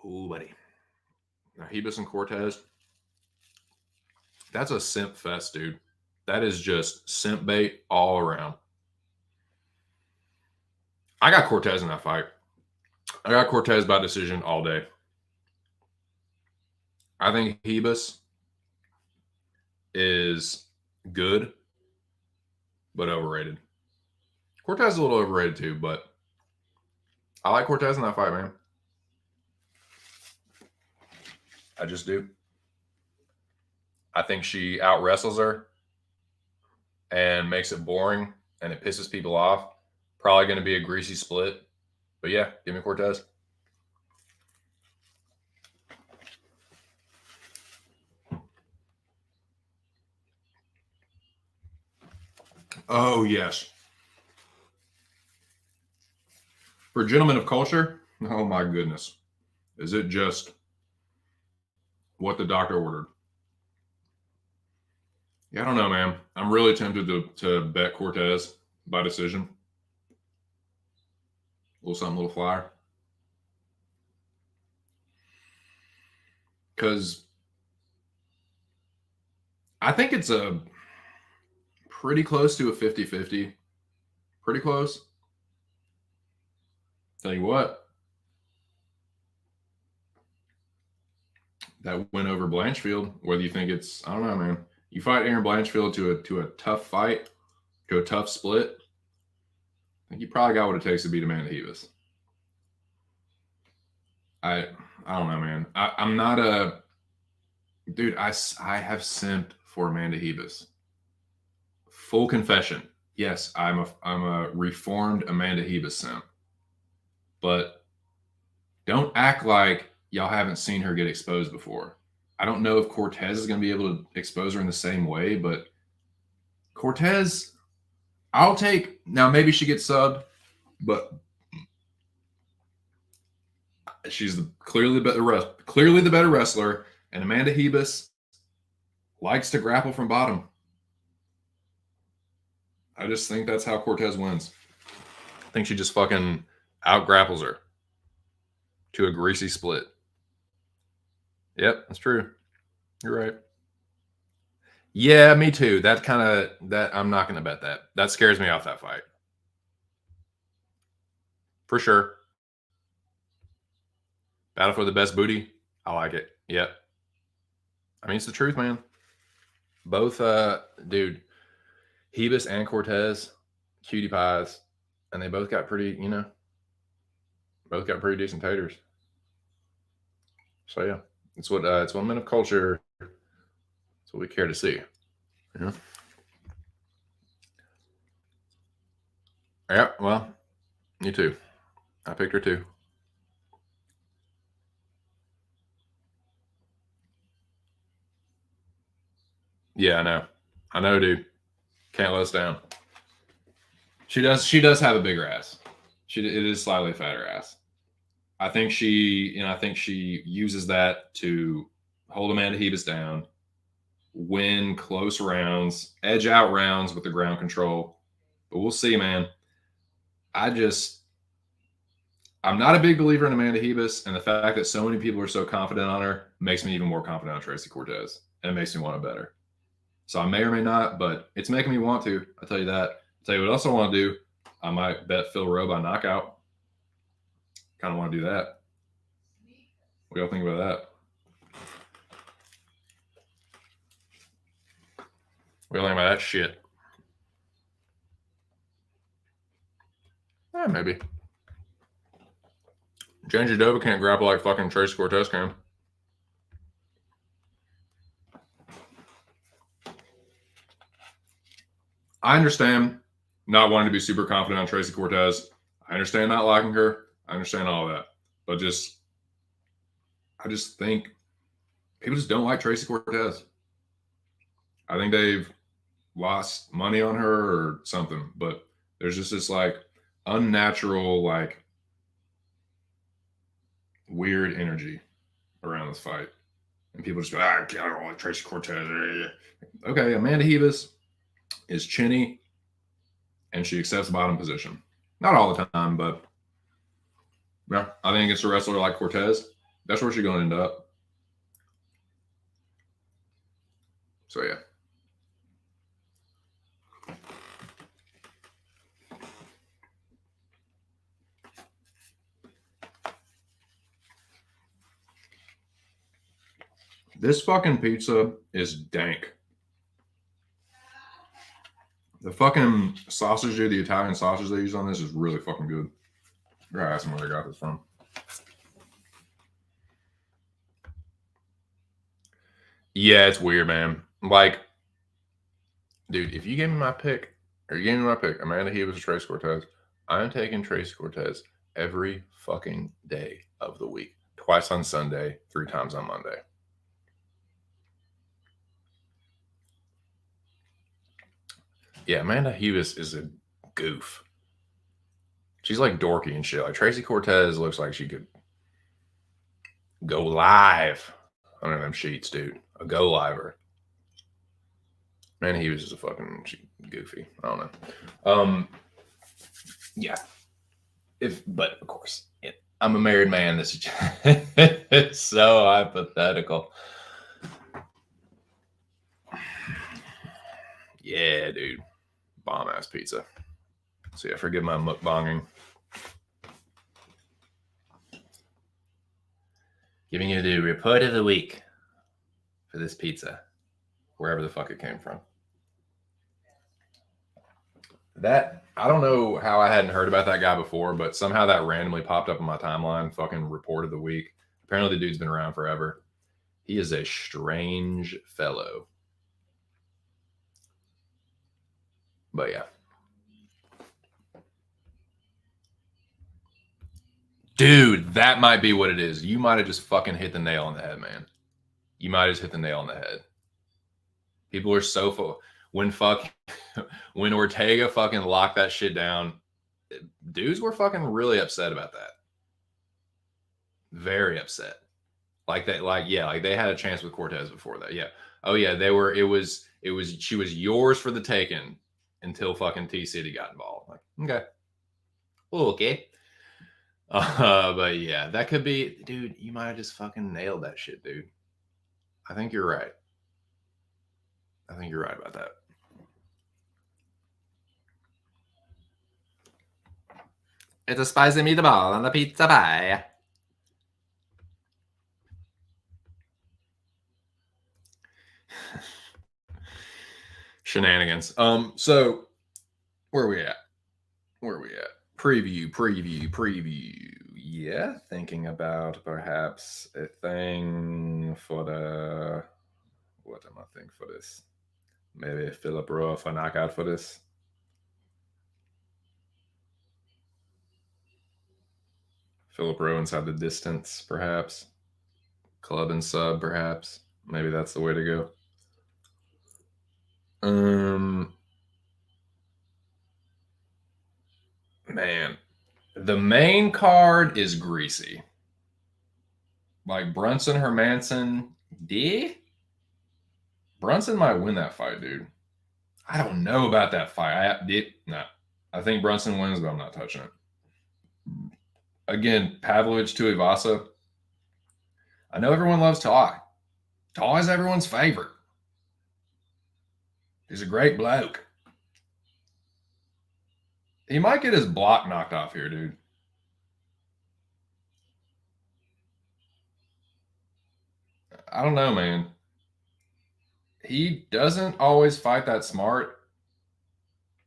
Ooh, buddy. Now, Hebus and Cortez. That's a simp fest, dude. That is just simp bait all around. I got Cortez in that fight. I got Cortez by decision all day. I think Hebus is good, but overrated. Cortez is a little overrated too, but I like Cortez in that fight, man. I just do. I think she out wrestles her and makes it boring and it pisses people off. Probably going to be a greasy split. But yeah, give me Cortez. Oh, yes. For gentlemen of culture, oh my goodness. Is it just what the doctor ordered? Yeah, I don't know, man. I'm really tempted to bet Cortez by decision. A little something, a little flyer. Because I think it's a pretty close to a 50-50. Pretty close. Tell you what, that win over Blanchfield, whether you think it's, I don't know, man. You fight Aaron Blanchfield to a tough fight, to a tough split. I think you probably got what it takes to beat Amanda Ribas. I don't know, man. I'm not a dude. I have simped for Amanda Ribas. Full confession. Yes, I'm a reformed Amanda Ribas simp. But don't act like y'all haven't seen her get exposed before. I don't know if Cortez is going to be able to expose her in the same way, but Cortez, I'll take. Now maybe she gets subbed, but she's clearly the better wrestler, and Amanda Ribas likes to grapple from bottom. I just think that's how Cortez wins. I think she just fucking out grapples her to a greasy split. Yep, that's true. You're right. Yeah, me too. I'm not going to bet that. That scares me off that fight. For sure. Battle for the best booty. I like it. Yep. I mean, it's the truth, man. Both, dude, Ribas and Cortez, cutie pies, and they both got pretty, both got pretty decent taters. So yeah, it's what men of culture. It's what we care to see. Yeah. Yeah. Well, me too. I picked her too. Yeah, I know, dude. Can't let us down. She does have a bigger ass. It is slightly fatter ass. I think she uses that to hold Amanda Ribas down, win close rounds, edge out rounds with the ground control. But we'll see, man. I'm not a big believer in Amanda Ribas, and the fact that so many people are so confident on her makes me even more confident on Tracy Cortez, and it makes me want to bet her. So I may or may not, but it's making me want to. I'll tell you that. I'll tell you what else I want to do. I might bet Phil Rowe by knockout. Kind of want to do that. What do y'all think about that? What do you think about that shit? Maybe. Jen Jadova can't grapple like fucking Tracy Cortez can. I understand not wanting to be super confident on Tracy Cortez. I understand not liking her. I understand all of that. But I just think people just don't like Tracy Cortez. I think they've lost money on her or something. But there's just this like unnatural, like weird energy around this fight. And people just go, I don't like Tracy Cortez. Okay, Amanda Ribas is chinny and she accepts bottom position. Not all the time, but yeah, I think it's a wrestler like Cortez. That's where she's going to end up. So yeah. This fucking pizza is dank. The fucking sausage, the Italian sausage they use on this is really fucking good. I gotta ask them where they got this from. Yeah, it's weird, man. Like, dude, if you gave me my pick, Amanda Ribas or Tracy Cortez, I'm taking Tracy Cortez every fucking day of the week. Twice on Sunday, 3 times on Monday. Yeah, Amanda Ribas is a goof. She's like dorky and shit. Like Tracy Cortez looks like she could go live on them sheets, dude. A go liver. Man, he was just a fucking goofy. I don't know. Yeah. But of course, I'm a married man. This is so hypothetical. Yeah, dude. Bomb ass pizza. So yeah, forgive my mukbanging. Giving you the report of the week for this pizza, wherever the fuck it came from. That, I don't know how I hadn't heard about that guy before, but somehow that randomly popped up on my timeline. Fucking report of the week. Apparently, the dude's been around forever. He is a strange fellow. But yeah. Dude, that might be what it is. You might have just fucking hit the nail on the head, man. You might have just hit the nail on the head. People are so full. When Ortega fucking locked that shit down, dudes were fucking really upset about that. Very upset. Like that, like, yeah, like they had a chance with Cortez before that. Yeah. Oh yeah, they were, she was yours for the taking until fucking T City got involved. Like, okay. Okay. But yeah, that could be, dude, you might have just fucking nailed that shit, dude. I think you're right. I think you're right about that. It's a spicy meatball on the pizza pie. Shenanigans. So where are we at? Preview. Yeah, thinking about perhaps a thing for the, what am I thinking for this? Maybe Philip Rowe for knockout for this. Philip Rowe inside the distance, perhaps. Club and sub, perhaps. Maybe that's the way to go. Man, the main card is greasy. Like Brunson Hermanson, Brunson might win that fight, dude. I don't know about that fight. I think Brunson wins, but I'm not touching it. Again, Pavlovich to Ivasa. I know everyone loves Tai. Tai is everyone's favorite. He's a great bloke. He might get his block knocked off here, dude. I don't know, man. He doesn't always fight that smart.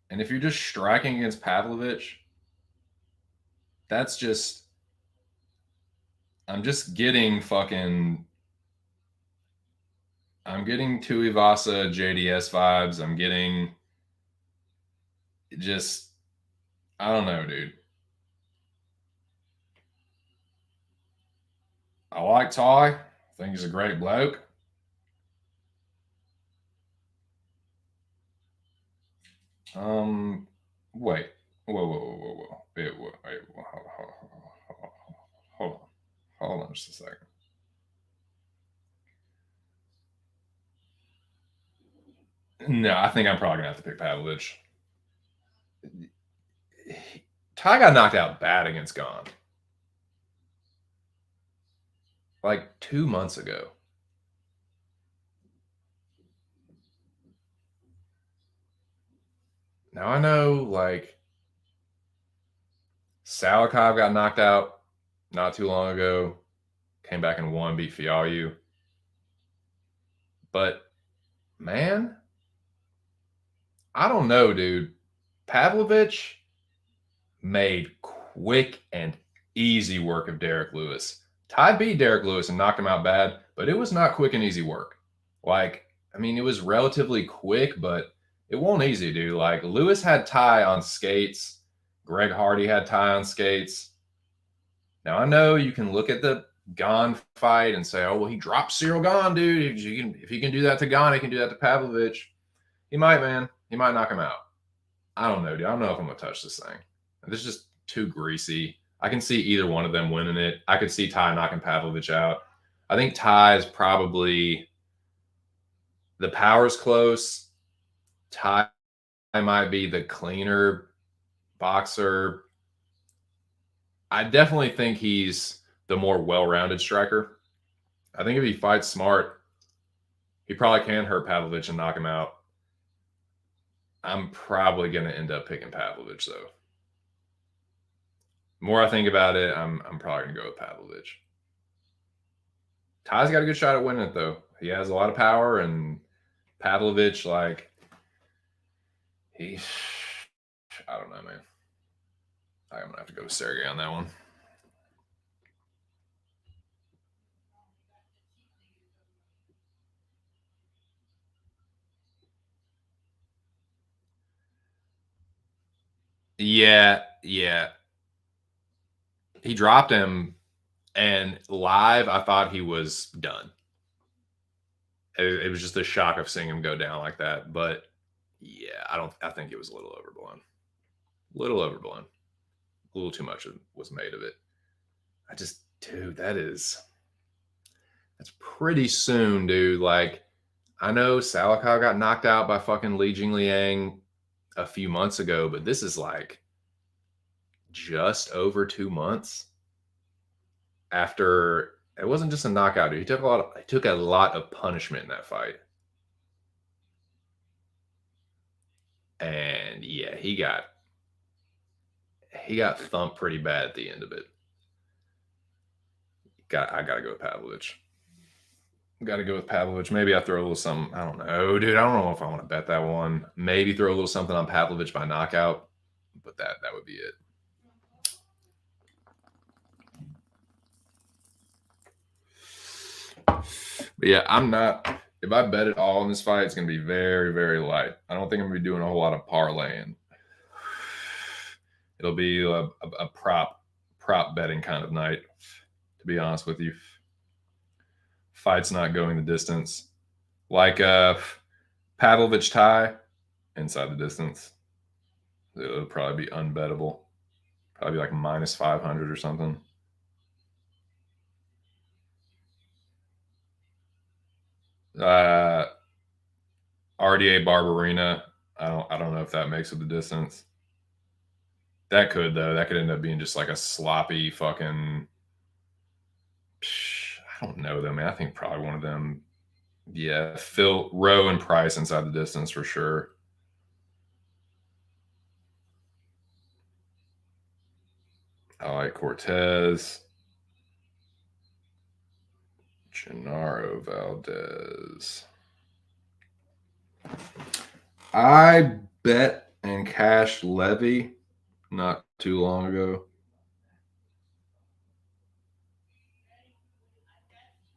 And if you're just striking against Pavlovich, that's just, I'm just getting fucking, I'm getting Tuivasa JDS vibes. I'm getting just, I don't know, dude. I like Tai. I think he's a great bloke. Wait. Whoa. Wait, hold on just a second. No, I think I'm probably gonna have to pick Pavlovich. Tai got knocked out bad against Gone. Like 2 months ago. Now I know, like, Salikov got knocked out not too long ago. Came back and won, beat Fialyu. But, man, I don't know, dude. Pavlovich made quick and easy work of Derek Lewis. Tai beat Derek Lewis and knocked him out bad, but it was not quick and easy work. Like, I mean, it was relatively quick, but it wasn't easy, dude. Like, Lewis had Tai on skates. Greg Hardy had Tai on skates. Now, I know you can look at the Gane fight and say, oh, well, he dropped Cyril Gane, dude. If he can do that to Gane, he can do that to Pavlovich. He might, man. He might knock him out. I don't know, dude. I don't know if I'm going to touch this thing. This is just too greasy. I can see either one of them winning it. I could see Tai knocking Pavlovich out. I think Tai is probably, the power's close. Tai might be the cleaner boxer. I definitely think he's the more well-rounded striker. I think if he fights smart, he probably can hurt Pavlovich and knock him out. I'm probably going to end up picking Pavlovich, though. The more I think about it, I'm probably going to go with Pavlovich. Ty's got a good shot at winning it, though. He has a lot of power, and Pavlovich, like, he, I don't know, man. I'm going to have to go with Sergey on that one. Yeah, yeah. He dropped him, and live, I thought he was done. It was just a shock of seeing him go down like that. But yeah, I think it was a little overblown. Little overblown. A little too much was made of it. Dude, that's pretty soon, dude. Like, I know Salakov got knocked out by fucking Li Jingliang a few months ago, but this is like just over 2 months after. It wasn't just a knockout, dude. He took a lot of punishment in that fight. And yeah, he got thumped pretty bad at the end of it. I gotta go with Pavlovich. Got to go with Pavlovich. Maybe I throw a little something. I don't know, dude. I don't know if I want to bet that one. Maybe throw a little something on Pavlovich by knockout, but that would be it. But yeah, I'm not. If I bet it all in this fight, it's going to be very, very light. I don't think I'm going to be doing a whole lot of parlaying. It'll be a prop betting kind of night, to be honest with you. Fight's not going the distance. Like Pavlovich Ty, inside the distance. It'll probably be unbettable. Probably like minus 500 or something. RDA Barbarina. I don't know if that makes it the distance. That could, though. That could end up being just like a sloppy fucking. I don't know though, man. I think probably one of them. Yeah, Phil Rowe and Price inside the distance for sure. I like Cortez. Gennaro Valdez. I bet and cashed Levy not too long ago.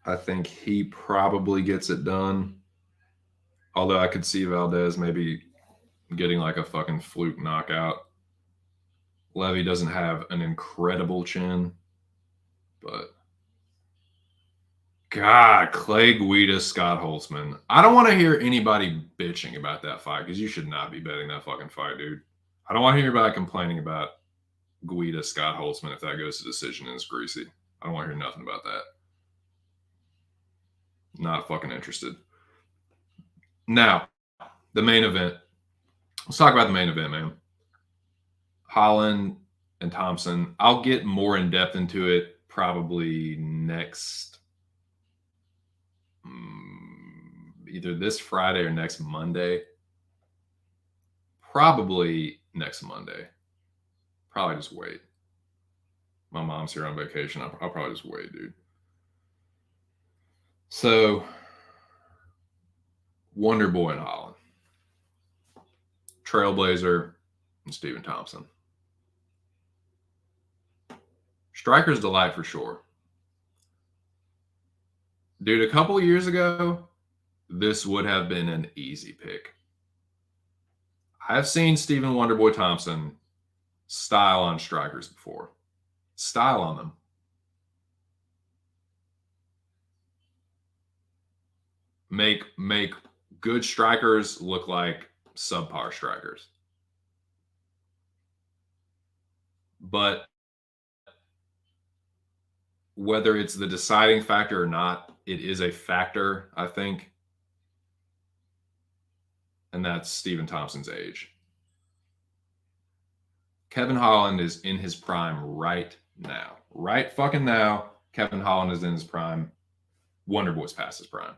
I think he probably gets it done. Although I could see Valdez maybe getting like a fucking fluke knockout. Levy doesn't have an incredible chin, but God, Clay Guida, Scott Holtzman. I don't want to hear anybody bitching about that fight because you should not be betting that fucking fight, dude. I don't want to hear anybody complaining about Guida, Scott Holtzman if that goes to decision and it's greasy. I don't want to hear nothing about that. Not fucking interested. Now, the main event. Let's talk about the main event, man. Holland and Thompson. I'll get more in depth into it probably next, either this Friday or next Monday. Probably next Monday. Probably just wait. My mom's here on vacation. I'll probably just wait, dude. So, Wonder Boy and Holland. Trailblazer and Stephen Thompson. Striker's delight for sure. Dude, a couple years ago, this would have been an easy pick. I've seen Stephen Wonderboy Thompson style on strikers before. Style on them. Make good strikers look like subpar strikers. But whether it's the deciding factor or not, it is a factor, I think. And that's Stephen Thompson's age. Kevin Holland is in his prime right now. Right fucking now, Kevin Holland is in his prime. Wonderboy's past his prime.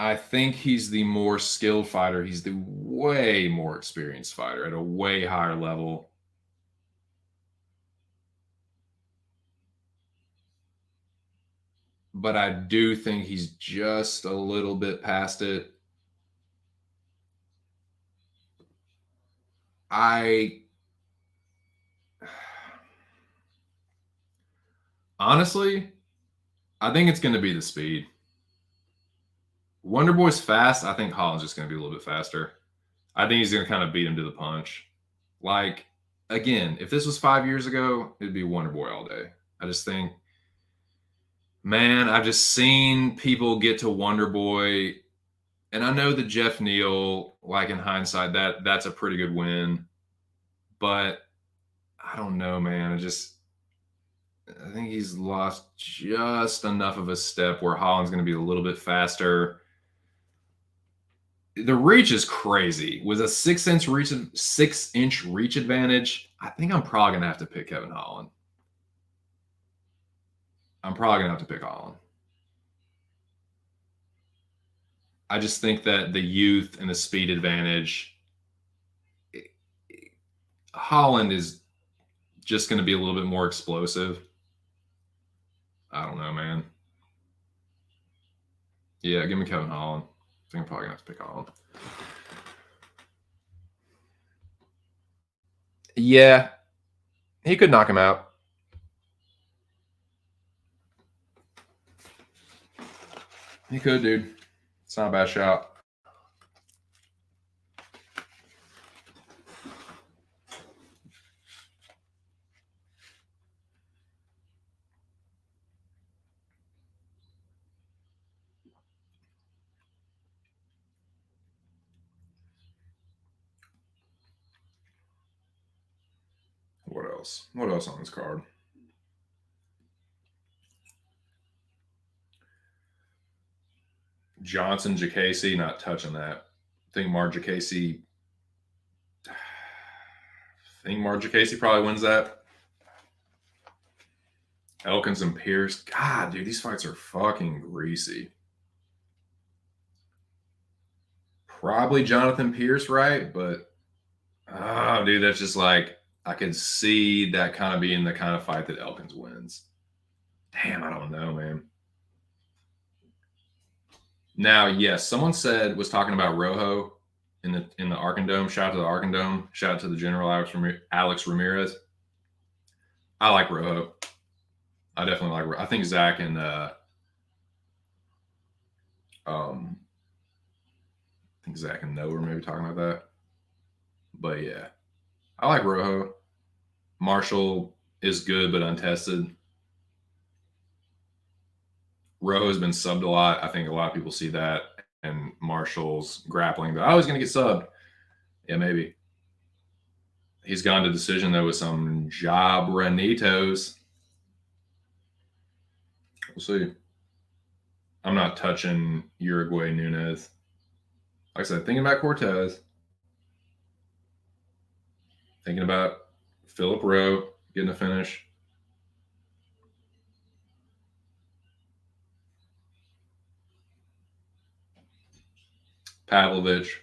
I think he's the more skilled fighter. He's the way more experienced fighter at a way higher level. but I do think he's just a little bit past it. Honestly, I think it's going to be the speed. Wonder Boy's fast. I think Holland's just going to be a little bit faster. I think he's going to kind of beat him to the punch. Like, again, if this was 5 years ago, it'd be Wonder Boy all day. I just think, man, I've just seen people get to Wonder Boy, and I know that Jeff Neal, like in hindsight, that's a pretty good win, but I don't know, man. I think he's lost just enough of a step where Holland's going to be a little bit faster. The reach is crazy. With a 6-inch reach advantage, I think I'm probably going to have to pick Kevin Holland. I'm probably going to have to pick Holland. I just think that the youth and the speed advantage, Holland is just going to be a little bit more explosive. I don't know, man. Yeah, give me Kevin Holland. I think I'm probably going to have to pick Holland. Yeah, he could knock him out. He could, dude. It's not a bad shot. What else? What else on this card? Johnson, Jacasey, not touching that. I think Mark Jacasey probably wins that. Elkins and Pierce. God, dude, these fights are fucking greasy. Probably Jonathan Pierce, right? But, oh, dude, that's just like, I could see that kind of being the kind of fight that Elkins wins. Damn, I don't know, man. Now, yes, someone was talking about Rojo in the Arkandome. Shout out to the Arkandome. Shout out to the General Alex Ramirez. I like Rojo. I definitely like Rojo. I think Zach and Noah were maybe talking about that. But yeah, I like Rojo. Marshall is good but untested. Rojo has been subbed a lot. I think a lot of people see that. And Marshall's grappling, but I was going to get subbed. Yeah, maybe. He's gone to decision, though, with some Jabranitos. We'll see. I'm not touching Uruguay Nunes. Like I said, thinking about Cortez. Thinking about Philip Rowe getting a finish. Pavlovich.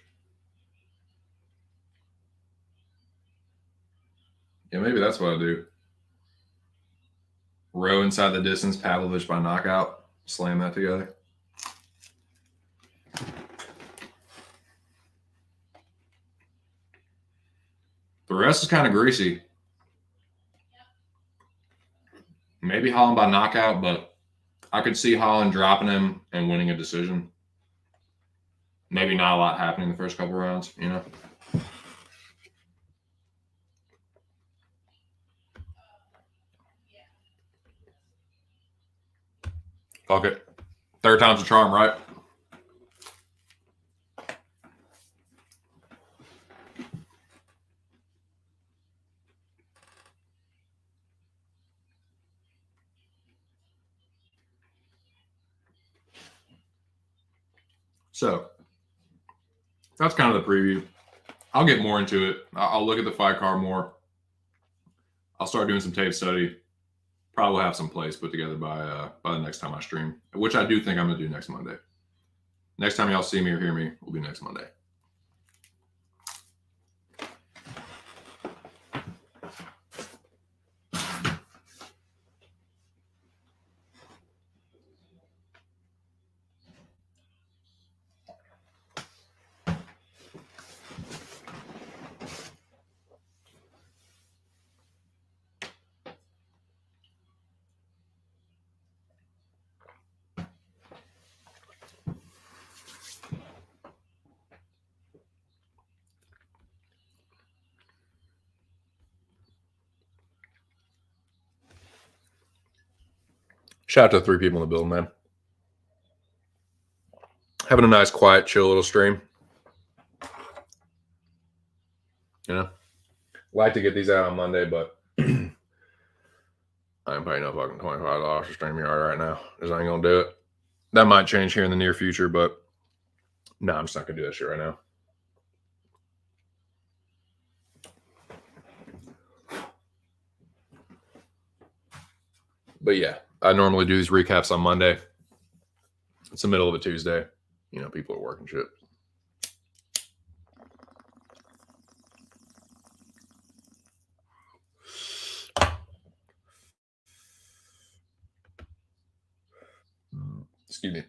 Yeah, maybe that's what I do. Rowe inside the distance, Pavlovich by knockout. Slam that together. The rest is kind of greasy. Maybe Holland by knockout, but I could see Holland dropping him and winning a decision. Maybe not a lot happening in the first couple rounds, you know? Fuck it. Third time's a charm, right? So that's kind of the preview. I'll get more into it. I'll look at the fight card more. I'll start doing some tape study. Probably have some plays put together by the next time I stream, which I do think I'm going to do next Monday. Next time y'all see me or hear me will be next Monday. Shout out to the 3 people in the building, man. Having a nice, quiet, chill little stream. You know, like to get these out on Monday, but I ain't paying no fucking $25 for StreamYard right now. Just ain't gonna do it. That might change here in the near future, but no, I'm just not gonna do that shit right now. But yeah, I normally do these recaps on Monday. It's the middle of a Tuesday. You know, people are working shit. Excuse me.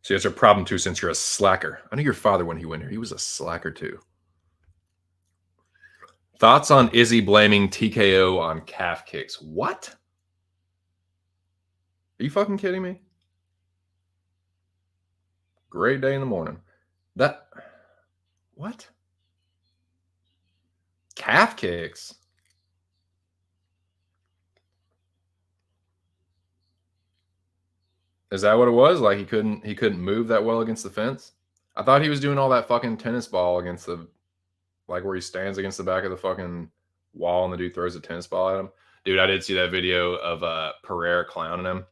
See, that's a problem too, since you're a slacker. I knew your father when he went here. He was a slacker too. Thoughts on Izzy blaming TKO on calf kicks? What? Are you fucking kidding me? Great day in the morning. What? Calf kicks? Is that what it was? Like he couldn't move that well against the fence? I thought he was doing all that fucking tennis ball against the, like where he stands against the back of the fucking wall and the dude throws a tennis ball at him. Dude, I did see that video of Pereira clowning him,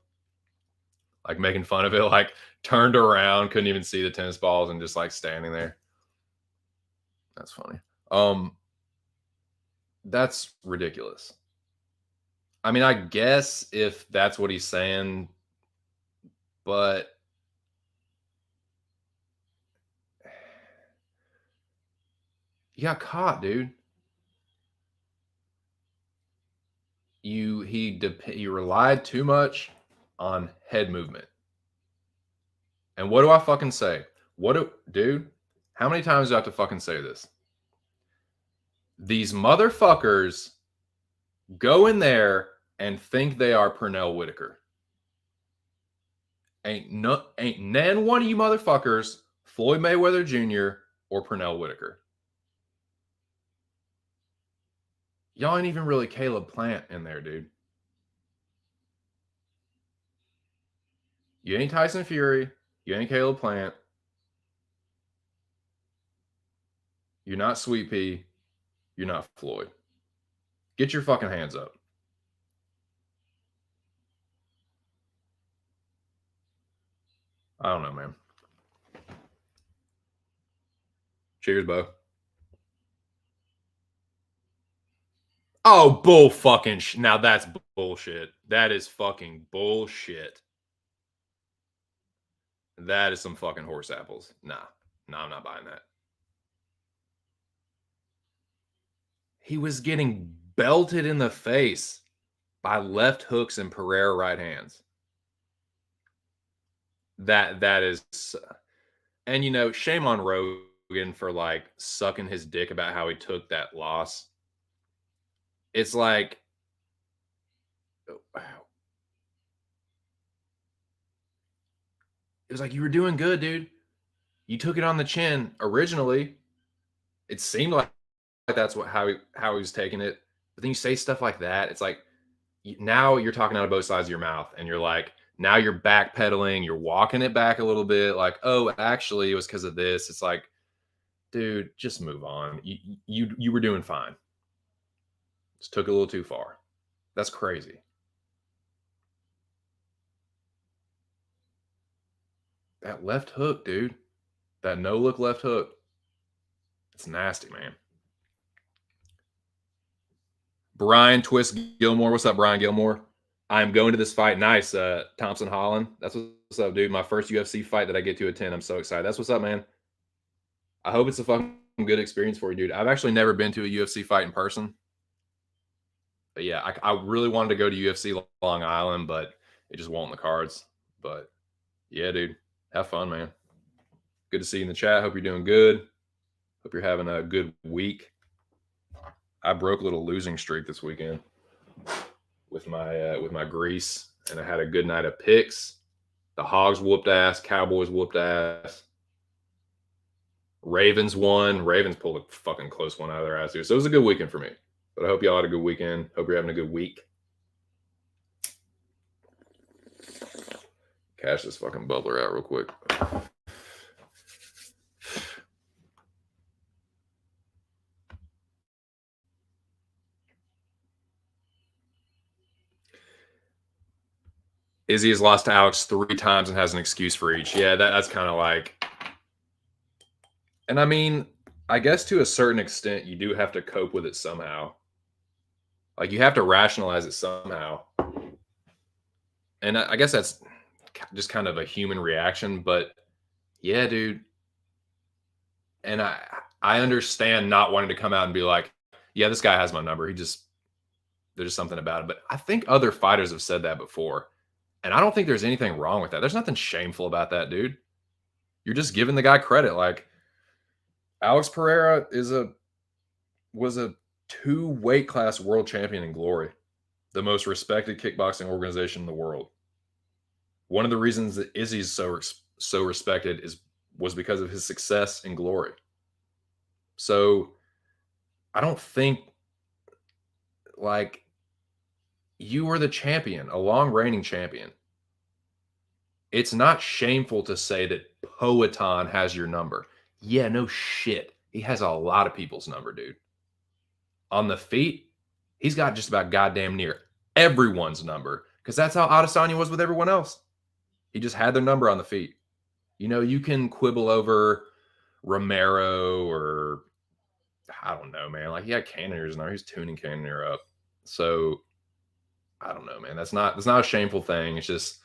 like making fun of it, like turned around, couldn't even see the tennis balls and just like standing there. That's funny. That's ridiculous. I mean, I guess if that's what he's saying, but you got caught, dude. You relied too much on head movement. And what do I fucking say? Dude, how many times do I have to fucking say this? These motherfuckers go in there and think they are Pernell Whitaker. Ain't none one of you motherfuckers Floyd Mayweather Jr. or Pernell Whitaker. Y'all ain't even really Caleb Plant in there, dude. You ain't Tyson Fury. You ain't Caleb Plant. You're not Sweet Pea. You're not Floyd. Get your fucking hands up. I don't know, man. Cheers, Bo. Oh, bull fucking now that's bullshit. That is fucking bullshit. That is some fucking horse apples. Nah, I'm not buying that. He was getting belted in the face by left hooks and Pereira right hands. That is, and you know, shame on Rogan for like sucking his dick about how he took that loss. It's like, it was like, you were doing good, dude. You took it on the chin originally. It seemed like that's how he was taking it. But then you say stuff like that. It's like, now you're talking out of both sides of your mouth, and you're like, now you're backpedaling, you're walking it back a little bit, like, oh, actually, it was because of this. It's like, dude, just move on. You were doing fine. Just took it a little too far. That's crazy. That left hook, dude. That no look left hook. It's nasty, man. Brian Twist Gilmore. What's up, Brian Gilmore? I'm going to this fight. Nice. Thompson Holland. That's what's up, dude. My first UFC fight that I get to attend. I'm so excited. That's what's up, man. I hope it's a fucking good experience for you, dude. I've actually never been to a UFC fight in person. But yeah, I really wanted to go to UFC Long Island, but it just won't in the cards. But yeah, dude. Have fun, man. Good to see you in the chat. Hope you're doing good. Hope you're having a good week. I broke a little losing streak this weekend with my grease, and I had a good night of picks. The Hogs whooped ass, Cowboys whooped ass. Ravens won. Ravens pulled a fucking close one out of their ass, dude. So it was a good weekend for me. But I hope y'all had a good weekend. Hope you're having a good week. Cash this fucking bubbler out real quick. Izzy has lost to Alex 3 times and has an excuse for each. Yeah, that's kind of like. And I mean, I guess to a certain extent, you do have to cope with it somehow. Like you have to rationalize it somehow. And I guess that's just kind of a human reaction. But yeah, dude. And I understand not wanting to come out and be like, yeah, this guy has my number. There's just something about it. But I think other fighters have said that before. And I don't think there's anything wrong with that. There's nothing shameful about that, dude. You're just giving the guy credit. Like Alex Pereira was a 2 weight class world champion in Glory, the most respected kickboxing organization in the world. One of the reasons that Izzy's so respected was because of his success in Glory. So I don't think like you were the champion, a long reigning champion. It's not shameful to say that Poatan has your number. Yeah, no shit. He has a lot of people's number, dude. On the feet, he's got just about goddamn near everyone's number because that's how Adesanya was with everyone else. He just had their number on the feet. You know, you can quibble over Romero or I don't know, man. Like he had Cannonier's number. He's tuning Cannonier up. So I don't know, man. That's not a shameful thing. It's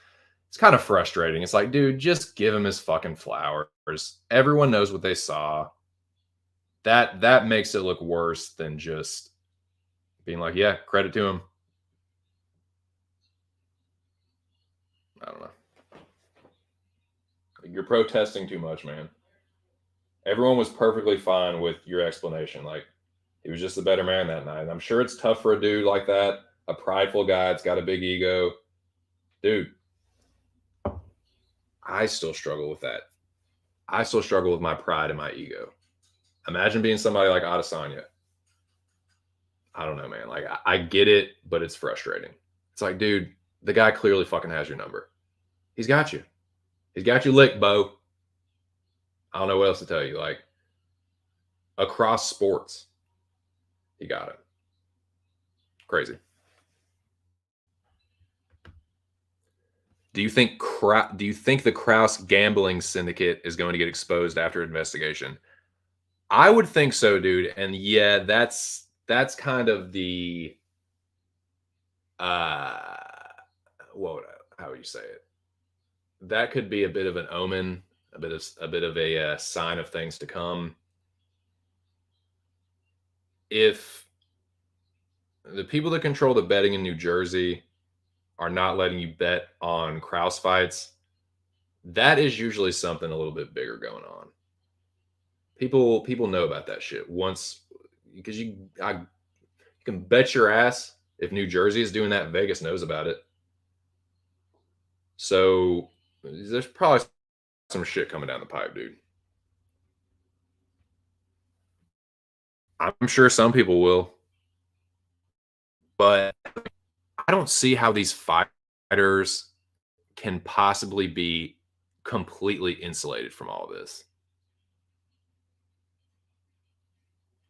kind of frustrating. It's like, dude, just give him his fucking flowers. Everyone knows what they saw. That makes it look worse than just being like, yeah, credit to him. I don't know. You're protesting too much, man. Everyone was perfectly fine with your explanation. Like, he was just a better man that night. And I'm sure it's tough for a dude like that, a prideful guy that's got a big ego. Dude, I still struggle with that. I still struggle with my pride and my ego. Imagine being somebody like Adesanya. I don't know, man. Like, I get it, but it's frustrating. It's like, dude, the guy clearly fucking has your number. He's got you. He's got you licked, Bo. I don't know what else to tell you. Like, across sports, he got it. Crazy. Do you think the Kraus gambling syndicate is going to get exposed after investigation? I would think so, dude. And yeah, that's kind of the uh how would you say it? That could be a bit of an omen, a bit of a sign of things to come. If the people that control the betting in New Jersey are not letting you bet on Kraus fights, that is usually something a little bit bigger going on. People know about that shit once because you can bet your ass if New Jersey is doing that, Vegas knows about it. So there's probably some shit coming down the pipe, dude. I'm sure some people will, but I don't see how these fighters can possibly be completely insulated from all of this.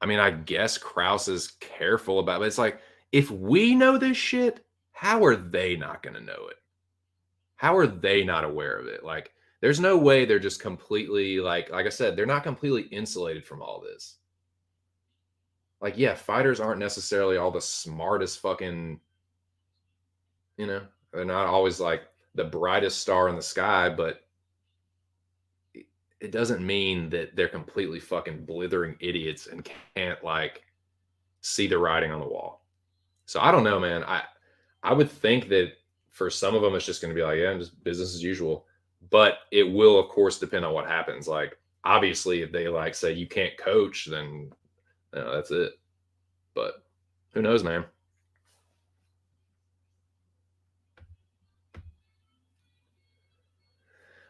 I mean, I guess Kraus is careful about it. But it's like, if we know this shit, how are they not going to know it? How are they not aware of it? Like, there's no way they're just completely like I said, they're not completely insulated from all this. Like, yeah, fighters aren't necessarily all the smartest fucking, they're not always like the brightest star in the sky, but it doesn't mean that they're completely fucking blithering idiots and can't like see the writing on the wall. So I don't know, man. I would think that for some of them it's just going to be like, yeah, just business as usual. But it will, of course, depend on what happens. Like, obviously, if they like say you can't coach, then that's it. But who knows, man?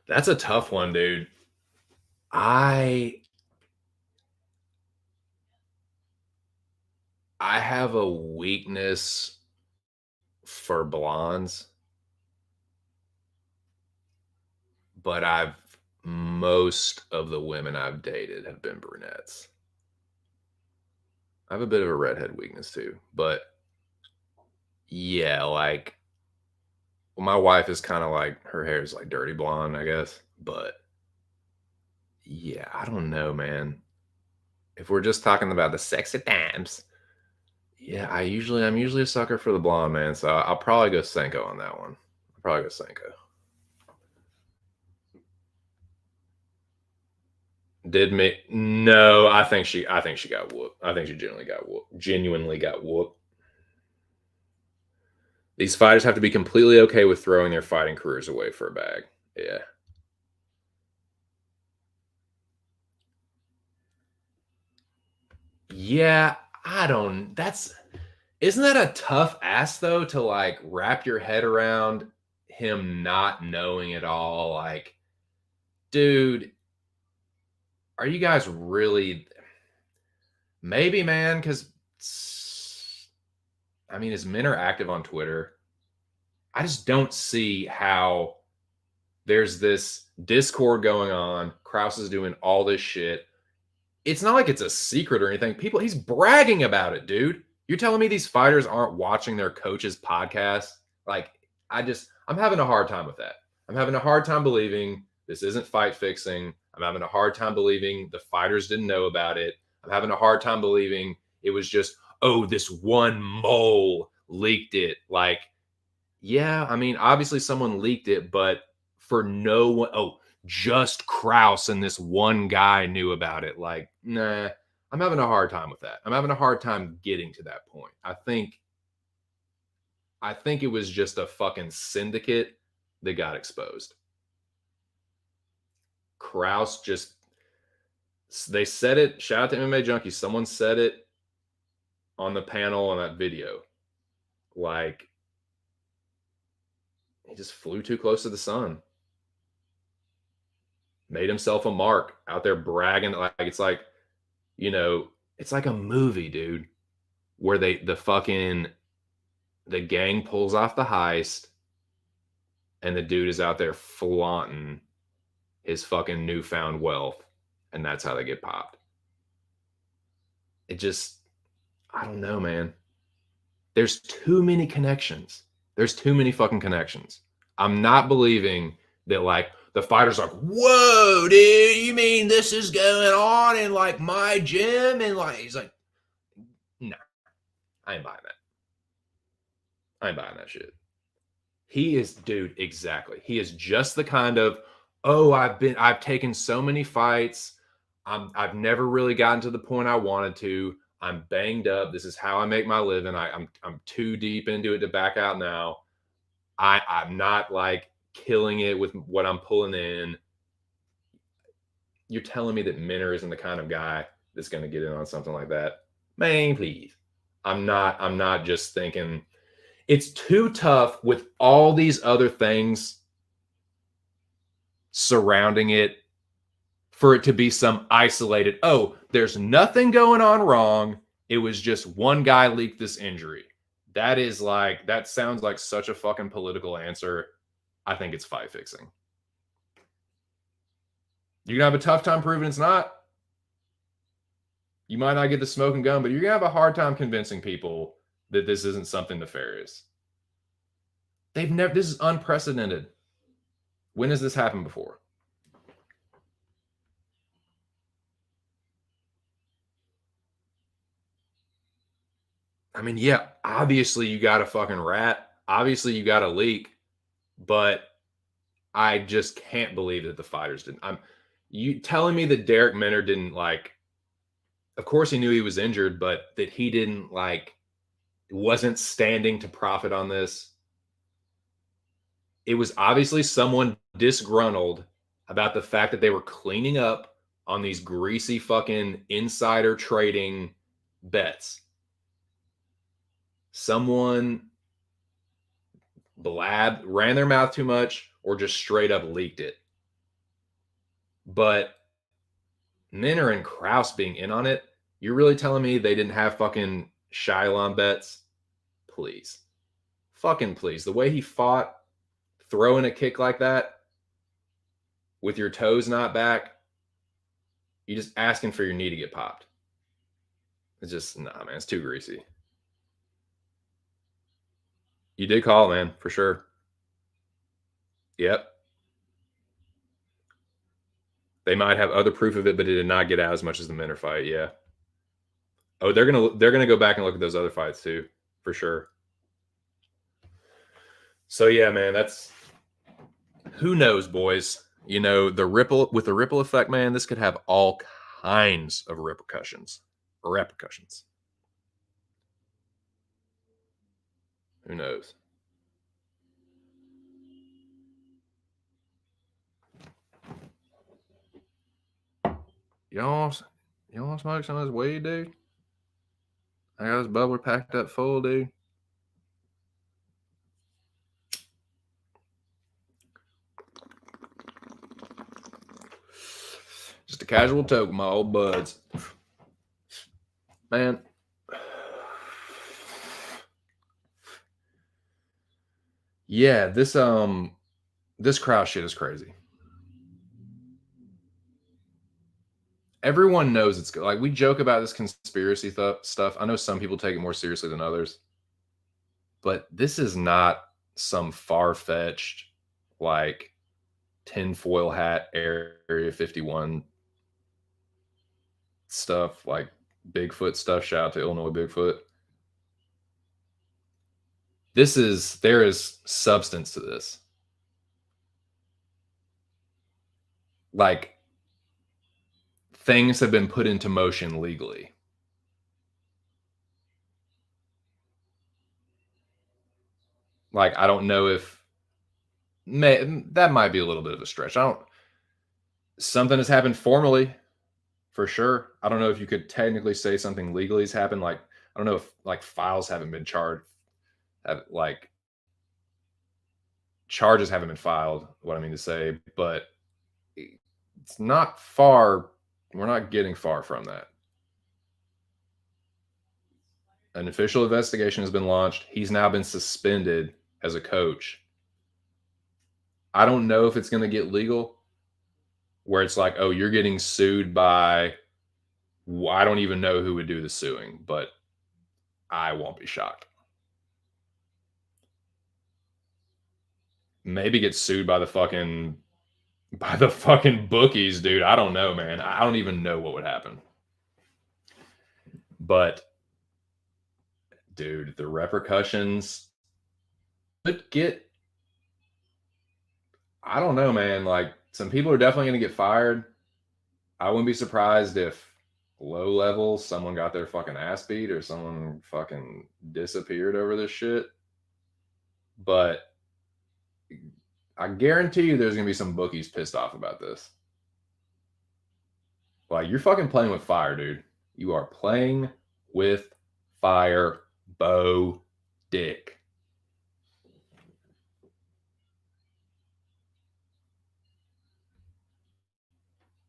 That's a tough one, dude. I have a weakness for blondes, but most of the women I've dated have been brunettes. I have a bit of a redhead weakness too, but yeah, like my wife is kind of like her hair is like dirty blonde, I guess. But yeah, I don't know, man. If we're just talking about the sexy times, yeah, I'm usually a sucker for the blonde, man. So I'll probably go Senko on that one. I'll probably go Senko. Did me? No, I think she got whooped. I think she genuinely got whooped. Genuinely got whooped. These fighters have to be completely okay with throwing their fighting careers away for a bag. Yeah. Yeah, I don't. That's Isn't that a tough ask though to like wrap your head around him not knowing it all? Like, dude, are you guys really maybe, man? Because I mean, as men are active on Twitter, I just don't see how there's this discord going on. Kraus is doing all this shit. It's not like it's a secret or anything. He's bragging about it, dude. You're telling me these fighters aren't watching their coach's podcast? Like, I'm having a hard time with that. I'm having a hard time believing this isn't fight fixing. I'm having a hard time believing the fighters didn't know about it. I'm having a hard time believing it was just, oh, this one mole leaked it. Like, yeah, I mean, obviously someone leaked it, but for no one, oh, just Kraus and this one guy knew about it. Like, nah, I'm having a hard time with that. I'm having a hard time getting to that point. I think it was just a fucking syndicate that got exposed. Kraus just they said it. Shout out to MMA Junkie. Someone said it on the panel on that video. Like, he just flew too close to the sun. Made himself a mark out there bragging. Like, it's like a movie, dude, where the gang pulls off the heist and the dude is out there flaunting his fucking newfound wealth, and that's how they get popped. It just, I don't know, man. There's too many connections. There's too many fucking connections. I'm not believing that like the fighter's like, whoa, dude, you mean this is going on in like my gym? And like, he's like, no, I ain't buying that. I ain't buying that shit. He is, dude, exactly. He is just the kind of, oh, I've taken so many fights. I've never really gotten to the point I wanted to. I'm banged up. This is how I make my living. I'm too deep into it to back out now. I'm not like killing it with what I'm pulling in. You're telling me that Minner isn't the kind of guy that's going to get in on something like that? Man, please. I'm not just thinking it's too tough with all these other things surrounding it for it to be some isolated, oh, there's nothing going on wrong. It was just one guy leaked this injury. That sounds like such a fucking political answer. I think it's fight fixing. You're going to have a tough time proving it's not. You might not get the smoking gun, but you're going to have a hard time convincing people that this isn't something nefarious. This is unprecedented. When has this happened before? I mean, yeah, obviously you got a fucking rat. Obviously you got a leak, but I just can't believe that the fighters didn't. You telling me that Derek Minner didn't like, of course he knew he was injured, but that he didn't like, wasn't standing to profit on this. It was obviously someone disgruntled about the fact that they were cleaning up on these greasy fucking insider trading bets. Someone ran their mouth too much, or just straight up leaked it. But Minner and Kraus being in on it, you're really telling me they didn't have fucking Shylon bets, please. Fucking please. The way he fought, throwing a kick like that with your toes not back, you're just asking for your knee to get popped. It's just, nah, man, it's too greasy. You did call it, man, for sure. Yep. They might have other proof of it, but it did not get out as much as the Minner fight. Yeah. Oh, they're gonna go back and look at those other fights too, for sure. So yeah, man, that's who knows, boys. You know, the ripple effect, man, this could have all kinds of repercussions. Repercussions. Who knows? Y'all smoke some of this weed, dude? I got this bubbler packed up full, dude. Just a casual toke, my old buds. Man. Yeah, this crowd shit is crazy. Everyone knows it's good. Like, we joke about this conspiracy stuff. I know some people take it more seriously than others, but this is not some far-fetched, like, tinfoil hat Area 51 stuff, like Bigfoot stuff. Shout out to Illinois Bigfoot. There is substance to this. Like, things have been put into motion legally. Like, I don't know if that might be a little bit of a stretch. Something has happened formally, for sure. I don't know if you could technically say something legally has happened. Like, I don't know if like files haven't been charged, like charges haven't been filed. What I mean to say, but it's not far. We're not getting far from that. An official investigation has been launched. He's now been suspended as a coach. I don't know if it's going to get legal, where it's like, oh, you're getting sued by, I don't even know who would do the suing, but I won't be shocked. Maybe get sued by the fucking bookies, dude. I don't know, man. I don't even know what would happen. But dude, the repercussions could get, I don't know, man. Like, some people are definitely going to get fired. I wouldn't be surprised if low level someone got their fucking ass beat or someone fucking disappeared over this shit. But I guarantee you there's going to be some bookies pissed off about this. Like, you're fucking playing with fire, dude. You are playing with fire, Bo Dick.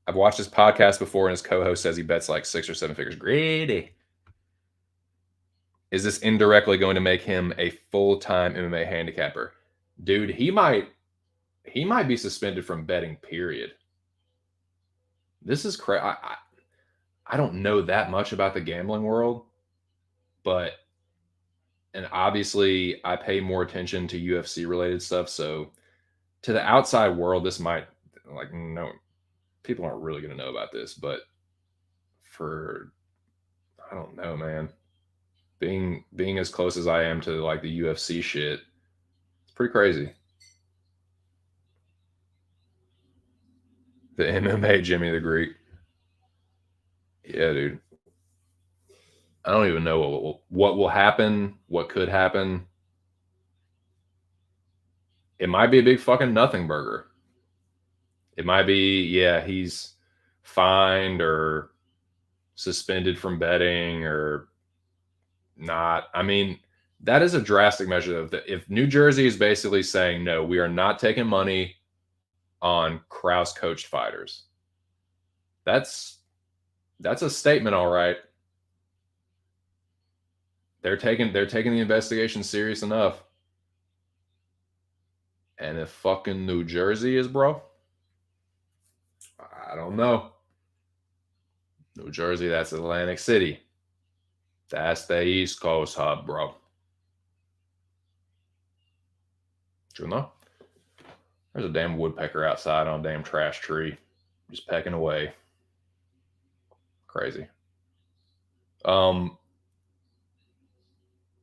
I've watched his podcast before, and his co-host says he bets like 6 or 7 figures. Greedy. Is this indirectly going to make him a full-time MMA handicapper? Dude, he might be suspended from betting, period. This is crazy. I don't know that much about the gambling world, but, and obviously I pay more attention to UFC related stuff. So to the outside world, this might, like, no, people aren't really going to know about this, but I don't know, man. Being as close as I am to like the UFC shit, it's pretty crazy. The MMA Jimmy the Greek. Yeah, dude. I don't even know what will happen, what could happen. It might be a big fucking nothing burger. It might be, yeah, he's fined or suspended from betting or not. I mean, that is a drastic measure of that. If New Jersey is basically saying, no, we are not taking money on Krause coached fighters, that's a statement, all right. They're taking the investigation serious enough. And if fucking New Jersey is, bro, I don't know. New Jersey, that's Atlantic City. That's the East Coast hub, bro. You know? There's a damn woodpecker outside on a damn trash tree, just pecking away. Crazy. Um,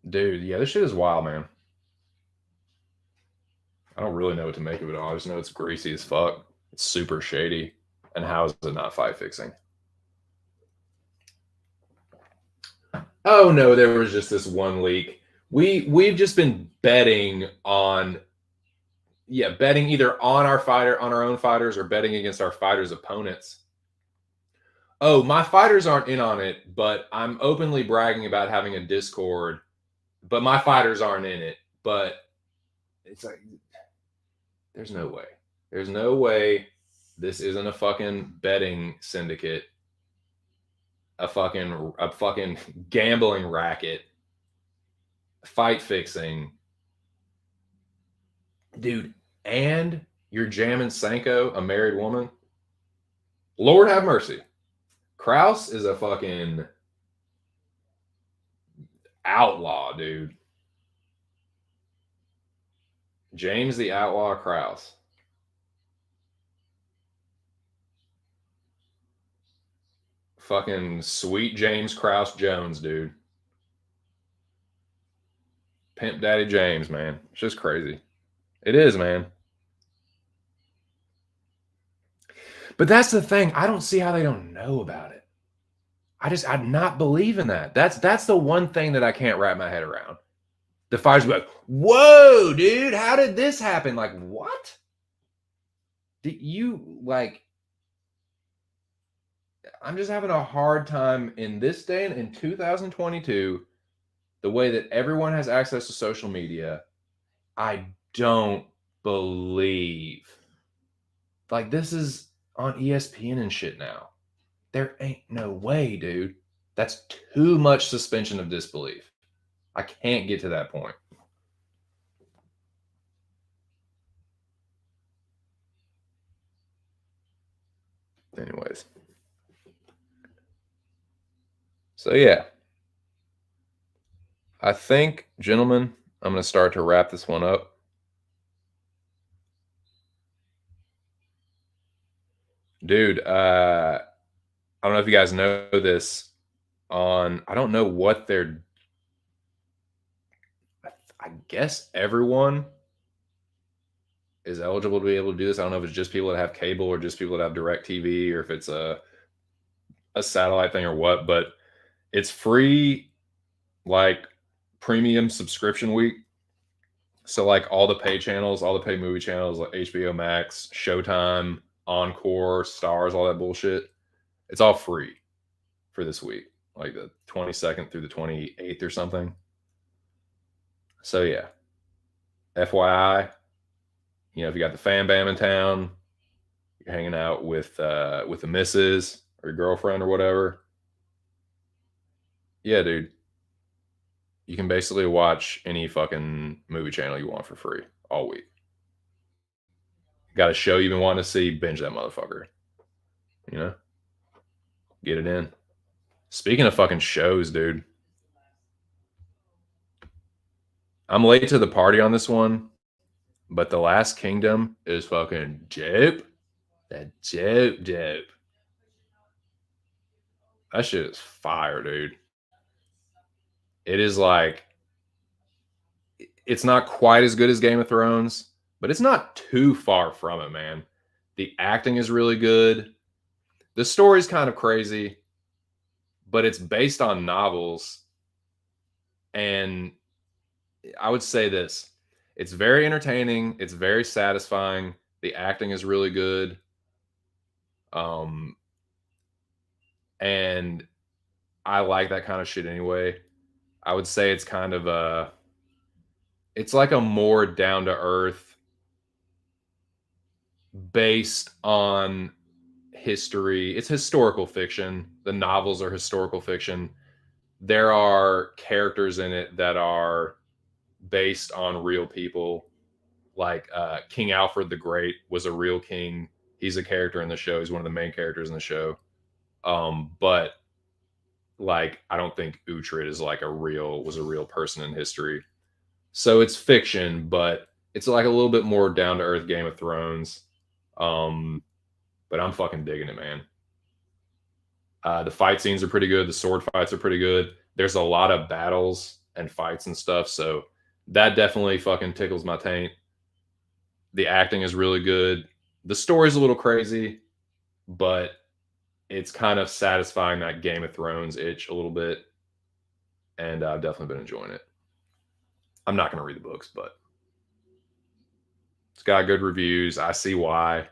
dude, yeah, this shit is wild, man. I don't really know what to make of it all. I just know it's greasy as fuck. It's super shady. And how is it not fight fixing? Oh no, there was just this one leak. We've just been betting on, yeah, betting either on our own fighters, or betting against our fighters' opponents. Oh, my fighters aren't in on it, but I'm openly bragging about having a Discord, but my fighters aren't in it. But it's like, there's no way. There's no way this isn't a fucking betting syndicate, a fucking gambling racket, fight fixing, dude. And you're jamming Sanko, a married woman. Lord have mercy. Kraus is a fucking outlaw, dude. James the Outlaw Kraus. Fucking sweet James Krause Jones, dude. Pimp Daddy James, man. It's just crazy. It is, man. But that's the thing. I don't see how they don't know about it. I'm not believing that. That's the one thing that I can't wrap my head around. The fighters be like, whoa, dude, how did this happen? Like, what? Did you like? I'm just having a hard time in this day and in 2022, the way that everyone has access to social media. I don't believe like this is on ESPN and shit now. There ain't no way, dude. That's too much suspension of disbelief. I can't get to that point. Anyways. So yeah. I think, gentlemen, I'm going to start to wrap this one up. Dude, I don't know if you guys know this I don't know what I guess everyone is eligible to be able to do this. I don't know if it's just people that have cable or just people that have direct TV, or if it's a satellite thing or what, but it's free, like premium subscription week. So like all the pay channels, all the pay movie channels like HBO Max, Showtime, Encore, Stars, all that bullshit, it's all free for this week, like the 22nd through the 28th or something. So yeah, FYI, if you got the fam bam in town, you're hanging out with the missus or your girlfriend or whatever. Yeah, dude, you can basically watch any fucking movie channel you want for free all week. Got a show you've been wanting to see, binge that motherfucker. Get it in. Speaking of fucking shows, dude, I'm late to the party on this one, but The Last Kingdom is fucking dope. That dope. That shit is fire, dude. It is like, it's not quite as good as Game of Thrones, but it's not too far from it, man. The acting is really good. The story's kind of crazy, but it's based on novels. And I would say this, it's very entertaining, it's very satisfying. The acting is really good. And I like that kind of shit anyway. I would say it's kind of it's like a more down to earth, based on history. It's historical fiction. The novels are historical fiction, there are characters in it that are based on real people. Like King Alfred the Great was a real king. He's a character in the show. He's one of the main characters in the show. But like I don't think Uhtred is like was a real person in history. So it's fiction, but it's like a little bit more down to earth Game of Thrones. Um, but I'm fucking digging it, man. The fight scenes are pretty good. The sword fights are pretty good. There's a lot of battles and fights and stuff, so that definitely fucking tickles my taint. The acting is really good. The story's a little crazy, but it's kind of satisfying that Game of Thrones itch a little bit, and I've definitely been enjoying it. I'm not going to read the books, but it's got good reviews. I see why.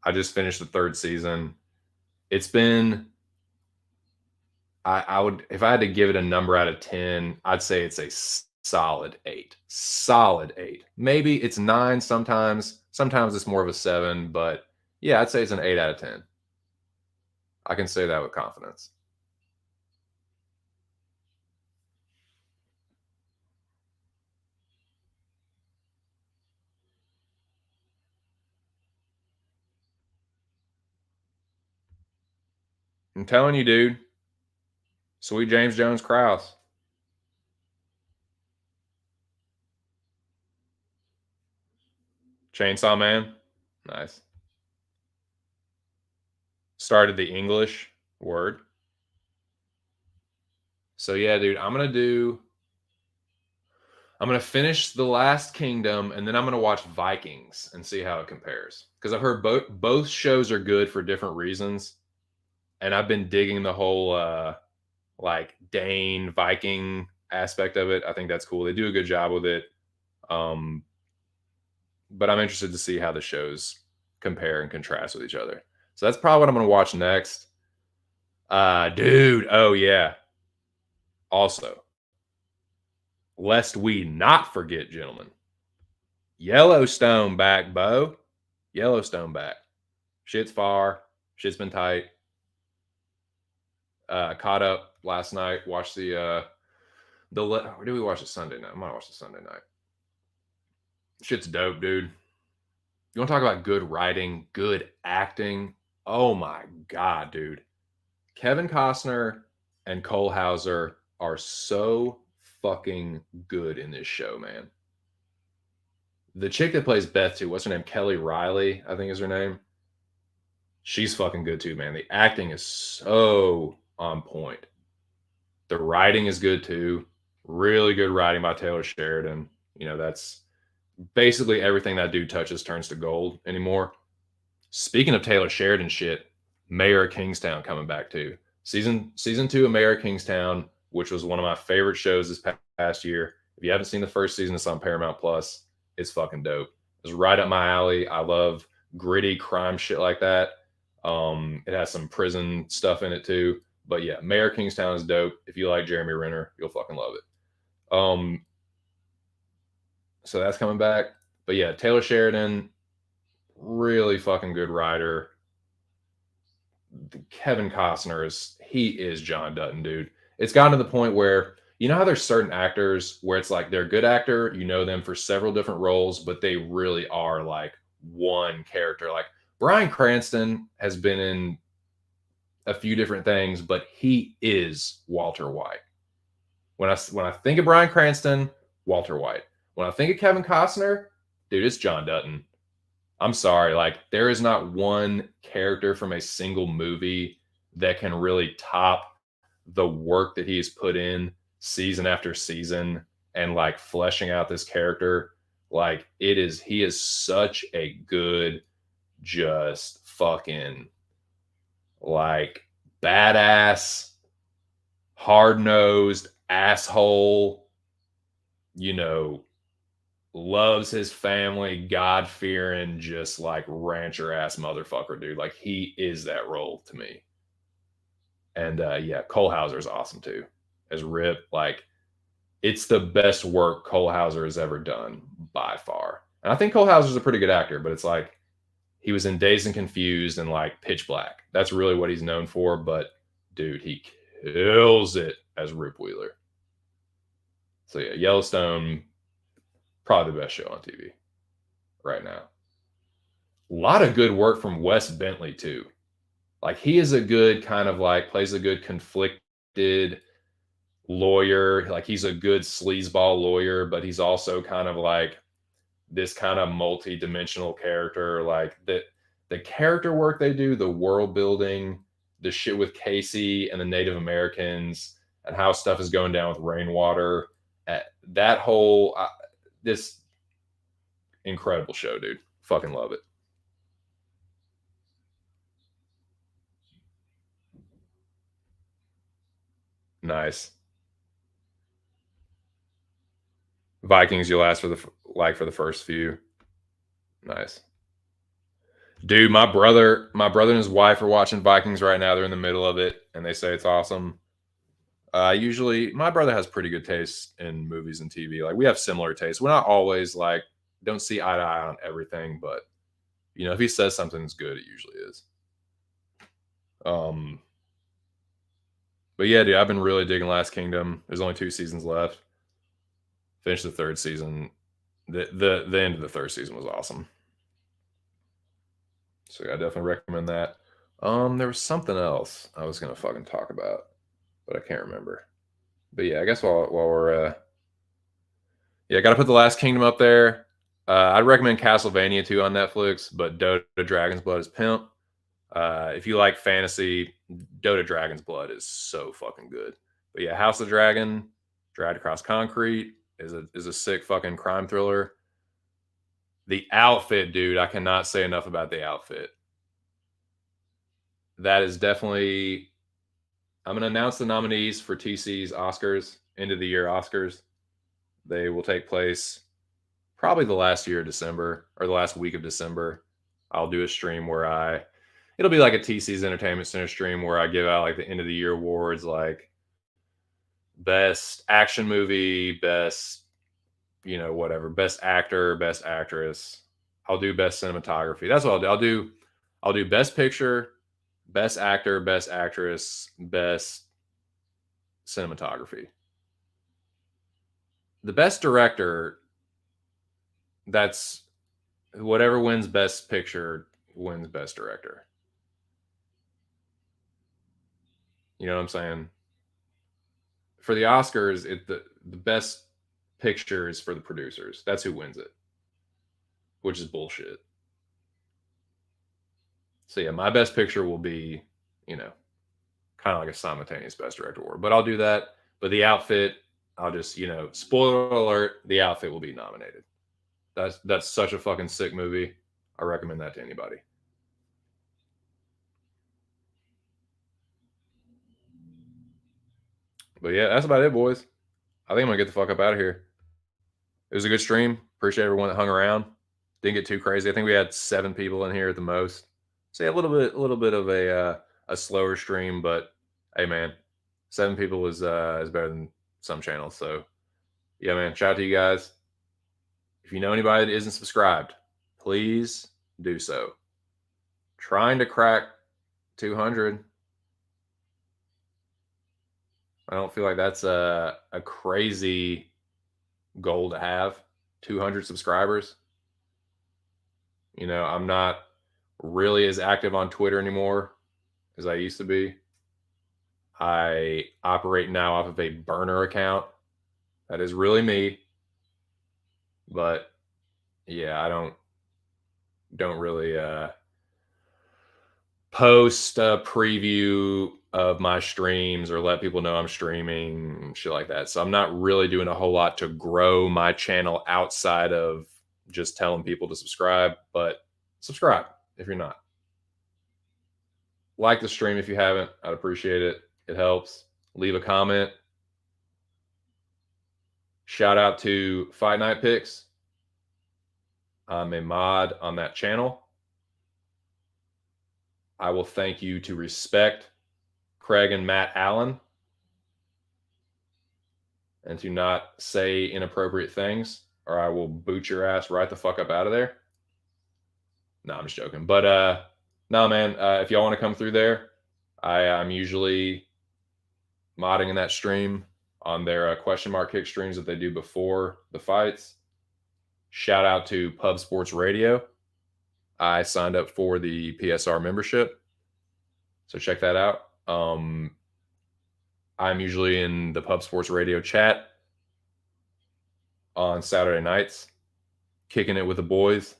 I just finished the third season. It's been I would if I had to give it a number out of 10, I'd say it's a solid 8. Solid 8. Maybe it's 9 sometimes. Sometimes it's more of a 7, but yeah, I'd say it's an 8 out of 10. I can say that with confidence. I'm telling you, dude. Sweet James Jones Krause. Chainsaw Man. Nice. Started the English word. So yeah, dude, I'm gonna finish The Last Kingdom, and then I'm gonna watch Vikings and see how it compares. Because I've heard both shows are good for different reasons, and I've been digging the whole like Dane Viking aspect of it. I think that's cool. They do a good job with it. Um, but I'm interested to see how the shows compare and contrast with each other. So that's probably what I'm gonna watch next. Dude, oh yeah. Also, lest we not forget, gentlemen, Yellowstone back, Bo. Yellowstone back. Shit's far. Shit's been tight. Caught up last night. Watched where did we watch it Sunday night? I might watch it Sunday night. Shit's dope, dude. You want to talk about good writing, good acting? Oh my god, dude. Kevin Costner and Cole Hauser are so fucking good in this show, man. The chick that plays Beth too, what's her name? Kelly Riley, I think is her name. She's fucking good too, man. The acting is so on point. The writing is good too. Really good writing by Taylor Sheridan. You know, that's basically everything that dude touches turns to gold anymore. Speaking of Taylor Sheridan shit, Mayor of Kingstown coming back too. Season 2 of Mayor of Kingstown, which was one of my favorite shows this past year. If you haven't seen the first season, it's on Paramount Plus. It's fucking dope. It's right up my alley. I love gritty crime shit like that. It has some prison stuff in it too. But yeah, Mayor of Kingstown is dope. If you like Jeremy Renner, you'll fucking love it. So that's coming back. But yeah, Taylor Sheridan, really fucking good writer. Kevin Costner is John Dutton, dude. It's gotten to the point where you know how there's certain actors where it's like they're a good actor, you know them for several different roles, but they really are like one character. Like Bryan Cranston has been in a few different things, but he is Walter White. When I think of Bryan Cranston, Walter White. When I think of Kevin Costner, dude, it's John Dutton. I'm sorry, like there is not one character from a single movie that can really top the work that he's put in season after season and like fleshing out this character. Like he is such a good, just fucking like badass, hard-nosed asshole, you know, loves his family, God-fearing, just like rancher ass motherfucker, dude. Like he is that role to me. And yeah, Cole Hauser is awesome too. As Rip, like it's the best work Cole Hauser has ever done by far. And I think Cole Hauser's a pretty good actor, but it's like he was in Dazed and Confused and like Pitch Black. That's really what he's known for. But dude, he kills it as Rip Wheeler. So yeah, Yellowstone, probably the best show on TV right now. A lot of good work from Wes Bentley too. Like he is a good kind of like plays a good conflicted lawyer. Like he's a good sleazeball lawyer, but he's also kind of like this kind of multi-dimensional character. Like the character work they do, the world building, the shit with Casey and the Native Americans, and how stuff is going down with rainwater. That whole this incredible show, dude. Fucking love it. Nice. Vikings, you last for the first few. Nice. Dude, my brother and his wife are watching Vikings right now. They're in the middle of it, and they say it's awesome. Usually, my brother has pretty good taste in movies and TV. Like we have similar tastes. We're not always like don't see eye to eye on everything, but if he says something's good, it usually is. Um, but yeah, dude, I've been really digging Last Kingdom. There's only 2 seasons left. Finished the third season. The end of the third season was awesome. So yeah, I definitely recommend that. There was something else I was gonna fucking talk about, but I can't remember. But yeah, I guess while we're yeah, got to put the Last Kingdom up there. I'd recommend Castlevania too on Netflix, but Dota Dragon's Blood is pimp. If you like fantasy, Dota Dragon's Blood is so fucking good. But yeah, House of Dragon, Dragged Across Concrete is a sick fucking crime thriller. The outfit, dude, I cannot say enough about the outfit. That is definitely. I'm gonna announce the nominees for TC's Oscars, end of the year Oscars. They will take place probably the last year of December or the last week of December. I'll do a stream where it'll be like a TC's Entertainment Center stream where I give out like the end of the year awards, like best action movie, best, whatever, best actor, best actress. I'll do best cinematography. That's what I'll do. I'll do best picture, best actor, best actress, best cinematography. The best director, that's whatever wins best picture wins best director. You know what I'm saying? For the Oscars, the best picture is for the producers. That's who wins it, which is bullshit. So yeah, my best picture will be, kind of like a simultaneous best director award. But I'll do that. But the outfit, I'll just, spoiler alert, the outfit will be nominated. That's such a fucking sick movie. I recommend that to anybody. But yeah, that's about it, boys. I think I'm gonna get the fuck up out of here. It was a good stream. Appreciate everyone that hung around. Didn't get too crazy. I think we had 7 people in here at the most. So yeah, a little bit of a slower stream, but hey man, 7 people is better than some channels. So yeah, man, shout out to you guys. If you know anybody that isn't subscribed, please do so. Trying to crack 200. I don't feel like that's a crazy goal to have. 200 subscribers. I'm not really as active on Twitter anymore as I used to be. I operate now off of a burner account. That is really me. But yeah, I don't really post a preview of my streams or let people know I'm streaming, shit like that. So I'm not really doing a whole lot to grow my channel outside of just telling people to subscribe, but subscribe if you're not. Like the stream if you haven't. I'd appreciate it. It helps. Leave a comment. Shout out to Fight Night Picks. I'm a mod on that channel. I will thank you to respect Craig and Matt Allen and to not say inappropriate things, or I will boot your ass right the fuck up out of there. No, I'm just joking. But no, man, if y'all want to come through there, I'm usually modding in that stream on their question mark kick streams that they do before the fights. Shout out to Pub Sports Radio. I signed up for the PSR membership, so check that out. I'm usually in the Pub Sports Radio chat on Saturday nights, kicking it with the boys.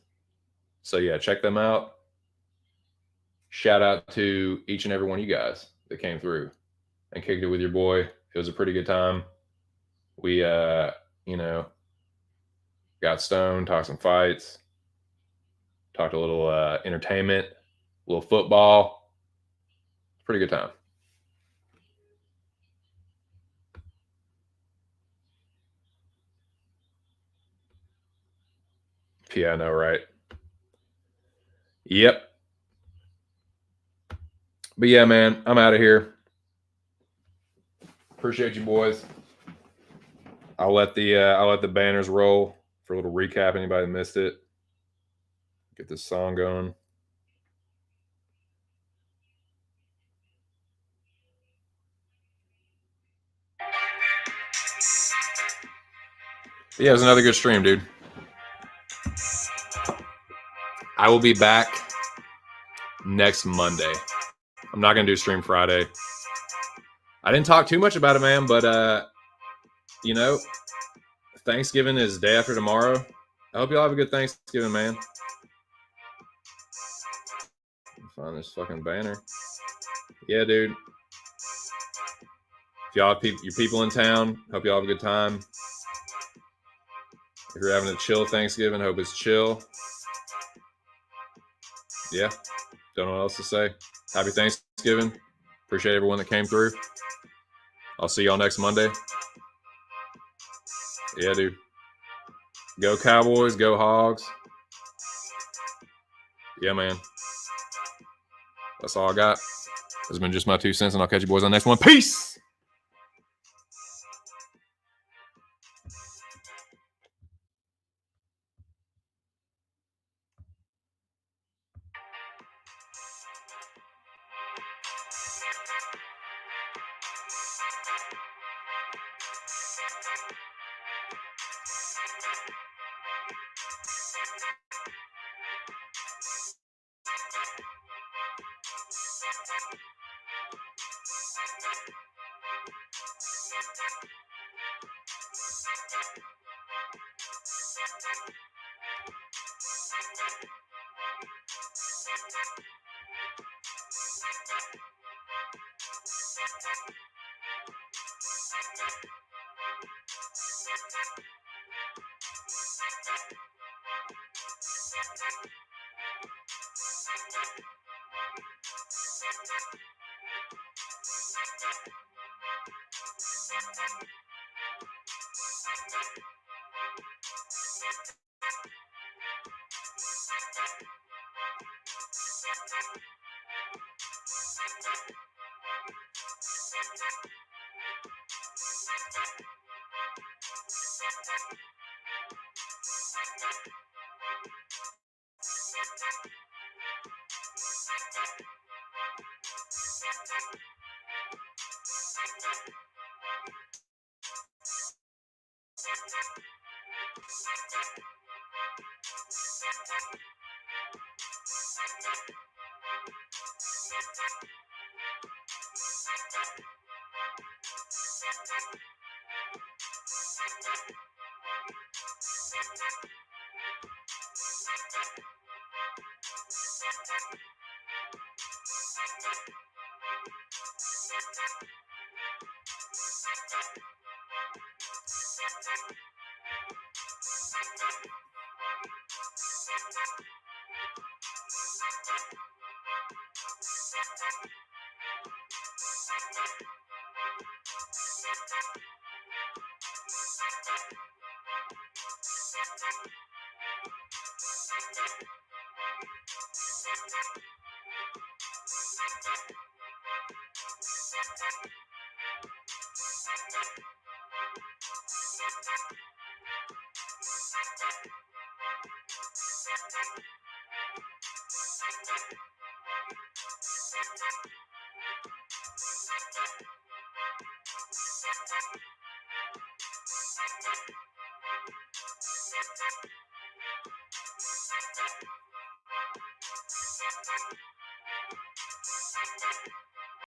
So yeah, check them out. Shout out to each and every one of you guys that came through and kicked it with your boy. It was a pretty good time. We, got stoned, talked some fights, talked a little entertainment, a little football. Pretty good time. Yeah, I know, right? Yep. But yeah, man, I'm out of here. Appreciate you, boys. I'll let the banners roll for a little recap. Anybody missed it? Get this song going. Yeah, it was another good stream, dude. I will be back next Monday. I'm not gonna do stream Friday. I didn't talk too much about it, man, but Thanksgiving is day after tomorrow. I hope y'all have a good Thanksgiving, man. Find this fucking banner. Yeah, dude. If y'all have your people in town, hope y'all have a good time. If you're having a chill Thanksgiving, hope it's chill. Yeah, don't know what else to say. Happy Thanksgiving. Appreciate everyone that came through. I'll see y'all next Monday. Yeah, dude. Go Cowboys, go Hogs. Yeah, man. That's all I got. This has been just my 2 cents, and I'll catch you boys on the next one. Peace!